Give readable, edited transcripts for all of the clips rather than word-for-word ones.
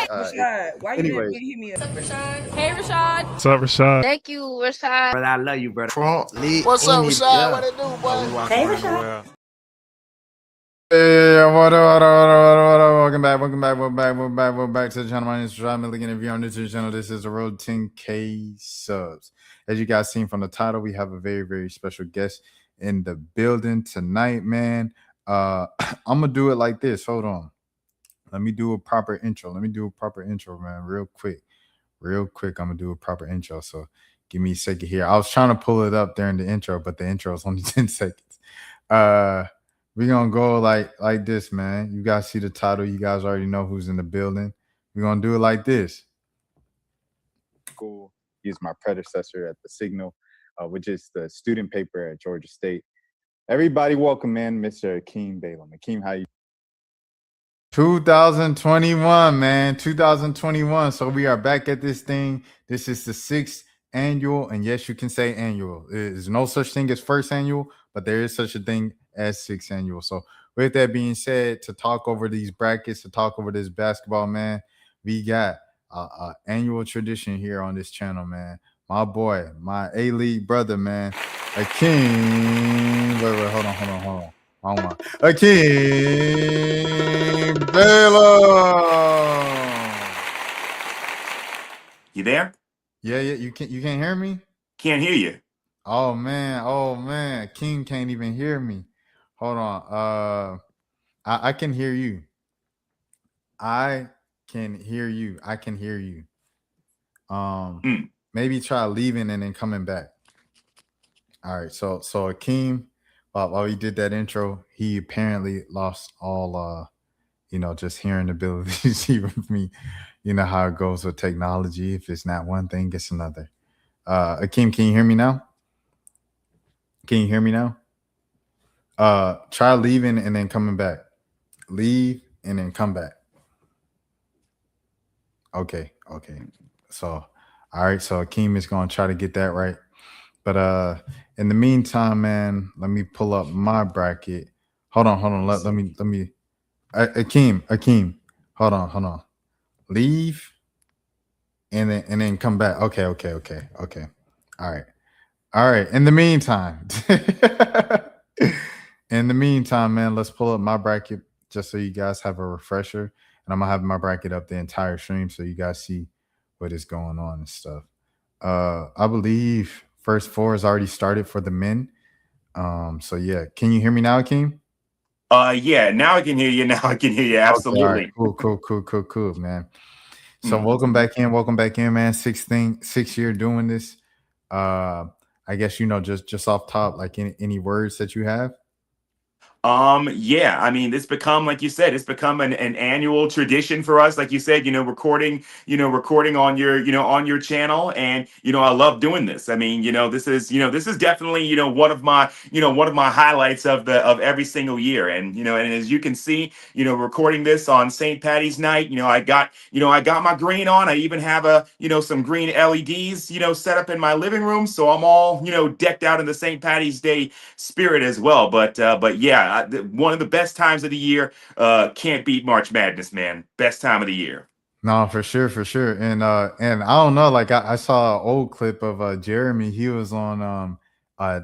Rashad, why you Anyway, didn't hit me up? What's up, Rashad? Hey, Rashad. What's up, Rashad? Thank you, Rashad. brother, I love you, brother. Trump, lit. What's up, Any, Rashad? yeah. What it do, boy? Hey, Rashad. Hey, what up? Welcome back to the channel. My name is Rashad Milligan. If you're on this channel, this is the road 10K subs. As you guys seen from the title, we have a very, very special guest in the building tonight, man. I'm gonna do it like this. Hold on. Let me do a proper intro. Man. Real quick. I'm gonna do a proper intro. So give me a second here. I was trying to pull it up during the intro, but the intro is only 10 seconds. We're gonna go like this, man. You guys see the title, you guys already know who's in the building. We're gonna do it like this. School. He's my predecessor at the Signal, which is the student paper at Georgia State. Everybody welcome, man, Mr. Akiem Bailum. Akiem, how you? 2021, man. 2021. So we are back at this thing. This is the 6th annual, and yes, you can say annual. There's no such thing as first annual, but there is such a thing as 6th annual. So with that being said, to talk over these brackets, to talk over this basketball, man, we got an annual tradition here on this channel, man. My boy, my A-League brother, man, Akiem. Wait, hold on. Akiem Bailum. You there? Yeah. You can't hear me? Can't hear you. Oh man. Akiem can't even hear me. Hold on. I can hear you. I can hear you. Maybe try leaving and then coming back. All right. So Akiem, while he did that intro, he apparently lost all just hearing abilities with me. You know how it goes with technology. If it's not one thing, it's another. Akiem, can you hear me now? Try leaving and then coming back. Leave and then come back. Okay. So, all right. So Akiem is going to try to get that right. But in the meantime, man, let me pull up my bracket. Hold on. Let me. Akiem. Hold on. Leave and then come back. Okay. All right. In the meantime, man, let's pull up my bracket just so you guys have a refresher. And I'm gonna have my bracket up the entire stream so you guys see what is going on and stuff. I believe first four has already started for the men. So yeah, can you hear me now, Akiem? Yeah, now I can hear you. Absolutely. Okay, all right. Cool, man. So welcome back in, man. Sixth year doing this. I guess just off top, like any words that you have. Yeah, I mean, it's become, like you said, it's become an annual tradition for us. Like you said, recording on your channel. And, I love doing this. I mean, this is definitely, one of my highlights of every single year. And, and as you can see, recording this on St. Patty's night, I got my green on. I even have some green LEDs, set up in my living room. So I'm all, decked out in the St. Patty's Day spirit as well. But yeah, one of the best times of the year. Can't beat March Madness, man. Best time of the year. No, for sure. And I don't know, like I saw an old clip of Jeremy. He was on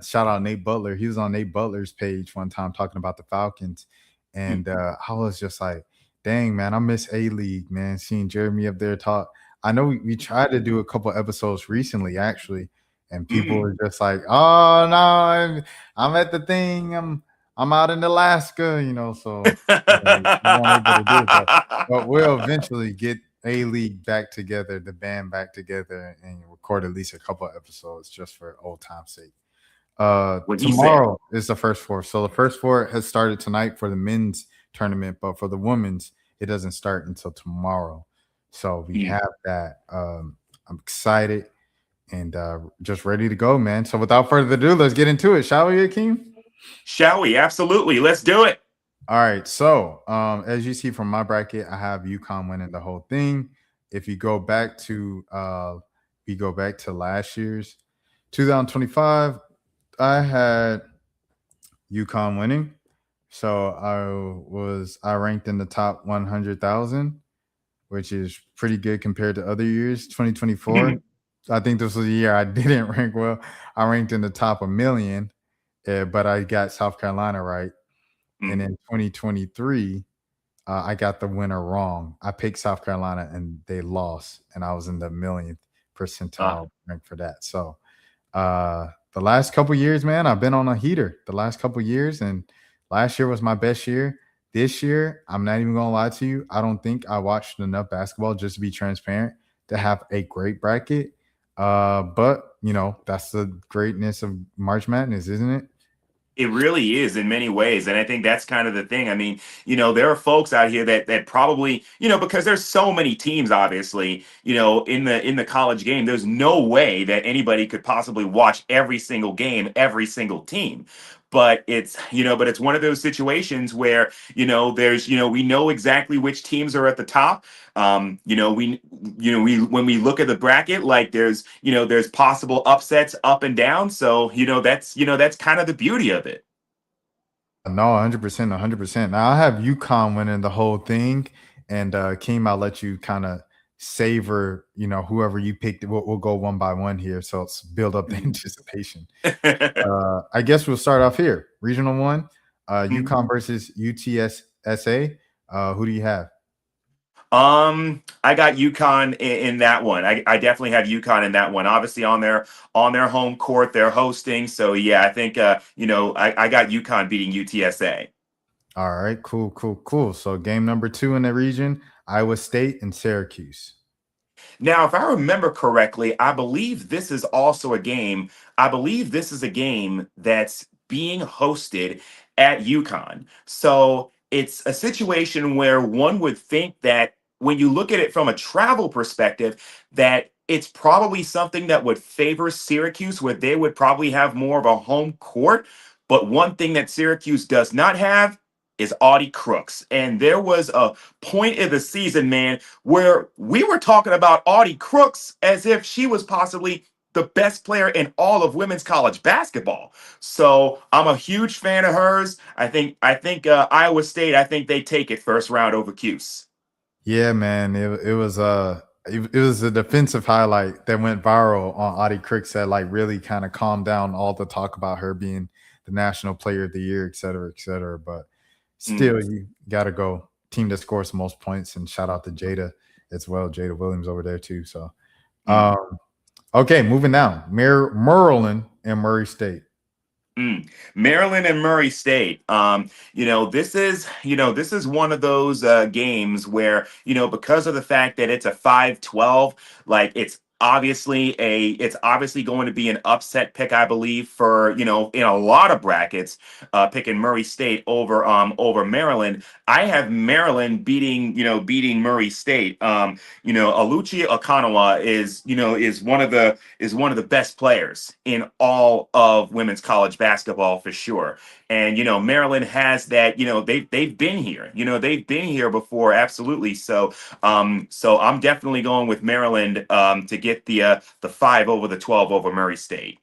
shout out Nate Butler. He was on Nate Butler's page one time talking about the Falcons. And I was just like, dang, man, I miss A-League, man. Seeing Jeremy up there talk. I know we tried to do a couple episodes recently, actually, and people were just like, oh no, I'm at the thing. I'm out in Alaska, so but we'll eventually get A-League back together, the band back together, and record at least a couple of episodes just for old time's sake. Tomorrow is the first four. So the first four has started tonight for the men's tournament, but for the women's, it doesn't start until tomorrow. So we have that. I'm excited and just ready to go, man. So without further ado, let's get into it. Shall we, Akiem? Shall we? Absolutely. Let's do it. All right. So as you see from my bracket, I have UConn winning the whole thing. If you go back to last year's 2025, I had UConn winning. So I ranked in the top 100,000 which is pretty good compared to other years. 2024, I think this was a year I didn't rank well. I ranked in the top a million, but I got South Carolina right. And in 2023, I got the winner wrong. I picked South Carolina and they lost, and I was in the millionth percentile rank for that. So the last couple years, man, I've been on a heater the last couple years, and last year was my best year. This year, I'm not even gonna lie to you. I don't think I watched enough basketball just to be transparent to have a great bracket. But you know, that's the greatness of March Madness, isn't it? It really is in many ways, and I think that's kind of the thing. I mean, there are folks out here that probably, because there's so many teams, obviously, in the college game. There's no way that anybody could possibly watch every single game, every single team. But it's one of those situations where, we know exactly which teams are at the top. We when we look at the bracket, like there's possible upsets up and down. So, that's kind of the beauty of it. No, 100%, 100%. Now I have UConn winning the whole thing, and Keem, I'll let you kind of savor, whoever you picked. We'll go one by one here, so let's build up the anticipation. I guess we'll start off here. Regional one, UConn versus UTSA. Who do you have? I got UConn in that one. I definitely have UConn in that one. Obviously on their home court, they're hosting. So yeah, I think I got UConn beating UTSA. All right, cool, cool, cool. So game number 2 in the region, Iowa State and Syracuse. Now, if I remember correctly, I believe this is also a game. I believe this is a game that's being hosted at UConn. So it's a situation where one would think that when you look at it from a travel perspective, that it's probably something that would favor Syracuse, where they would probably have more of a home court. But one thing that Syracuse does not have is Audie Crooks. And there was a point in the season, man, where we were talking about Audie Crooks as if she was possibly the best player in all of women's college basketball. So I'm a huge fan of hers. I think Iowa State, I think they take it first round over Cuse. Yeah, man, it was it was a defensive highlight that went viral on Audie Crooks that like really kind of calmed down all the talk about her being the national player of the year, et cetera, et cetera. But still, you got to go team that scores the most points, and shout out to Jada as well. Jada Williams over there too. So, okay, moving down. Maryland and Murray State. Maryland and Murray State. This is one of those games where, because of the fact that it's a 5-12, like it's obviously going to be an upset pick, I believe, for, in a lot of brackets, picking Murray State over Maryland. I have Maryland beating Murray State. Aluchi Okanawa is one of the best players in all of women's college basketball for sure. And Maryland has that. They've been here. They've been here before, absolutely. So I'm definitely going with Maryland to get the 5 over the 12 over Murray State.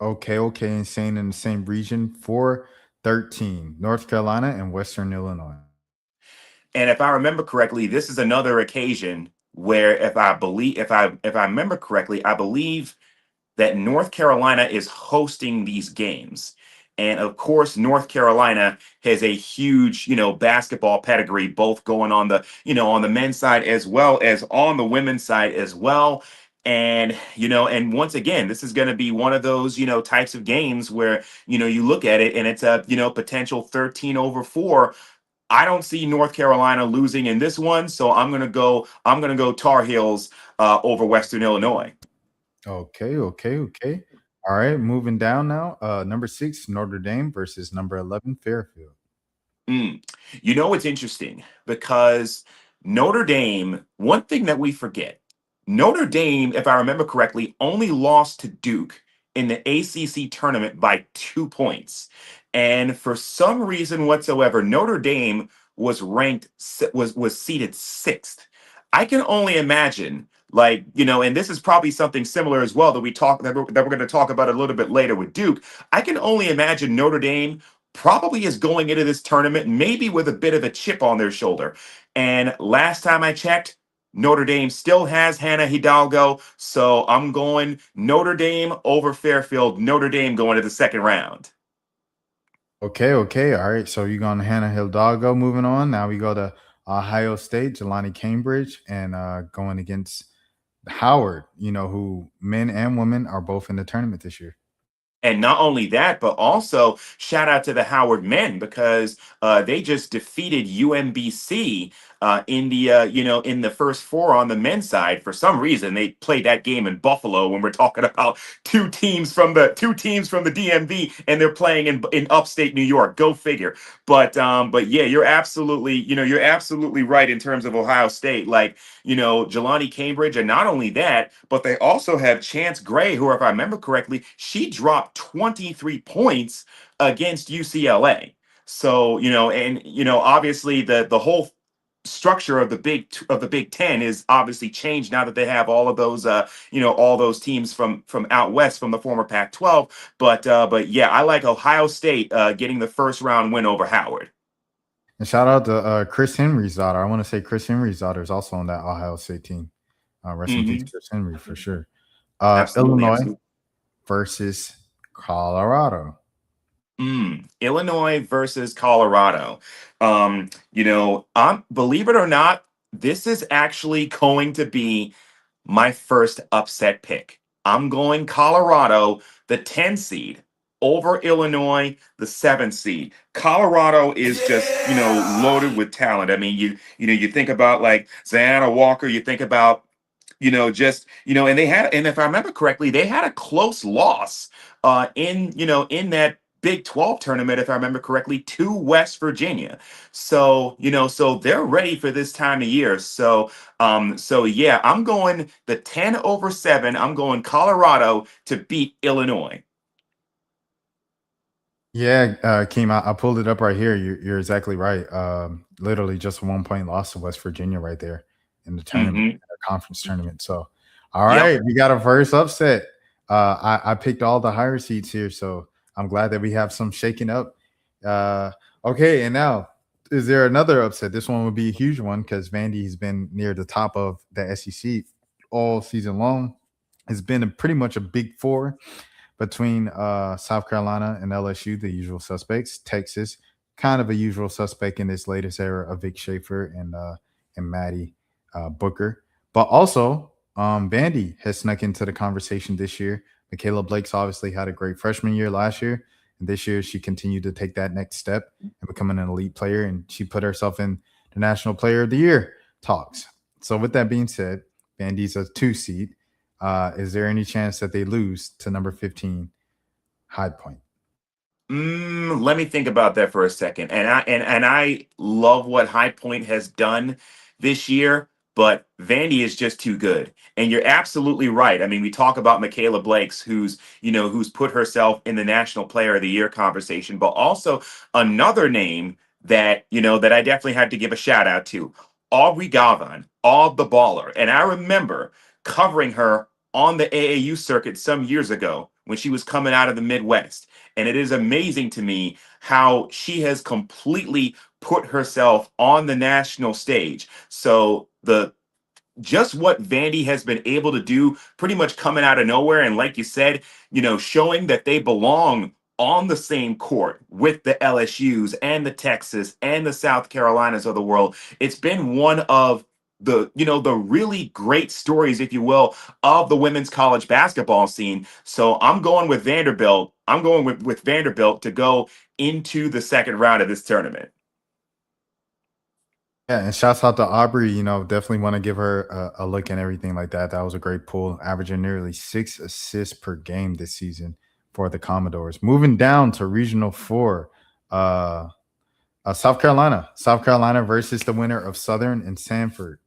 Okay, insane in the same region. 4-13, North Carolina and Western Illinois. And if I remember correctly, this is another occasion where if I remember correctly, I believe that North Carolina is hosting these games. And of course, North Carolina has a huge, basketball pedigree, both going on the men's side as well as on the women's side as well. And once again, this is going to be one of those, types of games where, you look at it and it's a, potential 13 over 4. I don't see North Carolina losing in this one, so I'm gonna go Tar Heels over Western Illinois. Okay. All right, moving down now. Number 6, Notre Dame versus number 11, Fairfield. It's interesting because Notre Dame, one thing that we forget, Notre Dame, if I remember correctly, only lost to Duke in the ACC tournament by 2 points. And for some reason whatsoever, Notre Dame was seated 6th. I can only imagine, and this is probably something similar as well that we're going to talk about a little bit later with Duke. I can only imagine Notre Dame probably is going into this tournament maybe with a bit of a chip on their shoulder. And last time I checked, Notre Dame still has Hannah Hidalgo, so I'm going Notre Dame over Fairfield. Notre Dame going to the second round. Okay, okay. All right. So you're going to Hannah Hidalgo. Moving on. Now we go to Ohio State, Jelani Cambridge, and going against Howard, who men and women are both in the tournament this year. And not only that, but also shout out to the Howard men because they just defeated UMBC in the in the first four on the men's side. For some reason, they played that game in Buffalo when we're talking about two teams from the DMV, and they're playing in upstate New York. Go figure. But yeah, you're absolutely right in terms of Ohio State. Like Jelani Cambridge, and not only that, but they also have Chance Gray, who, if I remember correctly, she dropped 23 points against UCLA. So, obviously the whole structure of the Big Ten is obviously changed now that they have all of those all those teams from out west from the former Pac-12. But yeah, I like Ohio State getting the first round win over Howard. And shout out to Chris Henry's daughter. I want to say Chris Henry's daughter is also on that Ohio State team. Rest in peace, Chris Henry, for sure. Absolutely, Illinois absolutely. versus Colorado. Illinois versus Colorado. Believe it or not, this is actually going to be my first upset pick. I'm going Colorado, the 10 seed, over Illinois, the 7 seed. Colorado is just, loaded with talent. I mean, you think about like Ziana Walker, you think about and if I remember correctly, they had a close loss in that Big 12 tournament, if I remember correctly, to West Virginia. So, so they're ready for this time of year. So yeah, I'm going the 10 over 7. I'm going Colorado to beat Illinois. Yeah, Keem, I pulled it up right here. You're exactly right. Literally just a 1 point loss to West Virginia right there in the tournament, the conference tournament. So, all right, we got a first upset. I picked all the higher seeds here, so I'm glad that we have some shaking up. Okay, and now is there another upset? This one would be a huge one because Vandy has been near the top of the SEC all season long. It's been pretty much a big four between South Carolina and LSU, the usual suspects. Texas, kind of a usual suspect in this latest era of Vic Schaefer and Maddie Booker. But also, Vandy has snuck into the conversation this year. Michaela Blake's obviously had a great freshman year last year. And this year, she continued to take that next step and becoming an elite player. And she put herself in the National Player of the Year talks. So with that being said, Vandy's a 2 seed. Is there any chance that they lose to number 15, High Point? Let me think about that for a second. And I love what High Point has done this year, but Vandy is just too good. And you're absolutely right. I mean, we talk about Michaela Blake's, who's put herself in the National Player of the Year conversation, but also another name that that I definitely had to give a shout out to, Aubrey Galvan, the baller. And I remember covering her on the AAU circuit some years ago when she was coming out of the Midwest. And it is amazing to me how she has completely put herself on the national stage. So just what Vandy has been able to do pretty much coming out of nowhere. And like you said, showing that they belong on the same court with the LSUs and the Texas and the South Carolinas of the world. It's been one of the really great stories, if you will, of the women's college basketball scene. So I'm going with Vanderbilt. I'm going with Vanderbilt to go into the second round of this tournament. Yeah, and shouts out to Aubrey. Definitely want to give her a look and everything like that. That was a great pull, averaging nearly 6 assists per game this season for the Commodores. Moving down to Regional 4, South Carolina. South Carolina versus the winner of Southern and Sanford.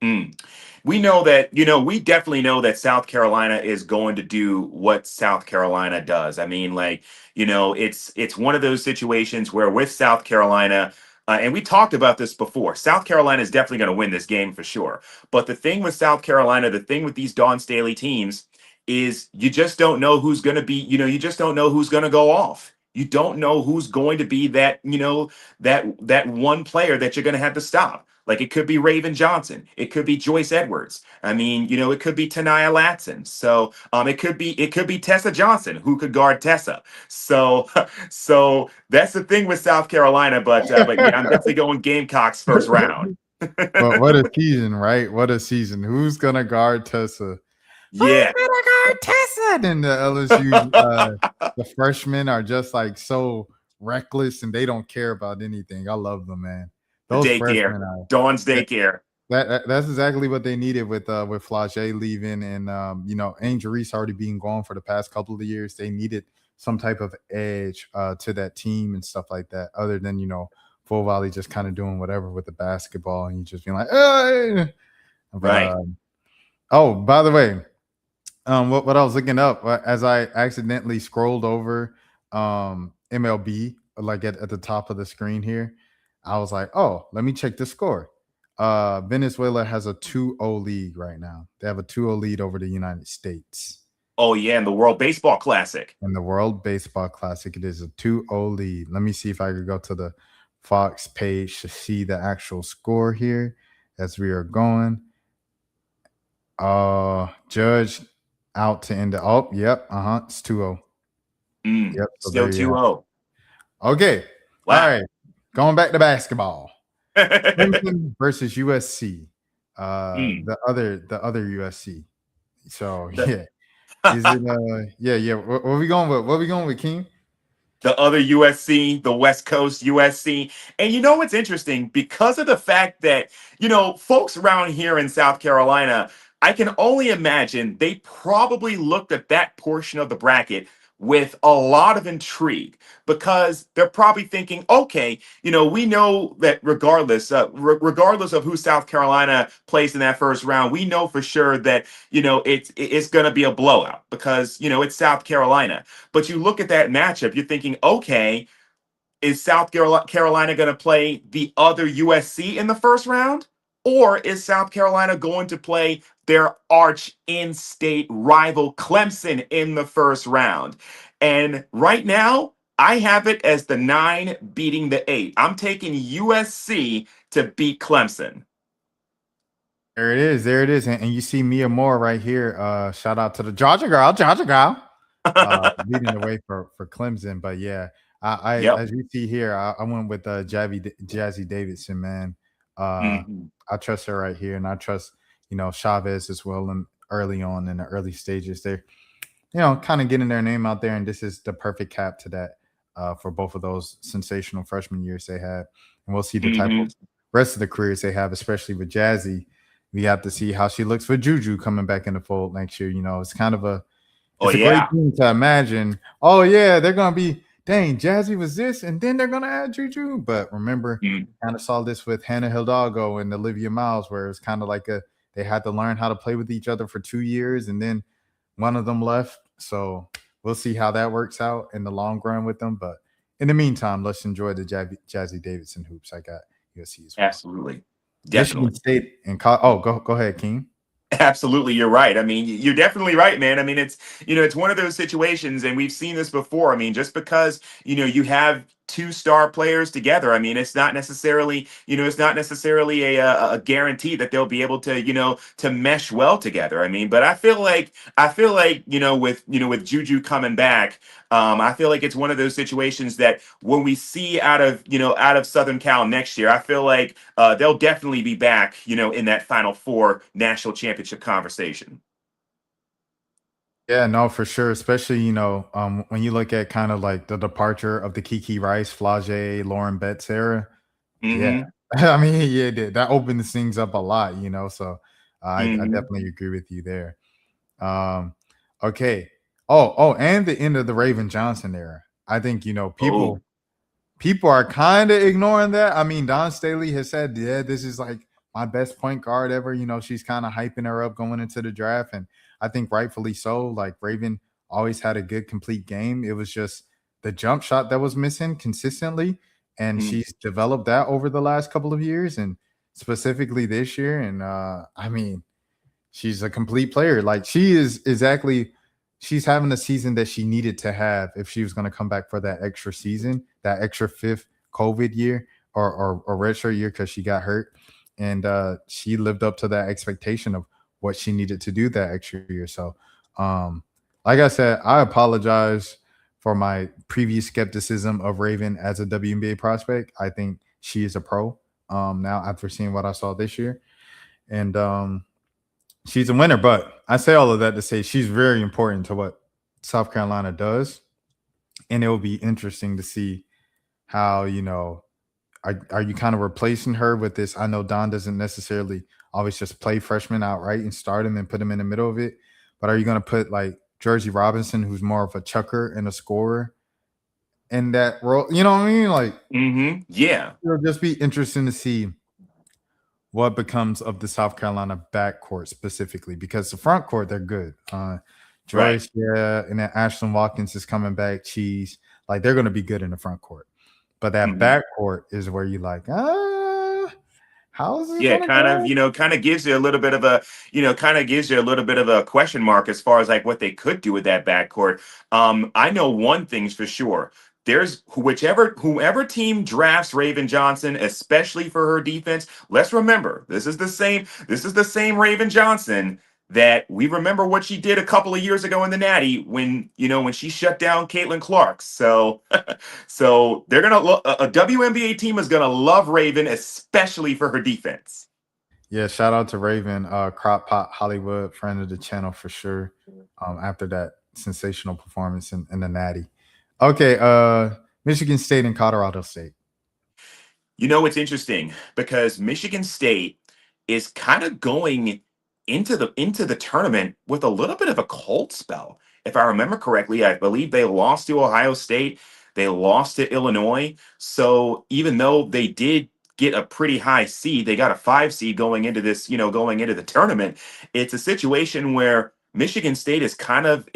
We know that, we definitely know that South Carolina is going to do what South Carolina does. I mean, it's one of those situations where with South Carolina, and we talked about this before, South Carolina is definitely going to win this game for sure. But the thing with South Carolina, the thing with these Dawn Staley teams is you just don't know who's going to be, you just don't know who's going to go off. You don't know who's going to be that, that one player that you're going to have to stop. Like it could be Raven Johnson, it could be Joyce Edwards. I mean, it could be Tanaya Latson. So it could be Tessa Johnson, who could guard Tessa. So so that's the thing with South Carolina. But yeah, I'm definitely going Gamecocks first round. But what a season, right? What a season. Who's gonna guard Tessa? Who's Yeah. gonna guard Tessa? Then the LSU the freshmen are just like so reckless and they don't care about anything. I love them, man. The Those daycare, freshmen are Dawn's daycare. that's exactly what they needed with Flage leaving and Angel Reese already being gone for the past couple of years. They needed some type of edge to that team and stuff like that, other than Full Volley just kind of doing whatever with the basketball and you just being like, hey! But Right. oh, by the way, what I was looking up as I accidentally scrolled over MLB like at the top of the screen here, I was like, oh, let me check the score. Venezuela has a 2-0 lead right now. They have a 2-0 lead over the United States. Oh yeah, and the World Baseball Classic. In the World Baseball Classic, it is a 2-0 lead. Let me see if I could go to the Fox page to see the actual score here as we are going. Judge out to end it. Oh, yep. It's 2-0. Yep. So Still there you 2-0. Okay. Wow. All right. Going back to basketball. Clemson versus USC. The other USC. So yeah. Is it yeah. What are we going with? What are we going with, King? The other USC, the West Coast USC. And what's interesting? Because of the fact that, folks around here in South Carolina, I can only imagine they probably looked at that portion of the bracket with a lot of intrigue because they're probably thinking, okay, we know that regardless of who South Carolina plays in that first round, we know for sure that, it's going to be a blowout because, it's South Carolina. But you look at that matchup, you're thinking, okay, is South Carolina going to play the other USC in the first round? Or is South Carolina going to play their arch in-state rival Clemson in the first round? And right now, I have it as the 9 beating the 8. I'm taking USC to beat Clemson. There it is. And you see Mia Moore right here. Shout out to the Georgia girl. Leading the way for Clemson. But yeah, I Yep. as you see here, I went with Jazzy Davidson, man. I trust her right here, and I trust Chavez as well. And early on in the early stages, they're kind of getting their name out there, and this is the perfect cap to that for both of those sensational freshman years they had. And we'll see the type of rest of the careers they have, especially with Jazzy. We have to see how she looks for Juju coming back in the fold next year. It's kind of a great thing to imagine. Oh yeah, they're gonna be dang. Jazzy was this, and then they're gonna add Juju. But remember, kind of saw this with Hannah Hidalgo and Olivia Miles, where it's kind of like they had to learn how to play with each other for 2 years, and then one of them left. So we'll see how that works out in the long run with them. But in the meantime, let's enjoy the Jazzy Davidson hoops. I got USC as well. Absolutely. Definitely. Michigan State and go ahead, King. Absolutely, you're right. I mean, you're definitely right, man. I mean, it's one of those situations, and we've seen this before. I mean, just because you have 2 star players together, I mean, it's not necessarily a guarantee that they'll be able to to mesh well together. I mean, but I feel like with Juju coming back, I feel like it's one of those situations that when we see out of Southern Cal next year, I feel like they'll definitely be back in that Final Four national championship conversation. Yeah, no, for sure. Especially, when you look at kind of like the departure of the Kiki Rice, Flage, Lauren Betts era. Yeah. I mean, yeah, that opens things up a lot, So I definitely agree with you there. Okay. And the end of the Raven Johnson era. I think, people are kind of ignoring that. I mean, Don Staley has said, yeah, this is like my best point guard ever. She's kind of hyping her up going into the draft. And I think rightfully so. Like Raven always had a good, complete game. It was just the jump shot that was missing consistently. And she's developed that over the last couple of years and specifically this year. And I mean, she's a complete player. Like she is exactly she's having a season that she needed to have if she was going to come back for that extra season, that extra 5th COVID year or redshirt year because she got hurt. and she lived up to that expectation of what she needed to do that extra year. So, like I said, I apologize for my previous skepticism of Raven as a WNBA prospect. I think she is a pro now after seeing what I saw this year, and she's a winner. But I say all of that to say she's very important to what South Carolina does, and it will be interesting to see how are you kind of replacing her with this? I know Don doesn't necessarily always just play freshmen outright and start him and put him in the middle of it, but are you going to put like Jersey Robinson, who's more of a chucker and a scorer, in that role? You know what I mean? Like, Yeah. it'll just be interesting to see what becomes of the South Carolina backcourt specifically, because the front court, they're good. Joyce, yeah, and then Ashlyn Watkins is coming back. Cheese, like they're going to be good in the front court. But that backcourt is where you like, how is it? Yeah, gonna kind go? of, kind of gives you a little bit of a, kind of gives you a little bit of a question mark as far as like what they could do with that backcourt. I know one thing's for sure. There's whoever team drafts Raven Johnson, especially for her defense. Let's remember, this is the same Raven Johnson that we remember what she did a couple of years ago in the Natty when she shut down Caitlin Clark. So so they're gonna a WNBA team is gonna love Raven, especially for her defense. Yeah, shout out to Raven, Crop Pot Hollywood, friend of the channel for sure. After that sensational performance in the Natty. Okay, Michigan State and Colorado State. It's interesting because Michigan State is kind of going into the tournament with a little bit of a cold spell. If I remember correctly, I believe they lost to Ohio State, they lost to Illinois. So even though they did get a pretty high seed, they got a 5 seed going into this, going into the tournament. It's a situation where Michigan State is kind of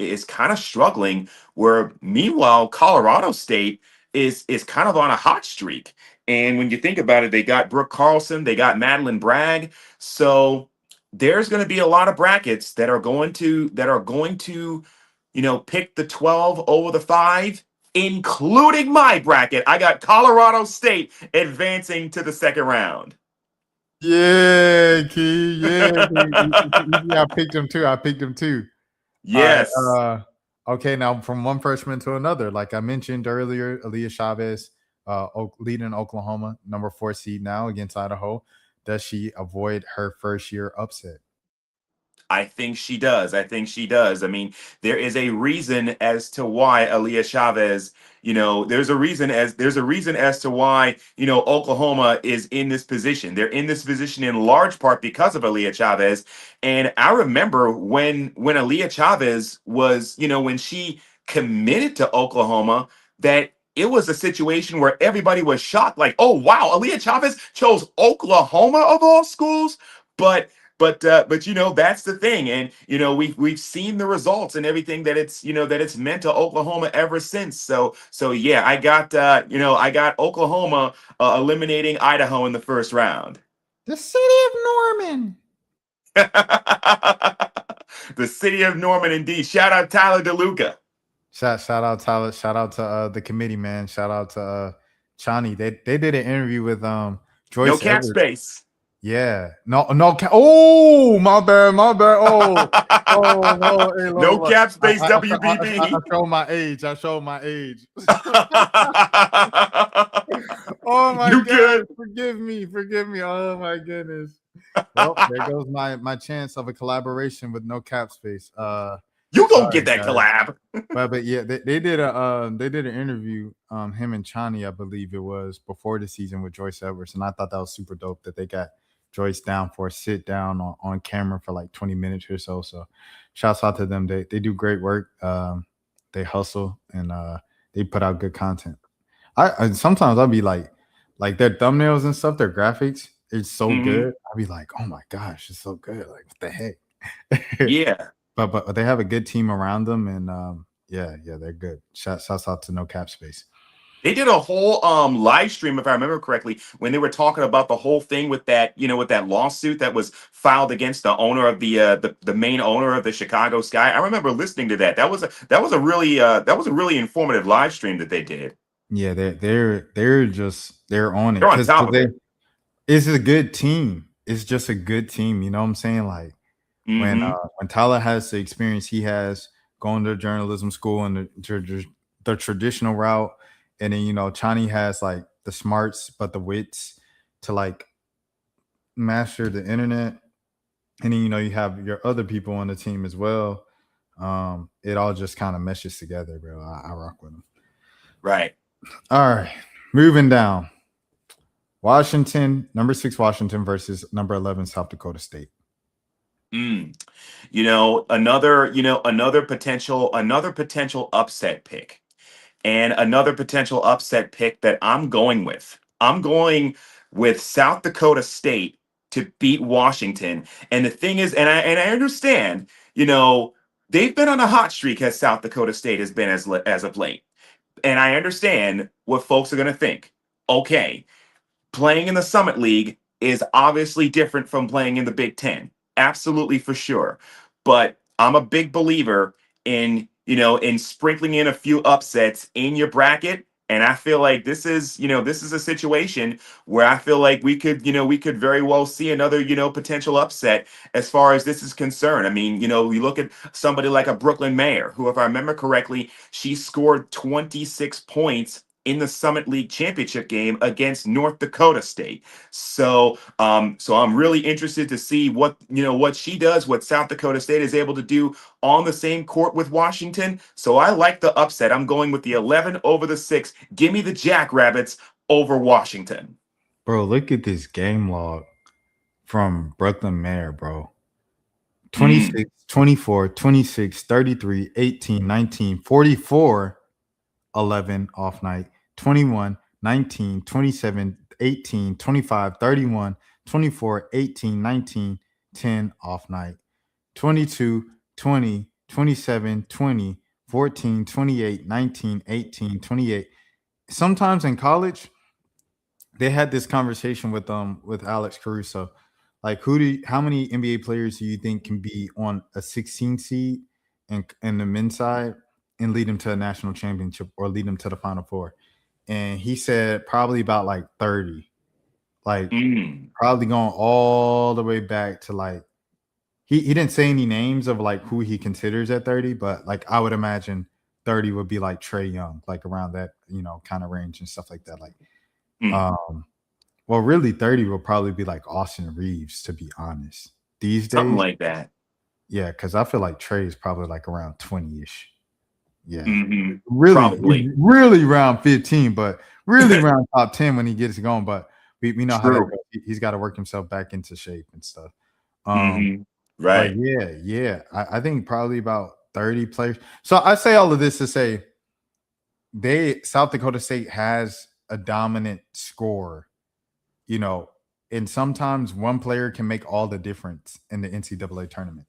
struggling, where meanwhile Colorado State is kind of on a hot streak. And when you think about it, they got Brooke Carlson, they got Madeline Bragg. So there's going to be a lot of brackets that are going to pick the 12 over the 5, including my bracket. I got Colorado State advancing to the second round. Yeah, Key. Yeah, I picked them too. Yes. All right, okay, now from one freshman to another, like I mentioned earlier, Aaliyah Chavez, leading Oklahoma, number 4 seed now against Idaho. Does she avoid her first year upset? I think she does. I mean, there is a reason as to why Aaliyah Chavez, there's a reason as to why, Oklahoma is in this position. They're in this position in large part because of Aaliyah Chavez. And I remember when Aaliyah Chavez was, when she committed to Oklahoma, that it was a situation where everybody was shocked, like, oh wow, Aaliyah Chavez chose Oklahoma of all schools. But that's the thing, and we've seen the results and everything that it's meant to Oklahoma ever since. So yeah, I got Oklahoma eliminating Idaho in the first round. The city of Norman. The city of Norman, indeed. Shout out Tyler DeLuca. Shout out Tyler. Shout out to the committee, man. Shout out to Chani. They did an interview with Joyce No cap Edwards. space. Yeah. No. Oh, my bad. Oh, no. Hey, no cap space, I WBB. showed my age. Oh my You God. good? Forgive me. Oh my goodness. Well, there goes my chance of a collaboration with no cap space. You gonna get that collab. but yeah, they did an interview, him and Chani, I believe it was, before the season with Joyce Edwards, and I thought that was super dope that they got Joyce down for a sit down on camera for like 20 minutes or so. So shouts out to them. They do great work. They hustle and they put out good content. I sometimes I'll be like their thumbnails and stuff, their graphics, it's so good. I'll be like, oh my gosh, it's so good. Like, what the heck? Yeah. But they have a good team around them, and yeah, they're good. Shouts out to No Cap Space. They did a whole live stream, if I remember correctly, when they were talking about the whole thing with that, with that lawsuit that was filed against the owner of the main owner of the Chicago Sky. I remember listening to that. That was a really informative live stream that they did. Yeah, they're on it. They're on top of it. It's a good team. it's just a good team. You know what I'm saying? Like Mm-hmm. when Tyler has the experience he has going to journalism school and the traditional route, and then Chani has like the smarts but the wits to like master the internet, and then you have your other people on the team as well. It all just kind of meshes together, bro. I rock with them. Right. All right, moving down. Washington, number 6 Washington versus number 11 South Dakota State. Another potential upset pick. And another potential upset pick that I'm going with. I'm going with South Dakota State to beat Washington. And the thing is, and I understand, they've been on a hot streak as South Dakota State has been as of late. And I understand what folks are going to think. Okay, playing in the Summit League is obviously different from playing in the Big Ten. Absolutely, for sure. But I'm a big believer in sprinkling in a few upsets in your bracket. And I feel like this is a situation where I feel like we could very well see another, potential upset as far as this is concerned. I mean, you look at somebody like a Brooklyn Mayer, who, if I remember correctly, she scored 26 points in the Summit League championship game against North Dakota State. So I'm really interested to see what she does, what South Dakota State is able to do on the same court with Washington. So I like the upset. I'm going with the 11 over the 6. Give me the Jackrabbits over Washington. Bro, look at this game log from Brooklyn Mayer, bro. Mm. 26, 24, 26, 33, 18, 19, 44, 11 off night, 21, 19, 27, 18, 25, 31, 24, 18, 19, 10 off night, 22, 20, 27, 20, 14, 28, 19, 18, 28. Sometimes in college, they had this conversation with Alex Caruso. Like, how many NBA players do you think can be on a 16 seed in the men's side and lead them to a national championship or lead them to the Final Four? And he said probably about like 30. Like probably going all the way back to like he didn't say any names of like who he considers at 30, but like I would imagine 30 would be like Trey Young, like around that, kind of range and stuff like that. Like well, really 30 will probably be like Austin Reeves, to be honest. These Something days, like that. yeah, because I feel like Trey is probably like around 20-ish. Yeah. Mm-hmm. Really, Probably. really around 15, but really around top 10 when he gets going. But we know how that True. goes. He's got to work himself back into shape and stuff. Mm-hmm. But Right. yeah. I think probably about 30 players. So I say all of this to say South Dakota State has a dominant score, and sometimes one player can make all the difference in the NCAA tournament.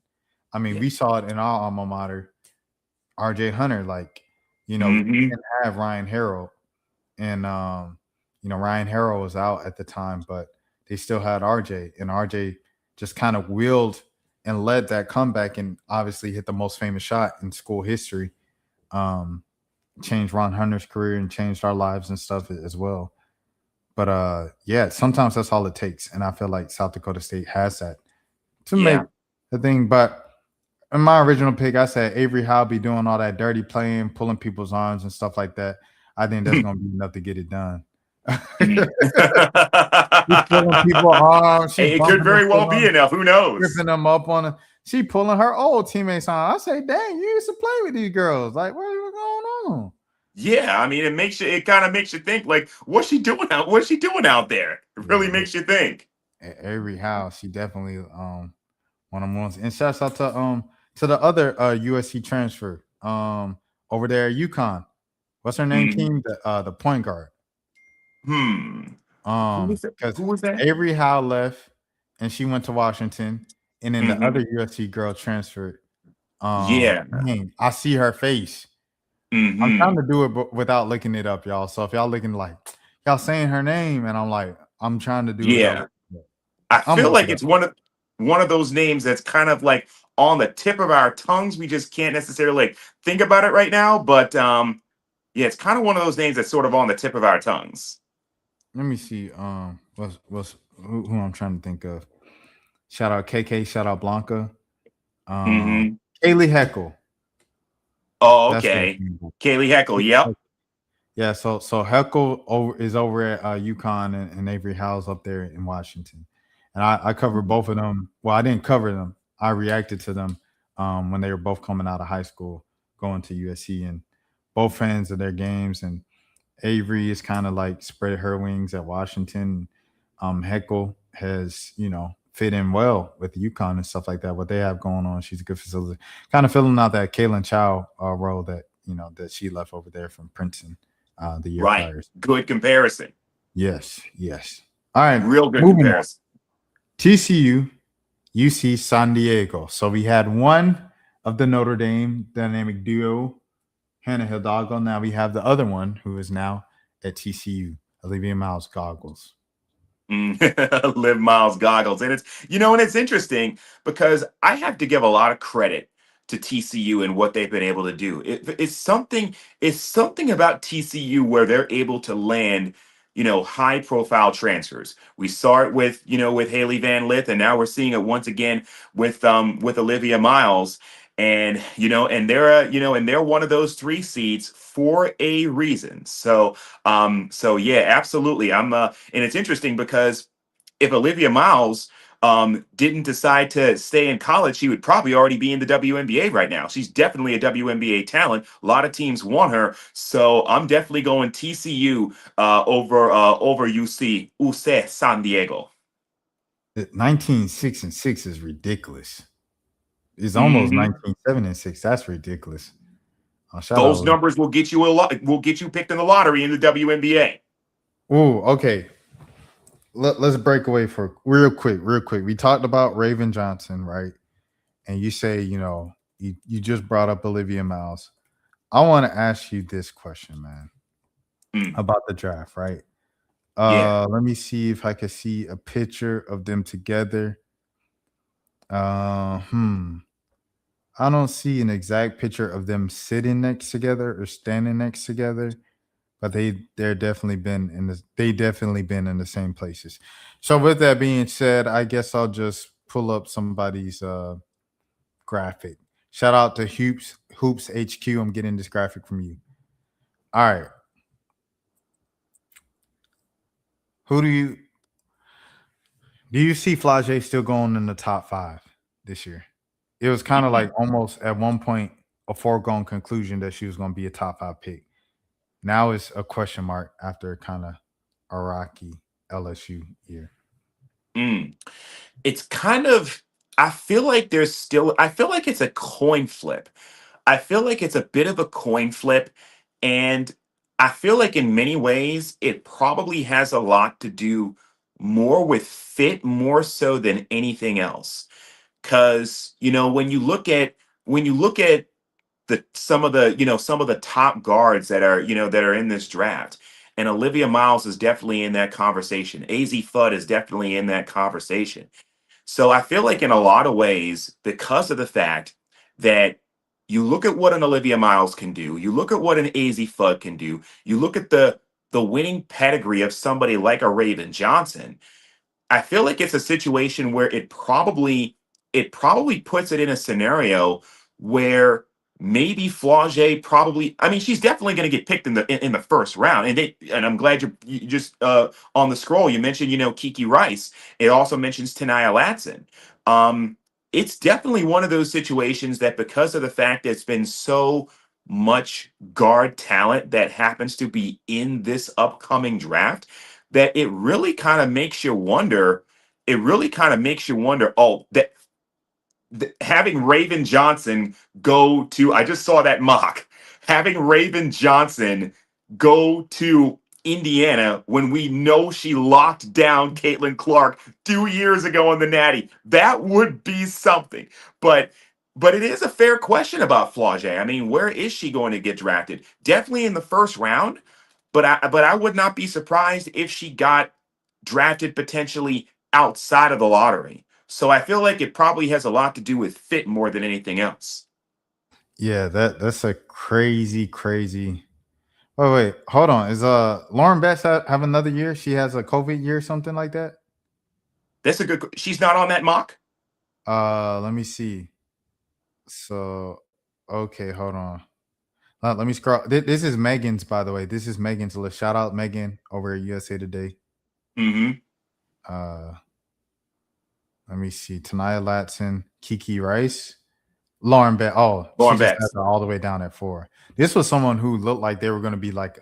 I mean, we saw it in our alma mater, RJ Hunter. Like, we didn't have Ryan Harrell, and Ryan Harrell was out at the time, but they still had RJ, and RJ just kind of willed and led that comeback, and obviously hit the most famous shot in school history. Changed Ron Hunter's career and changed our lives and stuff as well. But yeah, sometimes that's all it takes, and I feel like South Dakota State has that to make the thing. But in my original pick, I said Avery Howe be doing all that dirty playing, pulling people's arms and stuff like that. I think that's going to be enough to get it done. She's pulling people's arms. Hey, it could very well be enough. Who knows? Ripping them up on her. She pulling her old teammates on. I say, dang, you used to play with these girls. Like, what is going on? Yeah, I mean, it kind of makes you think, like, what's she doing out there? It really makes you think. Avery Howe, she definitely one of them ones. And shouts out to the other USC transfer over there at UConn. What's her name? Team the point guard. Who was that? Avery Howe left and she went to Washington, and then the other USC girl transferred. Man, I see her face. I'm trying to do it without looking it up, y'all. So if y'all looking like y'all saying her name, and I'm trying to do it. Yeah, I feel like it's one of those names that's kind of like on the tip of our tongues. We just can't necessarily think about it right now. But yeah, it's kind of one of those names that's sort of on the tip of our tongues. Let me see. What's who I'm trying to think of. Shout out KK. Shout out Blanca. Hmm. Kaylee Heckle. Oh, That's what okay. Kaylee Heckle. Yep. Yeah, so Heckle is over at UConn and Avery House up there in Washington, and I covered both of them. Well, I didn't cover them. I reacted to them when they were both coming out of high school, going to USC, and both fans of their games. And Avery is kind of like spread her wings at Washington. Heckle has fit in well with UConn and stuff like that. What they have going on, she's a good facility. Kind of filling out that Kaylin Chow role that that she left over there from Princeton. The year Right. prior. Good comparison. Yes. All right. Real good comparison. TCU, UC San Diego. So we had one of the Notre Dame dynamic duo, Hannah Hidalgo. Now we have the other one who is now at TCU, Olivia Miles Goggles. Liv Miles Goggles. And it's interesting because I have to give a lot of credit to TCU and what they've been able to do. It's something about TCU where they're able to land, high profile transfers. We saw it with Haley Van Lith, and now we're seeing it once again with Olivia Miles. And they're one of those 3 seeds for a reason. So yeah, absolutely. And it's interesting because if Olivia Miles didn't decide to stay in college, she would probably already be in the WNBA right now. She's definitely a WNBA talent. A lot of teams want her, so I'm definitely going TCU over UC San Diego. 19-6-6 is ridiculous. It's almost 19-7-6. That's ridiculous. Those numbers will get you will get you picked in the lottery in the WNBA. Oh, okay. Let's break away for real quick. We talked about Raven Johnson, right? And you say, you just brought up Olivia Miles. I want to ask you this question, man, about the draft, right? Yeah. Let me see if I can see a picture of them together. I don't see an exact picture of them sitting next together or standing next together, but they're definitely been in the same places. So with that being said, I guess I'll just pull up somebody's graphic. Shout out to Hoops HQ. I'm getting this graphic from you. All right. Who do you see Flage still going in the top 5 this year? It was kind of like almost at one point a foregone conclusion that she was going to be a top 5 pick. Now it's a question mark after kind of a rocky LSU year. It's kind of, I feel like it's a coin flip. I feel like it's a bit of a coin flip. And I feel like in many ways, it probably has a lot to do more with fit more so than anything else. Cause, when you look at some of the top guards that are in this draft. And Olivia Miles is definitely in that conversation. AZ Fudd is definitely in that conversation. So I feel like in a lot of ways, because of the fact that you look at what an Olivia Miles can do, you look at what an AZ Fudd can do, you look at the winning pedigree of somebody like a Raven Johnson, I feel like it's a situation where it probably puts it in a scenario where maybe Flage probably, I mean, she's definitely going to get picked in the first round. And I'm glad you just on the scroll you mentioned Kiki Rice. It also mentions Tanaya Latson. It's definitely one of those situations that, because of the fact that it's been so much guard talent that happens to be in this upcoming draft, that it really kind of makes you wonder. Oh, that having Raven Johnson go to, I just saw that mock, having Raven Johnson go to Indiana when we know she locked down Caitlin Clark 2 years ago on the Natty, that would be something. But it is a fair question about Flage. I mean, where is she going to get drafted? Definitely in the first round. But I would not be surprised if she got drafted potentially outside of the lottery. So I feel like it probably has a lot to do with fit more than anything else. Yeah, that's a crazy. Wait, hold on. Is Lauren Betts have another year? She has a COVID year, something like that. That's a good. She's not on that mock. Let me see. So, okay, hold on. Let me scroll. This is Megan's, by the way. This is Megan's list. Shout out Megan over at USA Today. Mm-hmm. Uh, let me see. Tanaya Latson, Kiki Rice, Lauren Bett. Oh, she Lauren just has Betts. her all the way down at 4. This was someone who looked like they were going to be like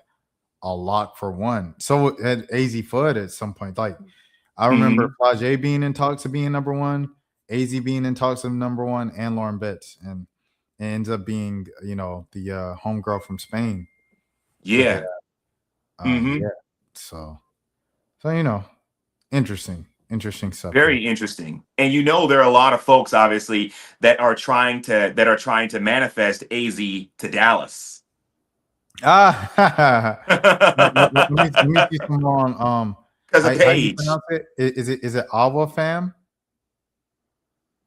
a lock for 1. So had AZ Fudd at some point. Like I remember Flau'jae being in talks of being number 1, AZ being in talks of number 1, and Lauren Betts, and it ends up being the homegirl from Spain with it. Yeah. Mm-hmm. Yeah. So interesting stuff there. Very interesting. And there are a lot of folks obviously that are trying to manifest AZ to Dallas. Let me see some more on Because of how do you Paige. pronounce it? Is it Awa fam?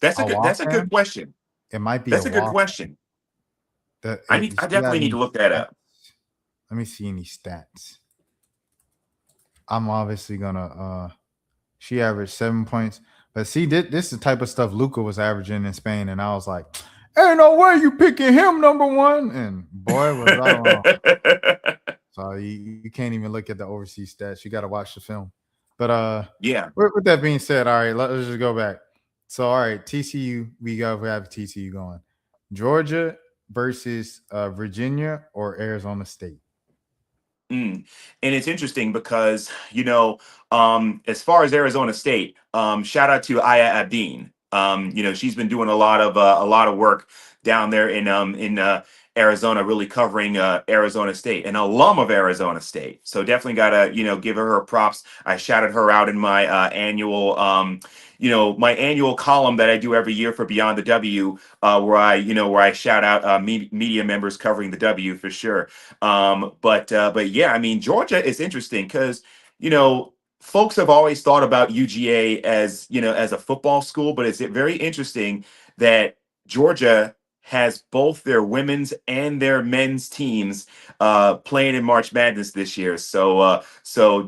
That's Awa a good fam? question. It might be That's a good Awa. question. I She got definitely need any to look that stats? up. Let me see any stats. I'm obviously gonna she averaged 7 points. But see, this is the type of stuff Luca was averaging in Spain, and I was like, ain't no way you picking him number 1. And boy, was I wrong. So you can't even look at the overseas stats. You got to watch the film. But Yeah. with that being said, all right, let's just go back. So all right, TCU, we have TCU going. Georgia versus Virginia or Arizona State. And it's interesting because, as far as Arizona State, shout out to Aya Abdeen. She's been doing a lot of work down there in Arizona, really covering Arizona State, an alum of Arizona State. So definitely gotta, give her props. I shouted her out in my annual column that I do every year for Beyond the W, where I shout out media members covering the W for sure. But yeah, I mean, Georgia is interesting because folks have always thought about UGA as a football school, but it's very interesting that Georgia has both their women's and their men's teams playing in March Madness this year. So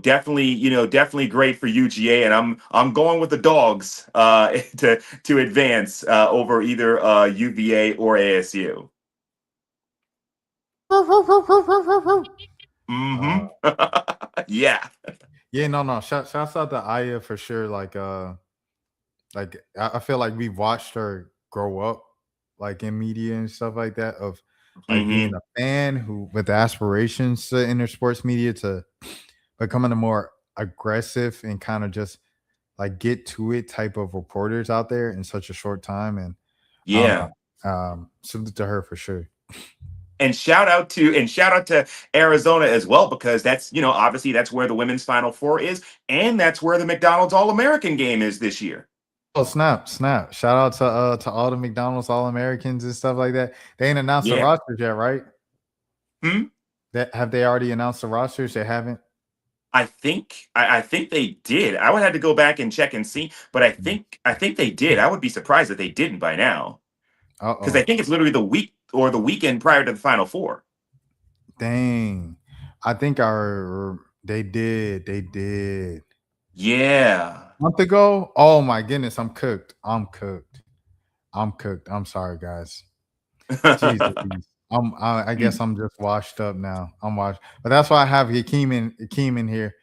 definitely great for UGA, and I'm going with the dogs to advance over either UVA or ASU. Mm-hmm. Yeah. Yeah, no. Shouts out to Aya for sure. Like I feel like we watched her grow up, like in media and stuff like that, of like being Mm-hmm. a fan who with aspirations to enter sports media to becoming a more aggressive and kind of just like get to it type of reporters out there in such a short time. And I don't Yeah. know. Salute to her for sure. And shout out to Arizona as well, because that's obviously that's where the women's Final Four is, and that's where the McDonald's All American game is this year. Oh snap! Shout out to all the McDonald's All Americans and stuff like that. They ain't announced the Yeah. rosters yet, right? Hmm? Have they already announced the rosters? They haven't. I think they did. I would have to go back and check and see, but I think they did. I would be surprised if they didn't by now, because I Uh-oh. think it's literally the week or the weekend prior to the Final Four. Dang. I think they did. They did. Yeah. A month ago? Oh my goodness, I'm cooked. I'm sorry, guys. Jesus. I guess I'm just washed up now. I'm washed. But that's why I have Akiem in here.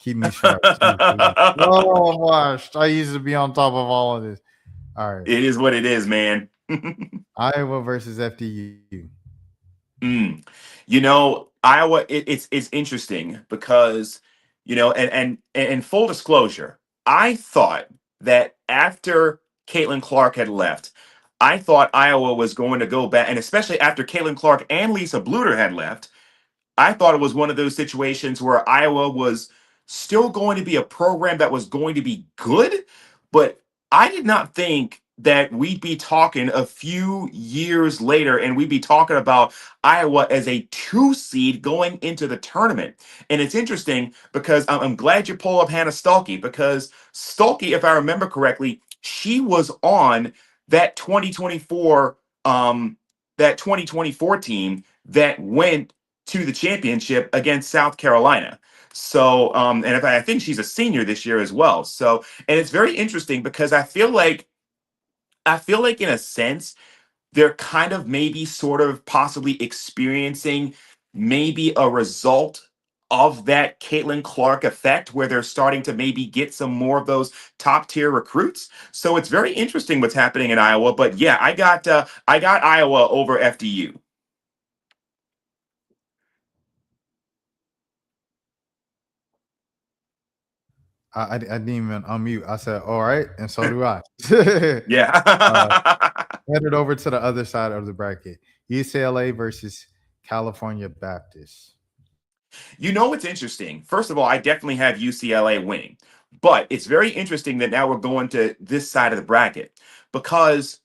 Keep me sharp. Oh, I'm washed. I used to be on top of all of this. All right. It is what it is, man. Iowa versus FDU. Iowa, it's interesting because, and full disclosure, I thought that after Caitlin Clark had left, I thought Iowa was going to go back, and especially after Caitlin Clark and Lisa Bluter had left, I thought it was one of those situations where Iowa was still going to be a program that was going to be good, but I did not think that we'd be talking a few years later and we'd be talking about Iowa as a 2 seed going into the tournament. And it's interesting because I'm glad you pull up Hannah Stuelke, because Stuelke, if I remember correctly, she was on that 2024 that 2024 team that went to the championship against South Carolina. So, and if I think she's a senior this year as well. So, and it's very interesting because I feel like I feel like in a sense they're kind of maybe sort of possibly experiencing maybe a result of that Caitlin Clark effect where they're starting to maybe get some more of those top tier recruits. So it's very interesting what's happening in Iowa. But yeah, I got Iowa over FDU. I didn't even unmute. I said, all right, and so do I. Yeah. Headed over to the other side of the bracket. UCLA versus California Baptist. You know what's interesting? First of all, I definitely have UCLA winning. But it's very interesting that now we're going to this side of the bracket because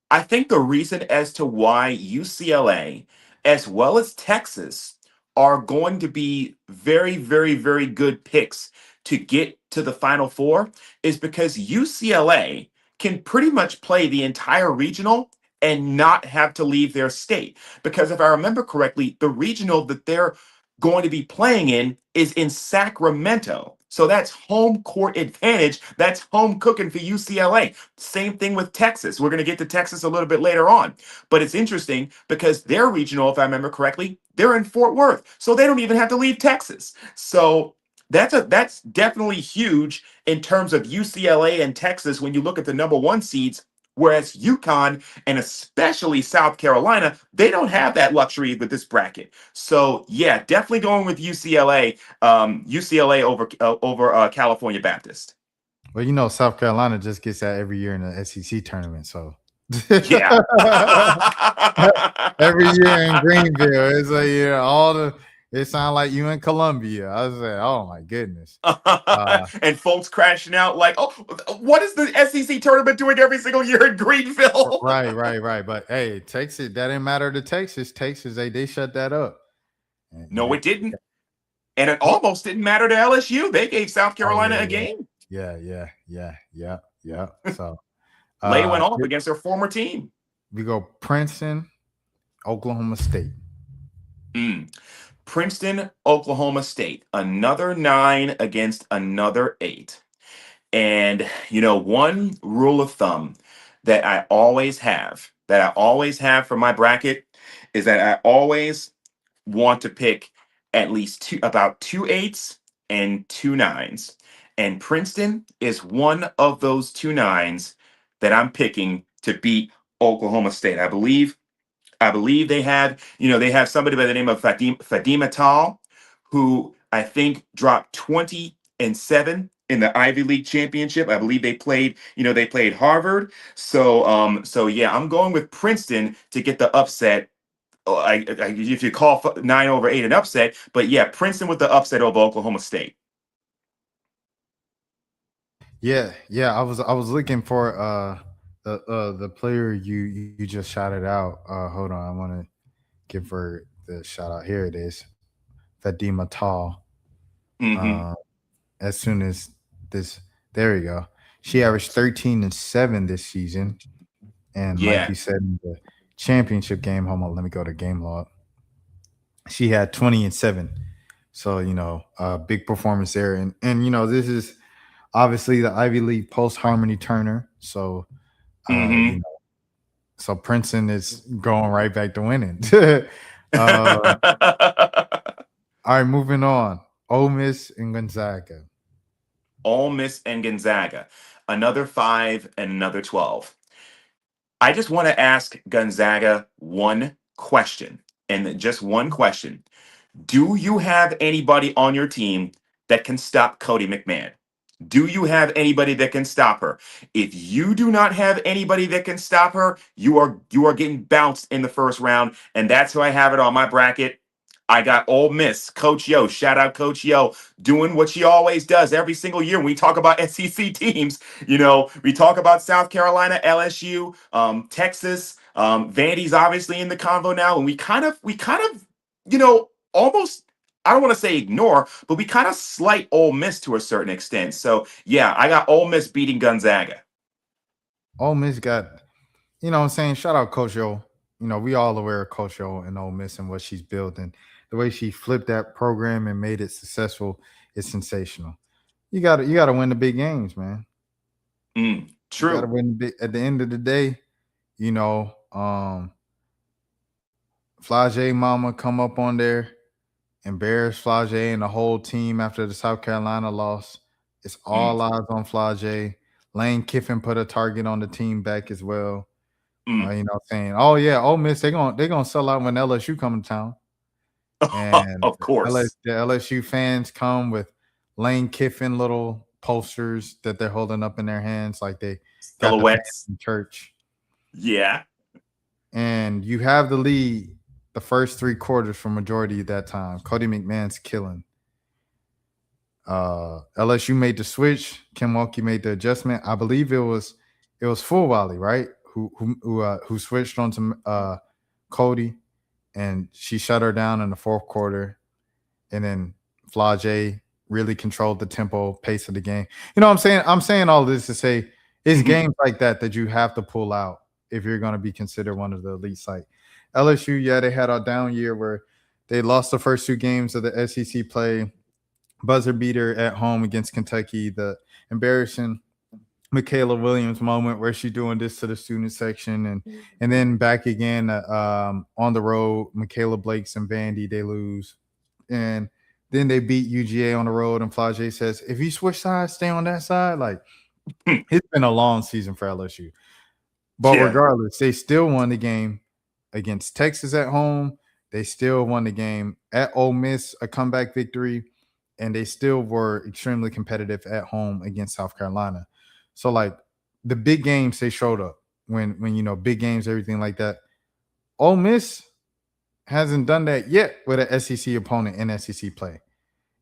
I think the reason as to why UCLA, as well as Texas, are going to be very, very, very good picks to get to the Final Four is because UCLA can pretty much play the entire regional and not have to leave their state. Because if I remember correctly, the regional that they're going to be playing in is in Sacramento. So that's home court advantage. That's home cooking for UCLA. Same thing with Texas. We're going to get to Texas a little bit later on. But it's interesting because their regional, if I remember correctly, they're in Fort Worth. So they don't even have to leave Texas. So that's definitely huge in terms of UCLA and Texas when you look at the number one seeds. Whereas UConn and especially South Carolina, they don't have that luxury with this bracket. So yeah, definitely going with UCLA, UCLA over California Baptist. Well, you know, South Carolina just gets that every year in the SEC tournament. So Yeah. every year in Greenville, it's like all the. It sounds like you in Columbia. I was like, oh my goodness. And folks crashing out like, oh, what is the SEC tournament doing every single year in Greenville? Right. But hey, Texas, that didn't matter to Texas. Texas, they shut that up. No, it didn't. And it almost didn't matter to LSU. They gave South Carolina a game. Yeah. So Lay went off against their former team. We go Princeton, Oklahoma State. Princeton, Oklahoma State. Another 9 against another 8. And, one rule of thumb that I always have, for my bracket is that I always want to pick at least about 2 8s and 2 9s. And Princeton is one of those 2 9s that I'm picking to beat Oklahoma State. I believe they have somebody by the name of Fatima Tal, who I think dropped 20-7 in the Ivy League championship. I believe they played Harvard. So yeah, I'm going with Princeton to get the upset. If you call 9 over 8 an upset, but yeah, Princeton with the upset over Oklahoma State. Yeah. I was looking for the player you just shouted out. Hold on, I want to give her the shout out. Here it is, Fatima Tall. Mm-hmm. As soon as this, there you go. She averaged 13-7 this season, and like Yeah. you said in the championship game, hold on, let me go to game log. She had 20-7. So big performance there, and this is obviously the Ivy League post Harmony Turner. So Mm-hmm. So Princeton is going right back to winning. All right, moving on. Ole Miss and Gonzaga. Ole Miss and Gonzaga. Another 5 and another 12. I just want to ask Gonzaga one question, and just one question. Do you have anybody on your team that can stop Cody McMahon? Do you have anybody that can stop her? If you do not have anybody that can stop her, you are getting bounced in the first round, and that's who I have it on my bracket. I got Ole Miss, Coach Yo. Shout out Coach Yo, doing what she always does every single year. When we talk about SEC teams, we talk about South Carolina, LSU, Texas, Vandy's obviously in the convo now, and we kind of, almost. I don't want to say ignore, but we kind of slight Ole Miss to a certain extent. So yeah, I got Ole Miss beating Gonzaga. Ole Miss got, what I'm saying? Shout out Coach Yo. We all aware of Coach Yo and Ole Miss and what she's built, and the way she flipped that program and made it successful is sensational. You gotta win the big games, man. You got to True. win at the end of the day. Flage Mama come up on there, embarrass Flage and the whole team after the South Carolina loss. It's Mm, all eyes on Flage. Lane Kiffin put a target on the team back as well. mm. Saying, "Oh yeah, Ole Miss they gonna sell out when LSU come to town." And Of course. The LSU fans come with Lane Kiffin little posters that they're holding up in their hands, like they got the fans Silhouettes. in church. Yeah. And you have the lead the first 3 quarters for majority of that time. Cody McMahon's killing. LSU made the switch. Kim Mulkey made the adjustment. I believe it was Full Wally, right? Who switched onto Cody, and she shut her down in the 4th quarter. And then Flage really controlled the tempo, pace of the game. You know what I'm saying? I'm saying all this to say it's games like that you have to pull out if you're going to be considered one of the elite site. LSU, yeah, they had a down year where they lost the first 2 games of the SEC play. Buzzer beater at home against Kentucky. The embarrassing Michaela Williams moment where she's doing this to the student section, and then back again on the road. Michaela Blake's and Vandy, they lose, and then they beat UGA on the road. And Flage says, "If you switch sides, stay on that side." Like, it's been a long season for LSU, but Yeah. regardless, they still won the game against Texas at home. They still won the game at Ole Miss, a comeback victory, and they still were extremely competitive at home against South Carolina. So, like, the big games, they showed up when big games, everything like that. Ole Miss hasn't done that yet with an SEC opponent in SEC play,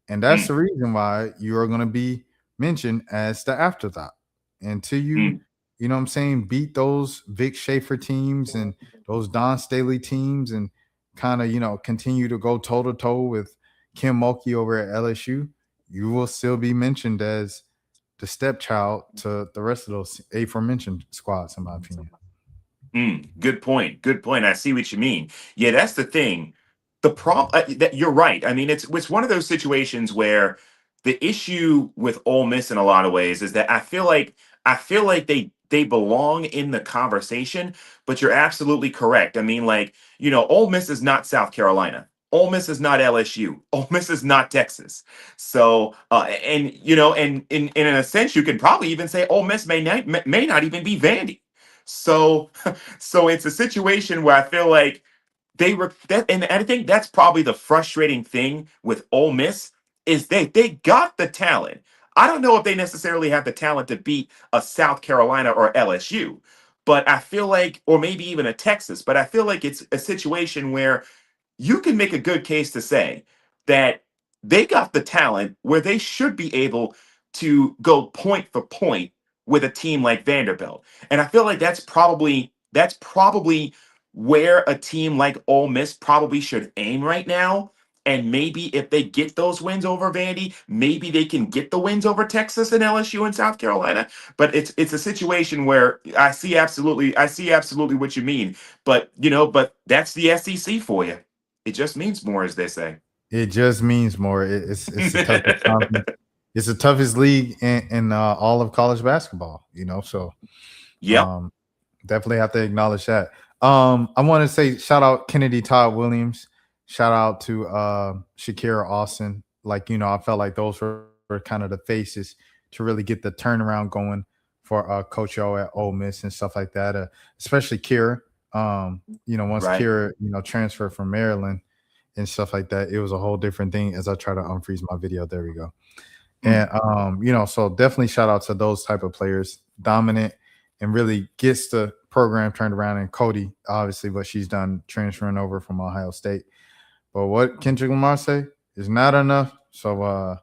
and that's Mm, the reason why you are going to be mentioned as the afterthought until mm. you know what I'm saying, beat those Vic Schaefer teams and those Don Staley teams, and kind of continue to go toe to toe with Kim Mulkey over at LSU. You will still be mentioned as the stepchild to the rest of those aforementioned squads, in my opinion. Good point. Good point. I see what you mean. Yeah, that's the thing. The problem that you're right. I mean, it's one of those situations where the issue with Ole Miss in a lot of ways is that I feel like they belong in the conversation, but you're absolutely correct. I mean, like, Ole Miss is not South Carolina. Ole Miss is not LSU. Ole Miss is not Texas. So, and and in a sense, you could probably even say Ole Miss may not even be Vandy. So so it's a situation where I feel like they were that, and I think that's probably the frustrating thing with Ole Miss is they got the talent. I don't know if they necessarily have the talent to beat a South Carolina or LSU, but I feel like, or maybe even a Texas, but I feel like it's a situation where you can make a good case to say that they got the talent where they should be able to go point for point with a team like Vanderbilt. And I feel like that's probably where a team like Ole Miss probably should aim right now. And maybe if they get those wins over Vandy, maybe they can get the wins over Texas and LSU and South Carolina. But it's a situation where I see absolutely what you mean. But that's the SEC for you. It just means more, as they say. It just means more. It's the toughest conference. It's the toughest league in all of college basketball. So Yep. um, definitely have to acknowledge that. I want to say shout out Kennedy Todd Williams. Shout out to Shakira Austin. Like, I felt like those were kind of the faces to really get the turnaround going for Coach O at Ole Miss and stuff like that. Especially Kira. Once Right. Kira, transferred from Maryland and stuff like that, it was a whole different thing. As I try to unfreeze my video, there we go. Mm, And so definitely shout out to those type of players, dominant and really gets the program turned around. And Cody, obviously, what she's done transferring over from Ohio State. But what Kendrick Lamar say is not enough. So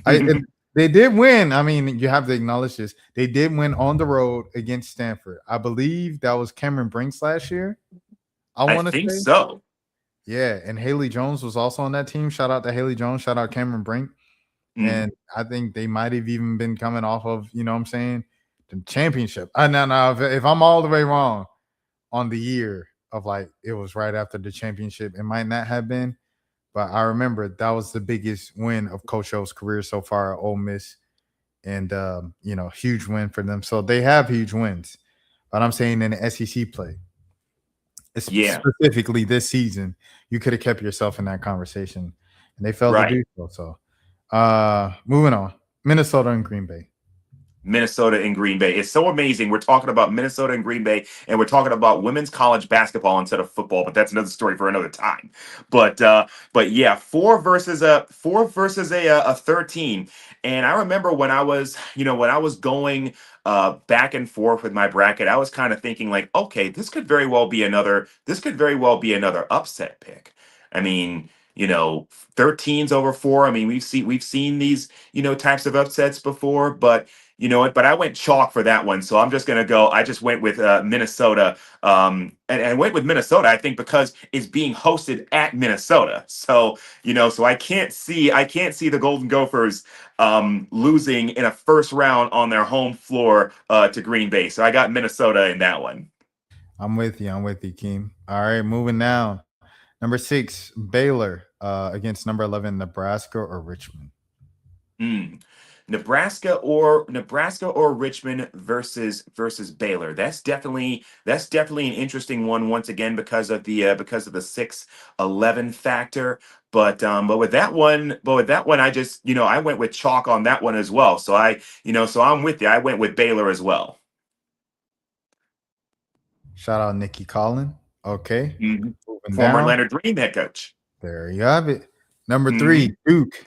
they did win. I mean, you have to acknowledge this. They did win on the road against Stanford. I believe that was Cameron Brinks last year. I I want to think say. so. Yeah, and Haley Jones was also on that team. Shout out to Haley Jones. Shout out Cameron Brink. Mm, And I think they might have even been coming off of, what I'm saying, the championship. Now, if I'm all the way wrong on the year of, like, it was right after the championship, it might not have been. But I remember that was the biggest win of Coach O's career so far at Ole Miss. and huge win for them. So they have huge wins. But I'm saying in the SEC play, Yeah, specifically this season, you could have kept yourself in that conversation, and they failed to right. do so. So, moving on, Minnesota and Green Bay. Minnesota and Green Bay. It's so amazing. We're talking about Minnesota and Green Bay, and we're talking about women's college basketball instead of football. But that's another story for another time. But yeah, four versus a 13. And I remember when I was, when I was going back and forth with my bracket, I was kind of thinking like, okay, this could very well be another. This could very well be another upset pick. I mean, 13s over four. I mean, we've seen these types of upsets before, but you know what? But I went chalk for that one, so I'm just gonna go. I just went with Minnesota, and went with Minnesota. I think because it's being hosted at Minnesota, so so I can't see the Golden Gophers losing in a first round on their home floor to Green Bay. So I got Minnesota in that one. I'm with you. I'm with you, Keem. All right, moving now. Number 6, Baylor against number 11, Nebraska or Richmond. Hmm. Nebraska or Richmond versus Baylor. That's definitely an interesting one once again because of the 6-11 factor. But with that one, I just I went with chalk on that one as well. So I'm with you. I went with Baylor as well. Shout out Nikki Collin. Okay, Mhm. moving Former down. Leonard Green head coach. There you have it. Number Mhm. 3, Duke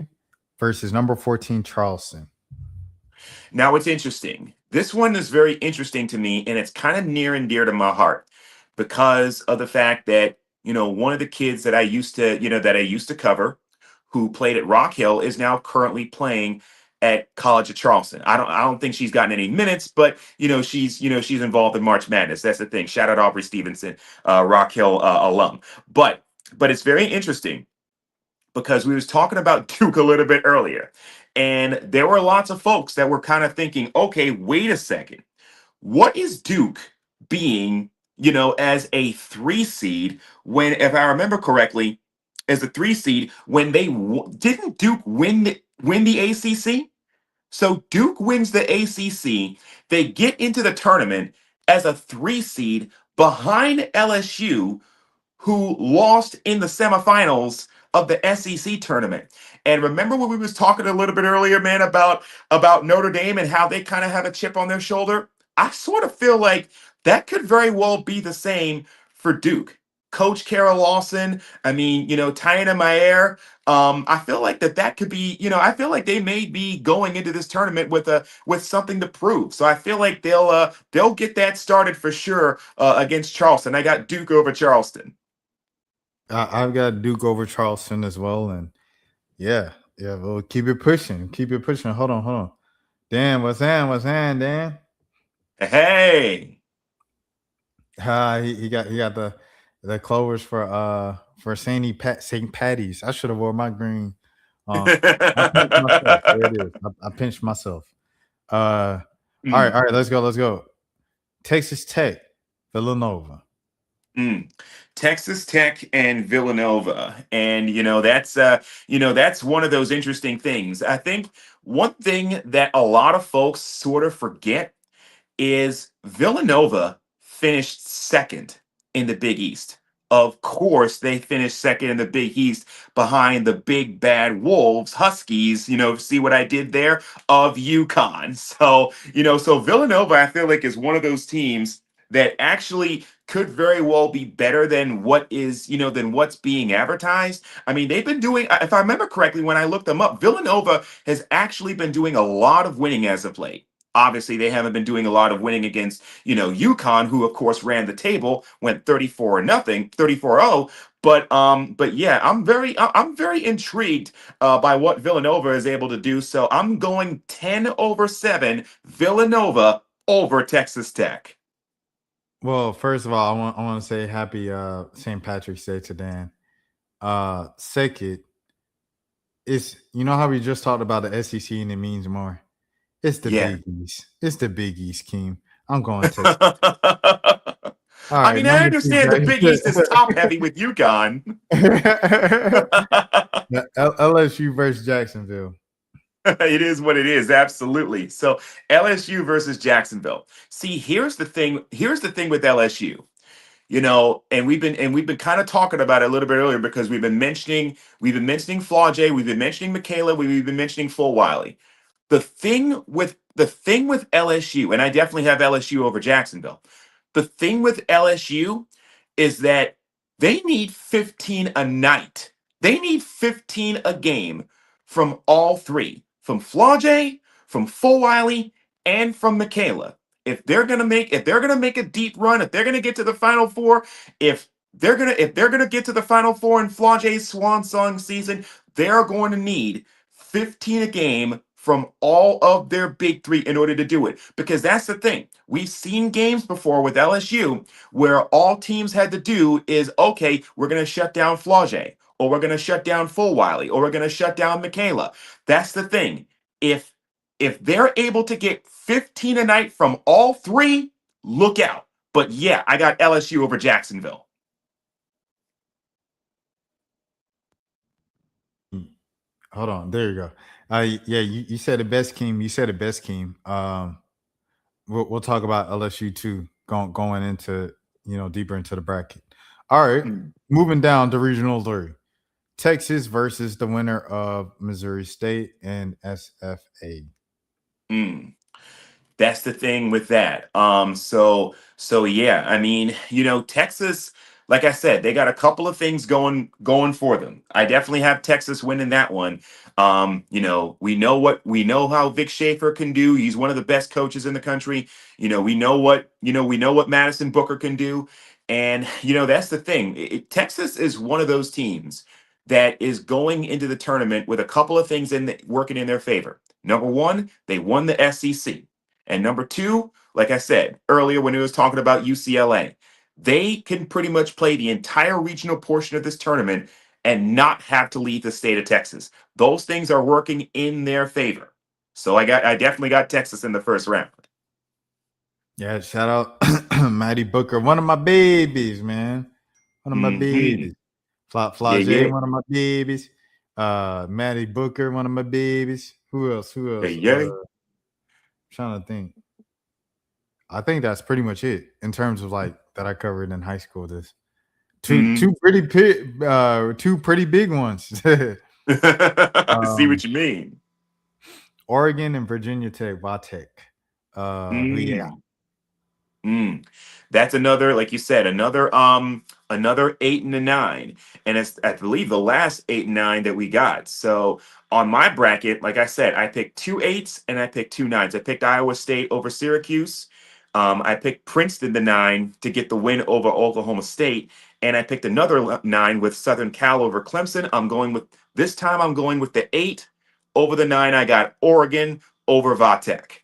versus number 14, Charleston. Now it's interesting. This one is very interesting to me, and it's kind of near and dear to my heart because of the fact that, one of the kids that I used to cover who played at Rock Hill is now currently playing at College of Charleston. I don't think she's gotten any minutes, but she's involved in March Madness. That's the thing. Shout out Aubrey Stevenson, Rock Hill alum. But it's very interesting because we was talking about Duke a little bit earlier. And there were lots of folks that were kind of thinking, okay, wait a second. What is Duke being, as a 3 seed when, if I remember correctly, as a 3 seed when didn't Duke win the ACC? So Duke wins the ACC. They get into the tournament as a 3 seed behind LSU, who lost in the semifinals of the SEC tournament. And remember when we was talking a little bit earlier, man, about Notre Dame and how they kind of have a chip on their shoulder? I sort of feel like that could very well be the same for Duke. Coach Carol Lawson, I mean, Taina Mayer. I feel like that could be, I feel like they may be going into this tournament with something to prove. So I feel like they'll get that started for sure against Charleston. I got Duke over Charleston. I've got Duke over Charleston as well, and yeah, yeah. Well, keep it pushing. Keep it pushing. Hold on, hold on. Dan, what's on? What's on, Dan? Hey. He got the clovers for St. Patty's. I should have wore my green. I pinched myself. There it is. I pinched myself. All right. Let's go. Texas Tech, Villanova. Mm. Texas Tech and Villanova. And that's one of those interesting things. I think one thing that a lot of folks sort of forget is Villanova finished second in the Big East. Of course, they finished second in the Big East behind the big bad Wolves, Huskies, see what I did there, of UConn. So Villanova, I feel like, is one of those teams that actually could very well be better than than what's being advertised. I mean, they've been doing, if I remember correctly, when I looked them up, Villanova has actually been doing a lot of winning as of late. Obviously, they haven't been doing a lot of winning against, UConn, who of course ran the table, went 34-0, 34-0. But yeah, I'm very intrigued by what Villanova is able to do. So I'm going 10/7 Villanova over Texas Tech. Well, first of all, I want to say happy St. Patrick's Day to Dan. Second, how we just talked about the SEC and it means more. It's the Yeah. Big East. It's the Big East, Keem. I'm going Texas. All I right, mean, I number 2, understand the Big East is top heavy with UConn. LSU versus Jacksonville. It is what it is. Absolutely. So LSU versus Jacksonville. See, here's the thing. Here's the thing with LSU. And we've been kind of talking about it a little bit earlier because we've been mentioning Flau'jae, we've been mentioning Michaela, we've been mentioning Full Wiley. The thing with LSU, and I definitely have LSU over Jacksonville. The thing with LSU is that they need 15 a night. They need 15 a game from all three, from Flau'jae, from Full Wiley, and from Michaela. If they're gonna make a deep run, if they're gonna get to the Final Four, if they're gonna get to the Final Four in Flau'jae's swan song season, they're going to need 15 a game from all of their big three in order to do it. Because that's the thing. We've seen games before with LSU where all teams had to do is, okay, we're going to shut down Flau'jae, or we're going to shut down Full Wiley, or we're going to shut down Michaela. That's the thing. If they're able to get 15 a night from all three, look out. But yeah, I got LSU over Jacksonville. Hold on, there you go. Yeah, you said the best team. You said the best team. We'll talk about LSU too, going into deeper into the bracket. All right, Mm. moving down to Regional 3. Texas versus the winner of Missouri State and SFA. Mm. That's the thing with that. So yeah, I mean, Texas, like I said, they got a couple of things going for them. I definitely have Texas winning that one. We know how Vic Schaefer can do. He's one of the best coaches in the country. We know what Madison Booker can do. And that's the thing. Texas is one of those teams that is going into the tournament with a couple of things working in their favor. Number one, they won the SEC. And number two, like I said earlier when we was talking about UCLA, they can pretty much play the entire regional portion of this tournament and not have to leave the state of Texas. Those things are working in their favor. So I definitely got Texas in the first round. Yeah, shout out Maddie Booker, one of my babies, man. One of my babies. Flau'jae, Yeah. one of my babies. Maddie Booker, one of my babies. Who else? Yeah. Trying to think. I think that's pretty much it in terms of like that I covered in high school. This two pretty big ones. I see what you mean. Oregon and Virginia Tech, Vatek. Yeah. That's another, like you said, another 8 and a 9, and it's, I believe, the last 8 and 9 that we got. So on my bracket, like I said, I picked 2 8s and I picked 2 9s. I picked Iowa State over Syracuse. I picked Princeton the 9 to get the win over Oklahoma State, and I picked another 9 with Southern Cal over Clemson. I'm going with the 8 over the 9. I got Oregon over Vatek.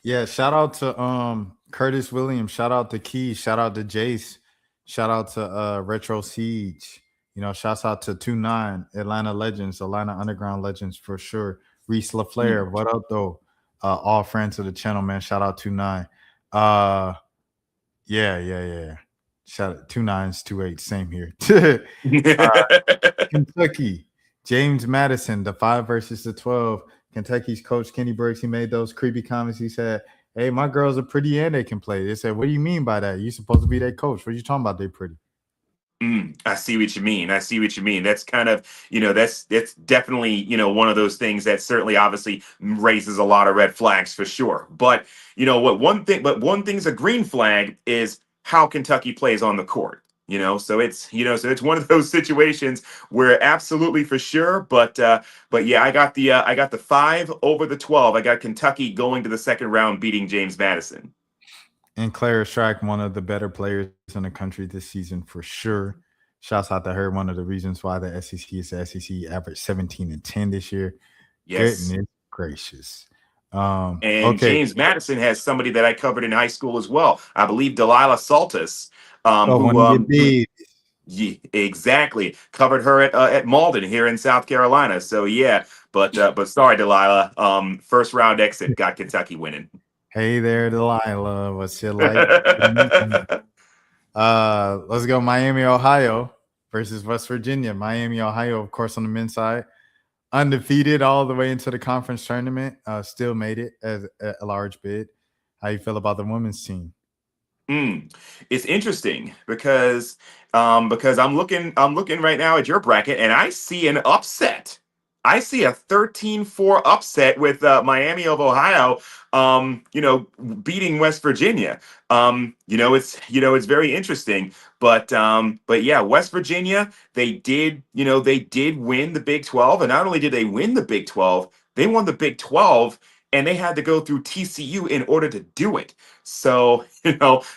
Yeah, shout out to Curtis Williams, shout out to Key, shout out to Jace, shout out to Retro Siege, shouts out to 2-9, Atlanta Legends, Atlanta Underground Legends for sure. Reese LaFleur, what up though? All friends of the channel, man. Shout out 2-9. Yeah. Shout out 2 9s, 2 8, same here. Kentucky, James Madison, the 5 versus the 12. Kentucky's coach Kenny Briggs, he made those creepy comments. He said, "Hey, my girls are pretty and they can play." They said, "What do you mean by that? You're supposed to be their coach. What are you talking about? They pretty." I see what you mean. That's kind of, that's definitely, one of those things that certainly obviously raises a lot of red flags for sure. But one thing's a green flag is how Kentucky plays on the court. So it's one of those situations where absolutely for sure. But yeah, I got the 5 over the 12. I got Kentucky going to the second round, beating James Madison. And Clara Strack, one of the better players in the country this season for sure. Shouts out to her. One of the reasons why the SEC is the SEC, averaged 17 and 10 this year. Yes. Goodness gracious. And okay. James Madison has somebody that I covered in high school as well. I believe Delilah Saltis, yeah, exactly, covered her at Malden here in South Carolina. So yeah, but sorry, Delilah. First round exit got Kentucky winning. Hey there, Delilah. What's your like? Let's go Miami, Ohio versus West Virginia. Miami, Ohio, of course, on the men's side. undefeated all the way into the conference tournament. Still made it as a large bid. How you feel about the women's team? It's interesting because I'm looking right now at your bracket and I see an upset. I see a 13-4 upset with Miami of Ohio, beating West Virginia. It's very interesting, but yeah, West Virginia, they did win the Big 12, and not only did they win the Big 12, they won the Big 12, and they had to go through TCU in order to do it. So,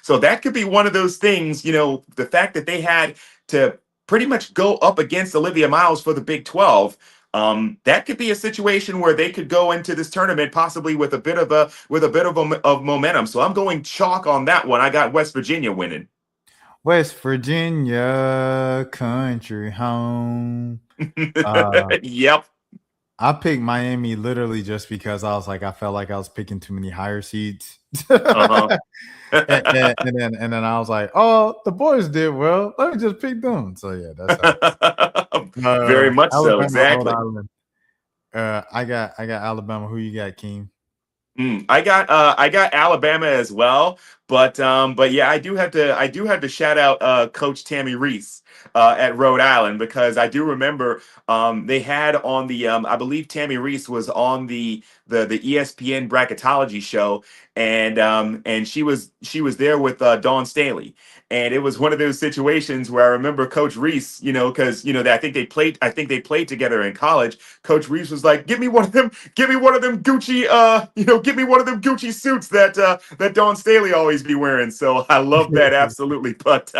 so that could be one of those things, the fact that they had to pretty much go up against Olivia Miles for the Big 12. That could be a situation where they could go into this tournament possibly with a bit of momentum. So I'm going chalk on that one. I got West Virginia winning. West Virginia, country home. Yep. I picked Miami literally just because I was like, I felt like I was picking too many higher seeds. Uh-huh. and then I was like, oh, the boys did well. Let me just pick them. So yeah, that's how. Very much so. Alabama, Rhode Exactly. Island. I got Alabama. Who you got, Keem? I got Alabama as well, but yeah, I do have to shout out Coach Tammy Reese at Rhode Island, because I do remember they had on the I believe Tammy Reese was on the ESPN bracketology show, and she was there with Dawn Staley. And it was one of those situations where I remember Coach Reese, because I think they played together in college. Coach Reese was like, give me one of them Gucci, give me one of them Gucci suits that Dawn Staley always be wearing. So I love that absolutely. But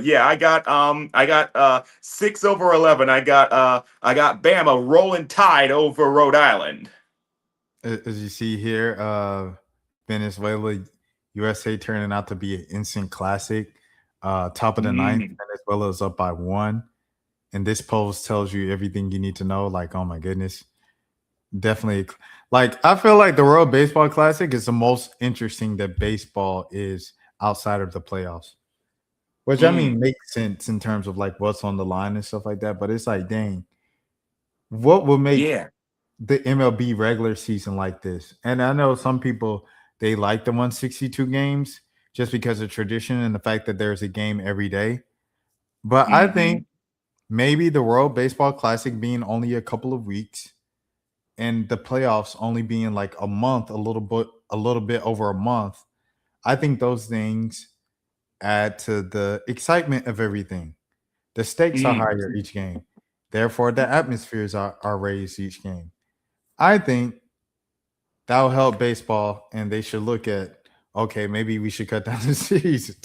yeah, I got 6/11. I got Bama rolling tide over Rhode Island. As you see here, Venezuela, USA turning out to be an instant classic. Top of the ninth, Mm, Venezuela is up by 1. And this post tells you everything you need to know. Like, oh my goodness. Definitely. Like, I feel like the World Baseball Classic is the most interesting that baseball is outside of the playoffs. Which I mm, mean makes sense in terms of like what's on the line and stuff like that. But it's like, dang, what will make yeah. the MLB regular season like this? And I know some people they like the 162 games just because of tradition and the fact that there's a game every day. But I Hmm. think maybe the World Baseball Classic being only a couple of weeks and the playoffs only being like a month, a little bit over a month. I think those things add to the excitement of everything. The stakes are Mm. higher each game. Therefore, the atmospheres are raised each game. I think that'll help baseball, and they should look at okay, maybe we should cut down the season.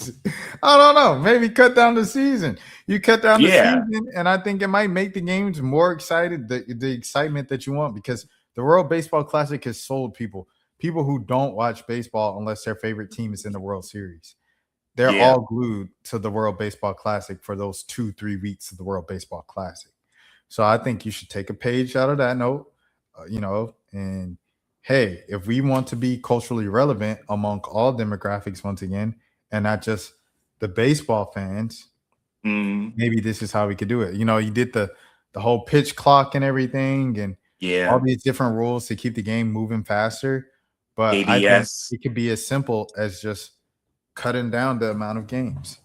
I don't know. Maybe cut down the season. You cut down the Yeah. season, and I think it might make the games more excited, the excitement that you want, because the World Baseball Classic has sold people who don't watch baseball unless their favorite team is in the World Series. They're Yeah. all glued to the World Baseball Classic for those 2-3 weeks of the World Baseball Classic. So I think you should take a page out of that note, and hey, if we want to be culturally relevant among all demographics once again, and not just the baseball fans, Mm, maybe this is how we could do it. You did the whole pitch clock and everything, and all yeah. these different rules to keep the game moving faster. But I think ABS. it could be as simple as just cutting down the amount of games.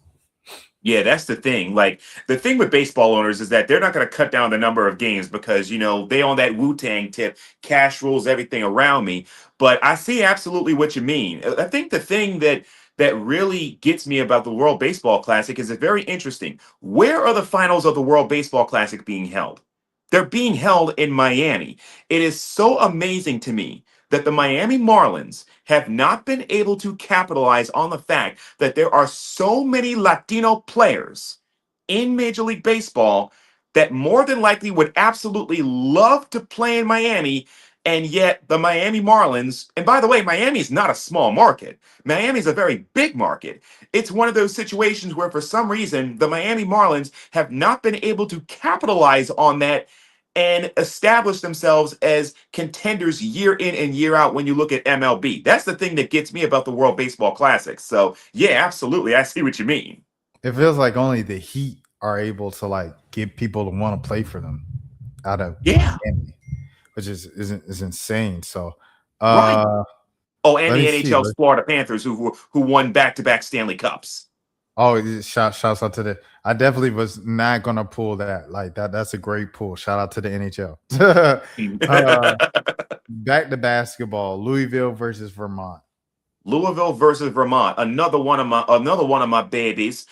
Yeah, that's the thing. Like, the thing with baseball owners is that they're not going to cut down the number of games because, they on that Wu-Tang tip, cash rules everything around me. But I see absolutely what you mean. I think the thing that really gets me about the World Baseball Classic is it's very interesting. Where are the finals of the World Baseball Classic being held? They're being held in Miami. It is so amazing to me that the Miami Marlins have not been able to capitalize on the fact that there are so many Latino players in Major League Baseball that more than likely would absolutely love to play in Miami. And yet, the Miami Marlins, and by the way, Miami is not a small market. Miami is a very big market. It's one of those situations where, for some reason, the Miami Marlins have not been able to capitalize on that and establish themselves as contenders year in and year out when you look at MLB. That's the thing that gets me about the World Baseball Classic. So, yeah, absolutely. I see what you mean. It feels like only the Heat are able to like get people to want to play for them. out of Yeah, Miami, which is insane. So, right. Oh, and let the me see. NHL's Florida Panthers, who won back-to-back Stanley Cups. Oh, shouts out to the. I definitely was not gonna pull that. Like that. That's a great pull. Shout out to the NHL. Back to basketball. Louisville versus Vermont. Louisville versus Vermont. Another one of my babies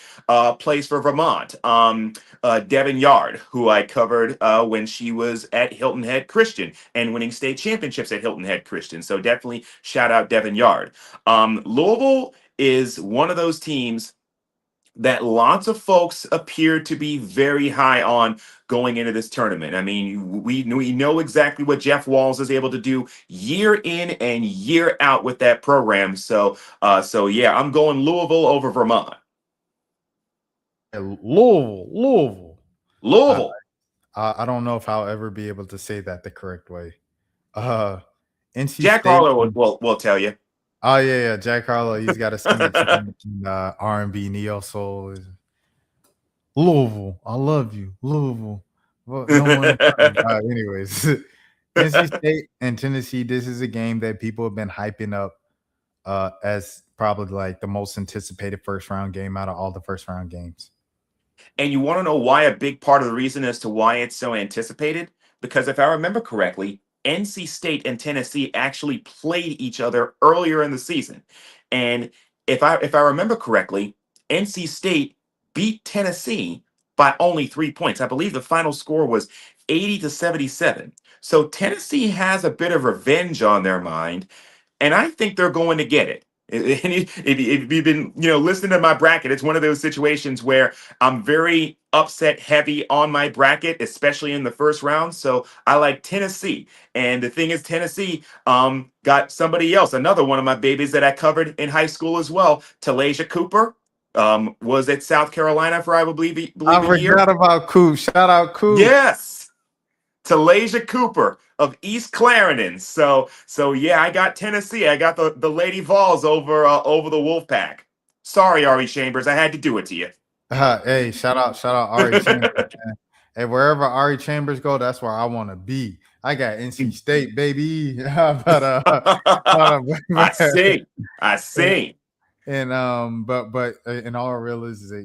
plays for Vermont. Devin Yard, who I covered when she was at Hilton Head Christian and winning state championships at Hilton Head Christian. So definitely shout out Devin Yard. Louisville is one of those teams that lots of folks appear to be very high on going into this tournament. I mean, we know exactly what Jeff Walls is able to do year in and year out with that program. So yeah, I'm going Louisville over Vermont. Louisville. I, Louisville. I don't know if I'll ever be able to say that the correct way. Uh, NC Jack State. Harlow will tell you. Oh yeah. Jack Harlow. He's got to sing it to me in R&B neo soul. Louisville, I love you, Louisville. Well, no one. Anyways, NC State and Tennessee. This is a game that people have been hyping up as probably like the most anticipated first round game out of all the first round games. And you want to know why a big part of the reason as to why it's so anticipated? Because if I remember correctly, NC State and Tennessee actually played each other earlier in the season. And if I remember correctly, NC State beat Tennessee by only 3 points. I believe the final score was 80-77. So Tennessee has a bit of revenge on their mind, and I think they're going to get it. And if you've been, listening to my bracket, it's one of those situations where I'm very upset heavy on my bracket, especially in the first round. So I like Tennessee, and the thing is, Tennessee got somebody else, another one of my babies that I covered in high school as well. Talasia Cooper was at South Carolina for I believe I a year. forgot about Coop. Shout out Coop. Yes, Talasia Cooper of East Clarendon. So yeah, I got Tennessee. I got the Lady Vols over the Wolfpack. Sorry, Ari Chambers, I had to do it to you. Hey, shout out Ari Chambers. Man. Hey, wherever Ari Chambers go, that's where I want to be. I got NC State, baby. I see. But in all realism,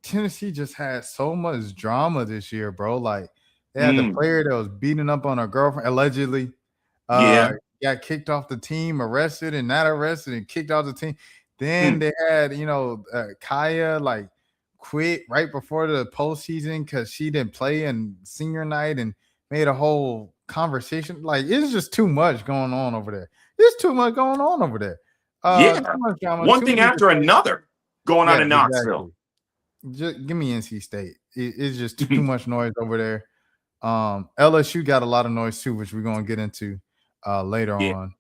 Tennessee just had so much drama this year, bro. Like they had the player that was beating up on her girlfriend allegedly. Yeah. Got kicked off the team, arrested and not arrested, and kicked off the team. Then they had, Kaya like quit right before the postseason because she didn't play in senior night and made a whole conversation. Like it's just too much going on over there. There's too much going on over there. Yeah. Too much drama, one thing after another going on in Knoxville. Exactly. Just give me NC State. It's just too much noise over there. LSU got a lot of noise too, which we're gonna get into later on.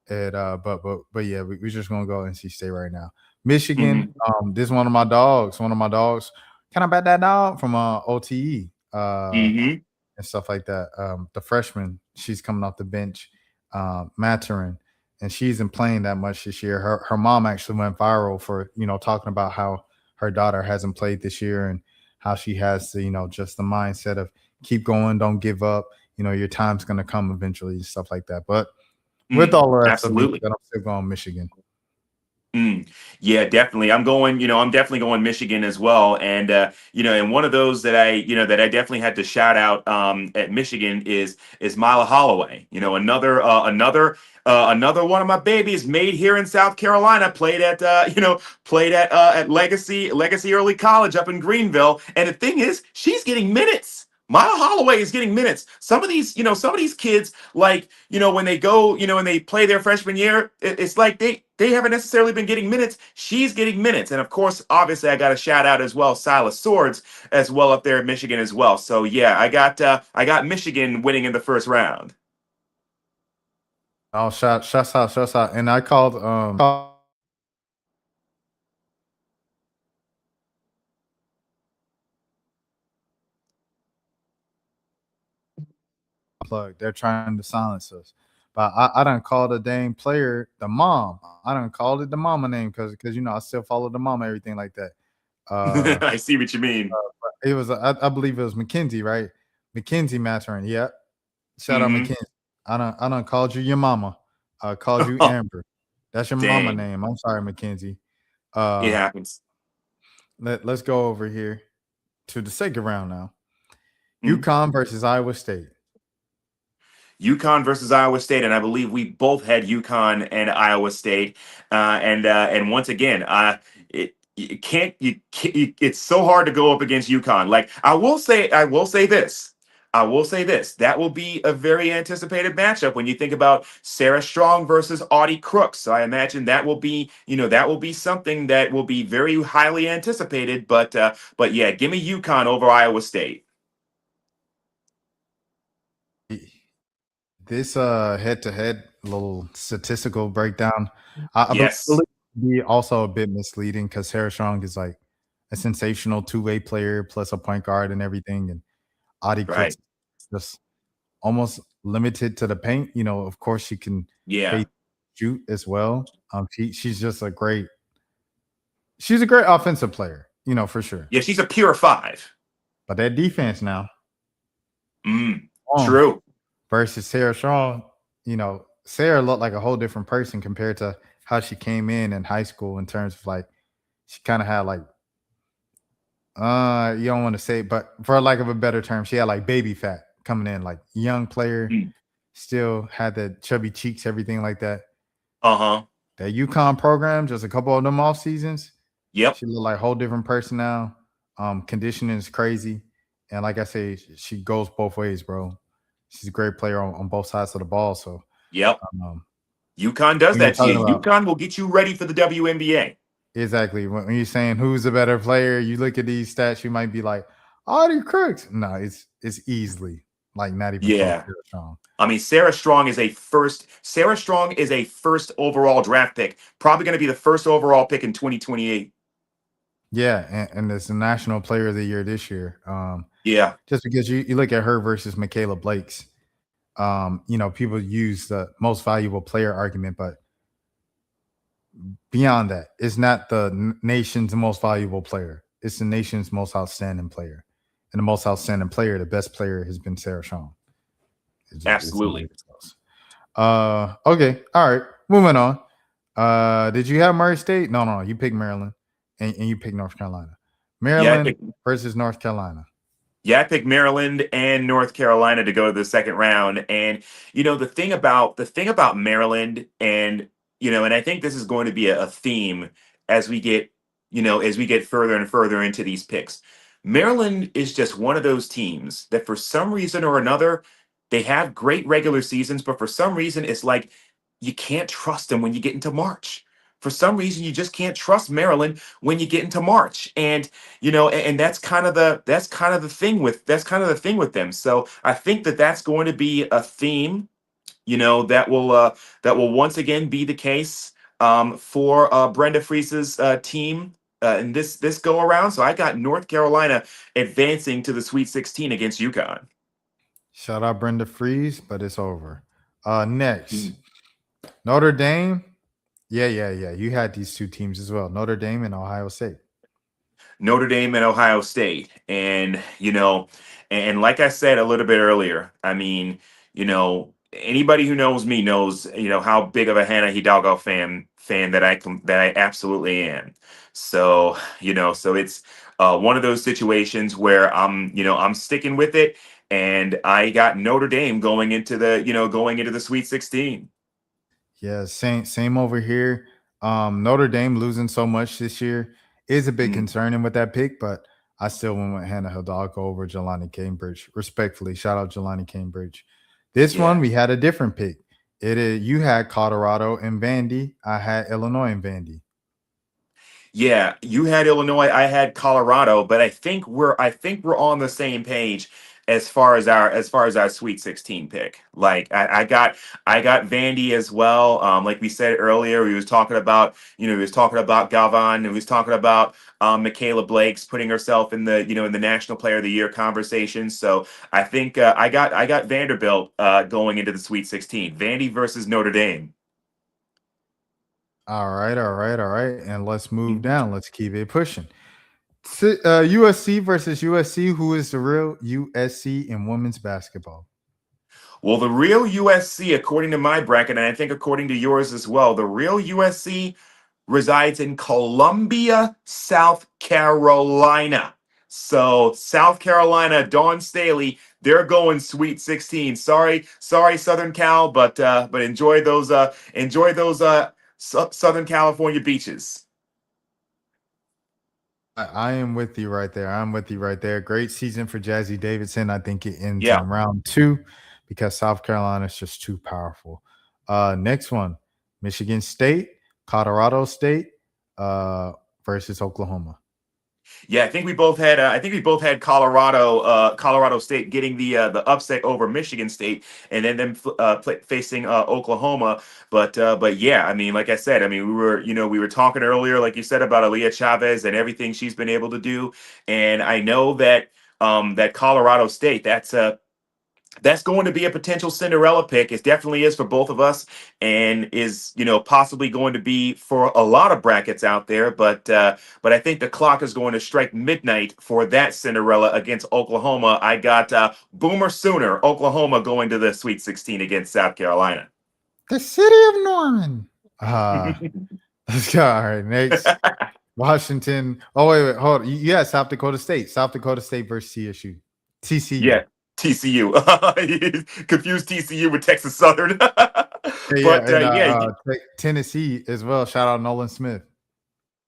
But yeah, we're just gonna go NC State right now. Michigan, this is one of my dogs. Can I bet that dog from OTE and stuff like that? The freshman, she's coming off the bench, Maturin, and she isn't playing that much this year. Her mom actually went viral for talking about how her daughter hasn't played this year and how she has to just the mindset of keep going, don't give up. Your time's gonna come eventually and stuff like that. But with all the rest absolutely, I'm still going Michigan. Yeah, definitely. I'm definitely going Michigan as well. And and one of those that I definitely had to shout out at Michigan is Mila Holloway. Another one of my babies made here in South Carolina, played at Legacy Early College up in Greenville. And the thing is, she's getting minutes. Mila Holloway is getting minutes. Some of these kids, like, when they go, when they play their freshman year, it's like they haven't necessarily been getting minutes. She's getting minutes. And of course, obviously, I got to shout out as well Silas Swords as well up there in Michigan as well. So yeah, I got Michigan winning in the first round. Oh, shouts out. And I called plug. They're trying to silence us. But I don't call the dang player the mom. I don't call it the mama name because I still follow the mama, everything like that. I see what you mean. It was I believe it was Mackenzie, right? Mackenzie Maturin. Yep. Shout out Hmm. Mackenzie. I done called you your mama. I called you Amber. That's your mama Dang, name. I'm sorry, Mackenzie. it Uh, happens. let's go over here to the second round now. Mhm. UConn versus Iowa State. UConn versus Iowa State, and I believe we both had UConn and Iowa State. And once again, it's so hard to go up against UConn. Like I will say this. That will be a very anticipated matchup when you think about Sarah Strong versus Audie Crooks. So I imagine that will be, that will be something that will be very highly anticipated. But yeah, give me UConn over Iowa State. This head-to-head little statistical breakdown, I believe Yes, be also a bit misleading because Sarah Strong is like a sensational two-way player plus a point guard and everything, and Audie Crooks right. is just almost limited to the paint. Of course she can Yeah. face shoot as well. She's just she's a great offensive player, for sure. Yeah, she's a pure five. But that defense now, Mm, um, true. versus Sarah Strong, Sarah looked like a whole different person compared to how she came in high school in terms of like she kind of had like you don't want to say it, but for lack of a better term, she had like baby fat coming in, like young player, Mm, still had the chubby cheeks, everything like that. uh-huh. That UConn program, just a couple of them off seasons, Yep. she looked like a whole different person now. Conditioning is crazy. And like I say, she goes both ways, bro. She's a great player on both sides of the ball. So Yep. um, UConn does when you're that to talking you. about UConn will get you ready for the WNBA. exactly when you're saying who's a better player, you look at these stats, you might be like, Audie Crooks. No, it's easily like not even close to Yeah. strong. I mean, Sarah Strong is a first overall draft pick. Probably going to be the first overall pick in 2028. Yeah, and it's the national player of the year this year. Yeah. Just because you look at her versus Michaela Blake's, people use the most valuable player argument, but beyond that, it's not the nation's most valuable player. It's the nation's most outstanding player. And the most outstanding player, the best player, has been Sarah Shawn. It's not Absolutely. even close. Okay. All right. Moving on. Did you have Murray State? No. You picked Maryland and you picked North Carolina. Yeah, Maryland versus North Carolina. I picked Maryland and North Carolina to go to the second round. And the thing about Maryland, and I think this is going to be a theme as we get, as we get further and further into these picks. Maryland is just one of those teams that for some reason or another, they have great regular seasons, but for some reason it's like you can't trust them when you get into March. For some reason, you just can't trust Maryland when you get into March. And that's kind of the thing with them. So I think that that's going to be a theme, that will once again be the case for Brenda Fries's team in this go around. So I got North Carolina advancing to the Sweet 16 against UConn. Shout out Brenda Freeze, but it's over. Next, Mhm. Notre Dame. Yeah. You had these two teams as well, Notre Dame and Ohio State. Notre Dame and Ohio State. And like I said a little bit earlier, I mean, anybody who knows me knows, how big of a Hannah Hidalgo fan that I absolutely am. So it's one of those situations where I'm sticking with it, and I got Notre Dame going into the Sweet 16. Yeah, same over here. Notre Dame losing so much this year is a bit Mm, concerning with that pick, but I still went with Hannah Hidalgo over Jelani Cambridge. Respectfully, shout out Jelani Cambridge. This one yeah. we had a different pick. It is you had Colorado and Vandy. I had Illinois and Vandy. Yeah, you had Illinois, I had Colorado, but I think we're on the same page as far as our Sweet 16 pick. Like I got Vandy as well. Like we said earlier, he was talking about Galvan, and he was talking about Michaela Blake's putting herself in the National Player of the Year conversation. So I think I got Vanderbilt going into the Sweet 16. Vandy versus Notre Dame. All right. And let's move Mhm. down. Let's keep it pushing. USC versus USC. Who is the real USC in women's basketball? Well, the real USC, according to my bracket, and I think according to yours as well, the real USC resides in Columbia, South Carolina. So South Carolina, Dawn Staley, they're going Sweet 16. Sorry, Southern Cal, but enjoy those Southern California beaches. I am with you right there. I'm with you right there. Great season for Jazzy Davidson. I think it ends Yeah. in round 2 because South Carolina is just too powerful. Next one, Michigan State, Colorado State versus Oklahoma. Yeah, I think we both had Colorado State getting the upset over Michigan State, and then them facing Oklahoma. But yeah, I mean, like I said, I mean, we were talking earlier, like you said, about Aaliyah Chavez and everything she's been able to do, and I know that that Colorado State, that's going to be a potential Cinderella pick. It definitely is for both of us, and is possibly going to be for a lot of brackets out there. But I think the clock is going to strike midnight for that Cinderella against Oklahoma. I got Boomer Sooner, Oklahoma going to the Sweet 16 against South Carolina. The city of Norman. Let's go. All right, next. Washington. Oh, wait, hold on. Yeah, South Dakota State. South Dakota State versus TSU. TCU. Yeah, TCU. Confused TCU with Texas Southern. Tennessee as well. Shout out Nolan Smith.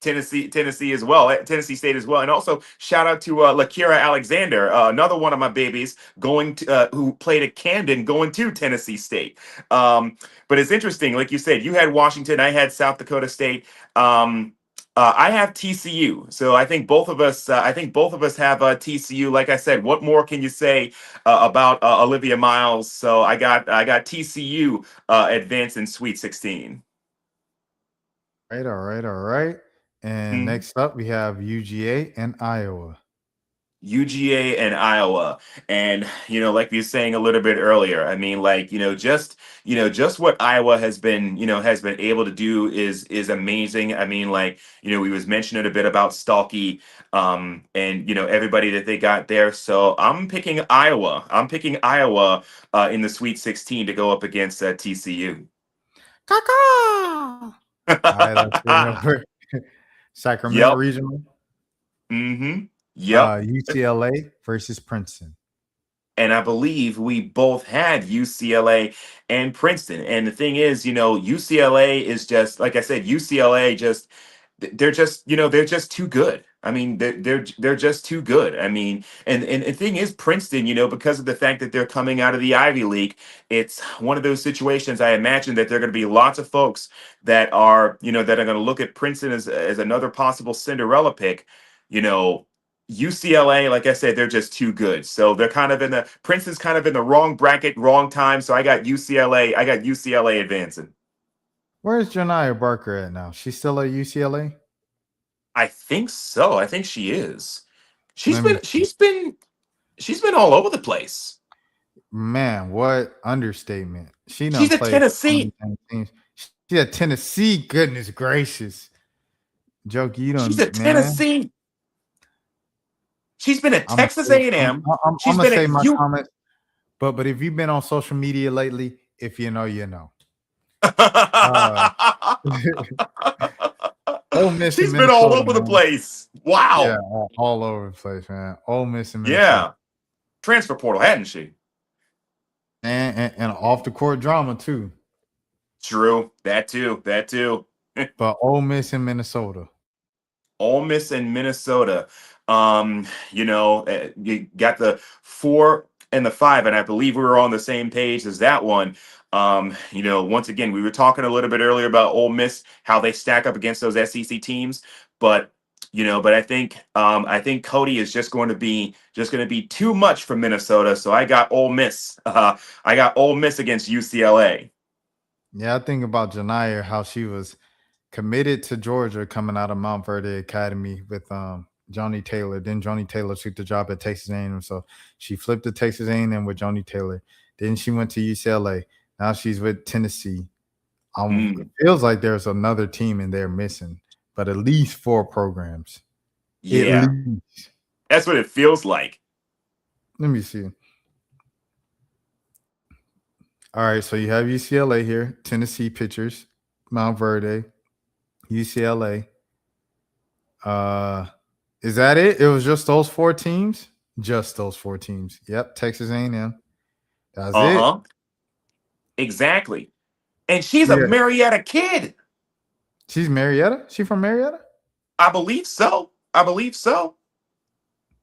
Tennessee as well, Tennessee State as well, and also shout out to Lakira Alexander, another one of my babies going to who played at Camden, going to Tennessee State. But it's interesting, like you said, you had Washington, I had South Dakota State. I have TCU, so I think both of us. I think both of us have TCU. Like I said, what more can you say about Olivia Miles? So I got TCU advancing Sweet 16. All right. And next up, we have UGA and Iowa. UGA and Iowa. And, like we were saying a little bit earlier, I mean, like, just what Iowa has been able to do is amazing. I mean, like, we was mentioning a bit about Stalky, and, everybody that they got there. So I'm picking Iowa. In the Sweet 16 to go up against TCU. All right, let's bring over Sacramento Regional. Mm-hmm. UCLA versus Princeton. And I believe we both had UCLA and Princeton. And the thing is, UCLA is just, like I said, they're just too good. I mean, they're just too good. I mean, and the thing is, Princeton, because of the fact that they're coming out of the Ivy League, it's one of those situations. I imagine that there are going to be lots of folks that are going to look at Princeton as another possible Cinderella pick. UCLA, like I said, they're just too good. So they're Princeton's kind of in the wrong bracket, wrong time. So I got UCLA advancing. Where's Janiah Barker at now? She's still at UCLA? I think so. I think she is. She's been all over the place. Man, what understatement. She's at Tennessee. She's at Tennessee. Goodness gracious. Joke, you don't. She's at Tennessee. She's been at Texas A&M. I'm gonna say my comment, but if you've been on social media lately, if you know, you know. Ole Miss. She's been all over the place. Wow. Yeah, all over the place, man. Ole Miss and Minnesota. Yeah. Transfer portal, hadn't she? And off the court drama too. True. That too. But Ole Miss and Minnesota. Ole Miss and Minnesota. You got the 4 and the 5, and I believe we were on the same page as that one. Once again, we were talking a little bit earlier about Ole Miss, how they stack up against those SEC teams, but I think Cody is just going to be too much for Minnesota. So I got Ole Miss. I got Ole Miss against UCLA. Yeah, I think about Janiah, how she was committed to Georgia coming out of Mount Verde Academy with Johnny Taylor. Then Johnny Taylor took the job at Texas A&M, so she flipped to Texas A&M with Johnny Taylor. Then she went to UCLA. Now she's with Tennessee. It feels like there's another team in there missing, but at least 4 programs. At Yeah, least. that's what it feels like. Let me see. All right, so you have UCLA here, Tennessee pitchers, Mount Verde, UCLA. Is that it? It was just those four teams? Just those four teams. Yep, Texas A&M. That's it. Uh-huh. Exactly. And she's a Yeah. Marietta kid. She's Marietta? She from Marietta? I believe so. I believe so.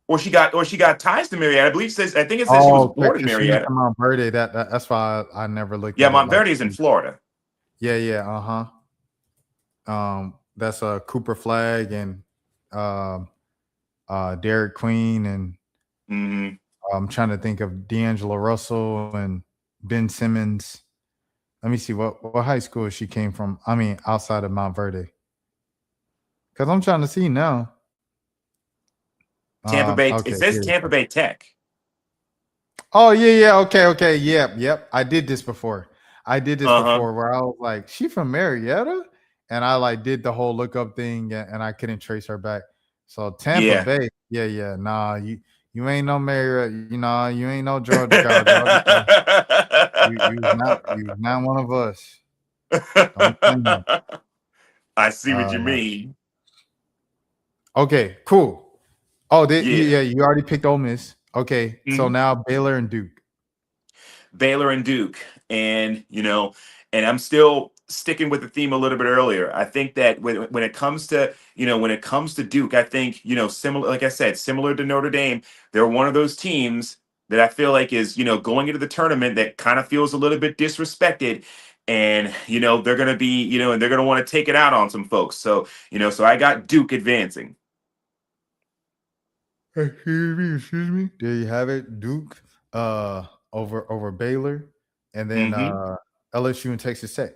Or she got ties to Marietta. I think it says she was Oh, okay. born in Because she went Marietta. to Mount Verde. That's why I never looked Yeah, at it like Monteverde's in Florida. yeah. That's a Cooper Flag and um Derek Queen and Hmm. I'm trying to think of D'Angelo Russell and Ben Simmons. Let me see what high school she came from. I mean, outside of Mount Verde. Because I'm trying to see now. Tampa Bay. Okay. It says Here. Tampa Bay Tech. Oh yeah. Okay. Yep. I did this before. Uh-huh. Where I was like, she from Marietta? And I like did the whole lookup thing and I couldn't trace her back. So Tampa Yeah. Bay, yeah. Nah, you ain't no Marietta, you ain't no Georgia girl. Georgia. You was not one of us. Don't claim it. I see what you Uh, mean. okay, cool. Oh, Yeah. yeah, you already picked Ole Miss. Okay, so Mhm. now Baylor and Duke. Baylor and Duke. And I'm still sticking with the theme a little bit earlier. I think that when it comes to, when it comes to Duke, I think, similar, like I said, similar to Notre Dame, they're one of those teams that I feel like is, going into the tournament that kind of feels a little bit disrespected. And, they're going to be, and they're going to want to take it out on some folks. So I got Duke advancing. Excuse me. There you have it. Duke over Baylor and then Hmm. LSU and Texas Tech.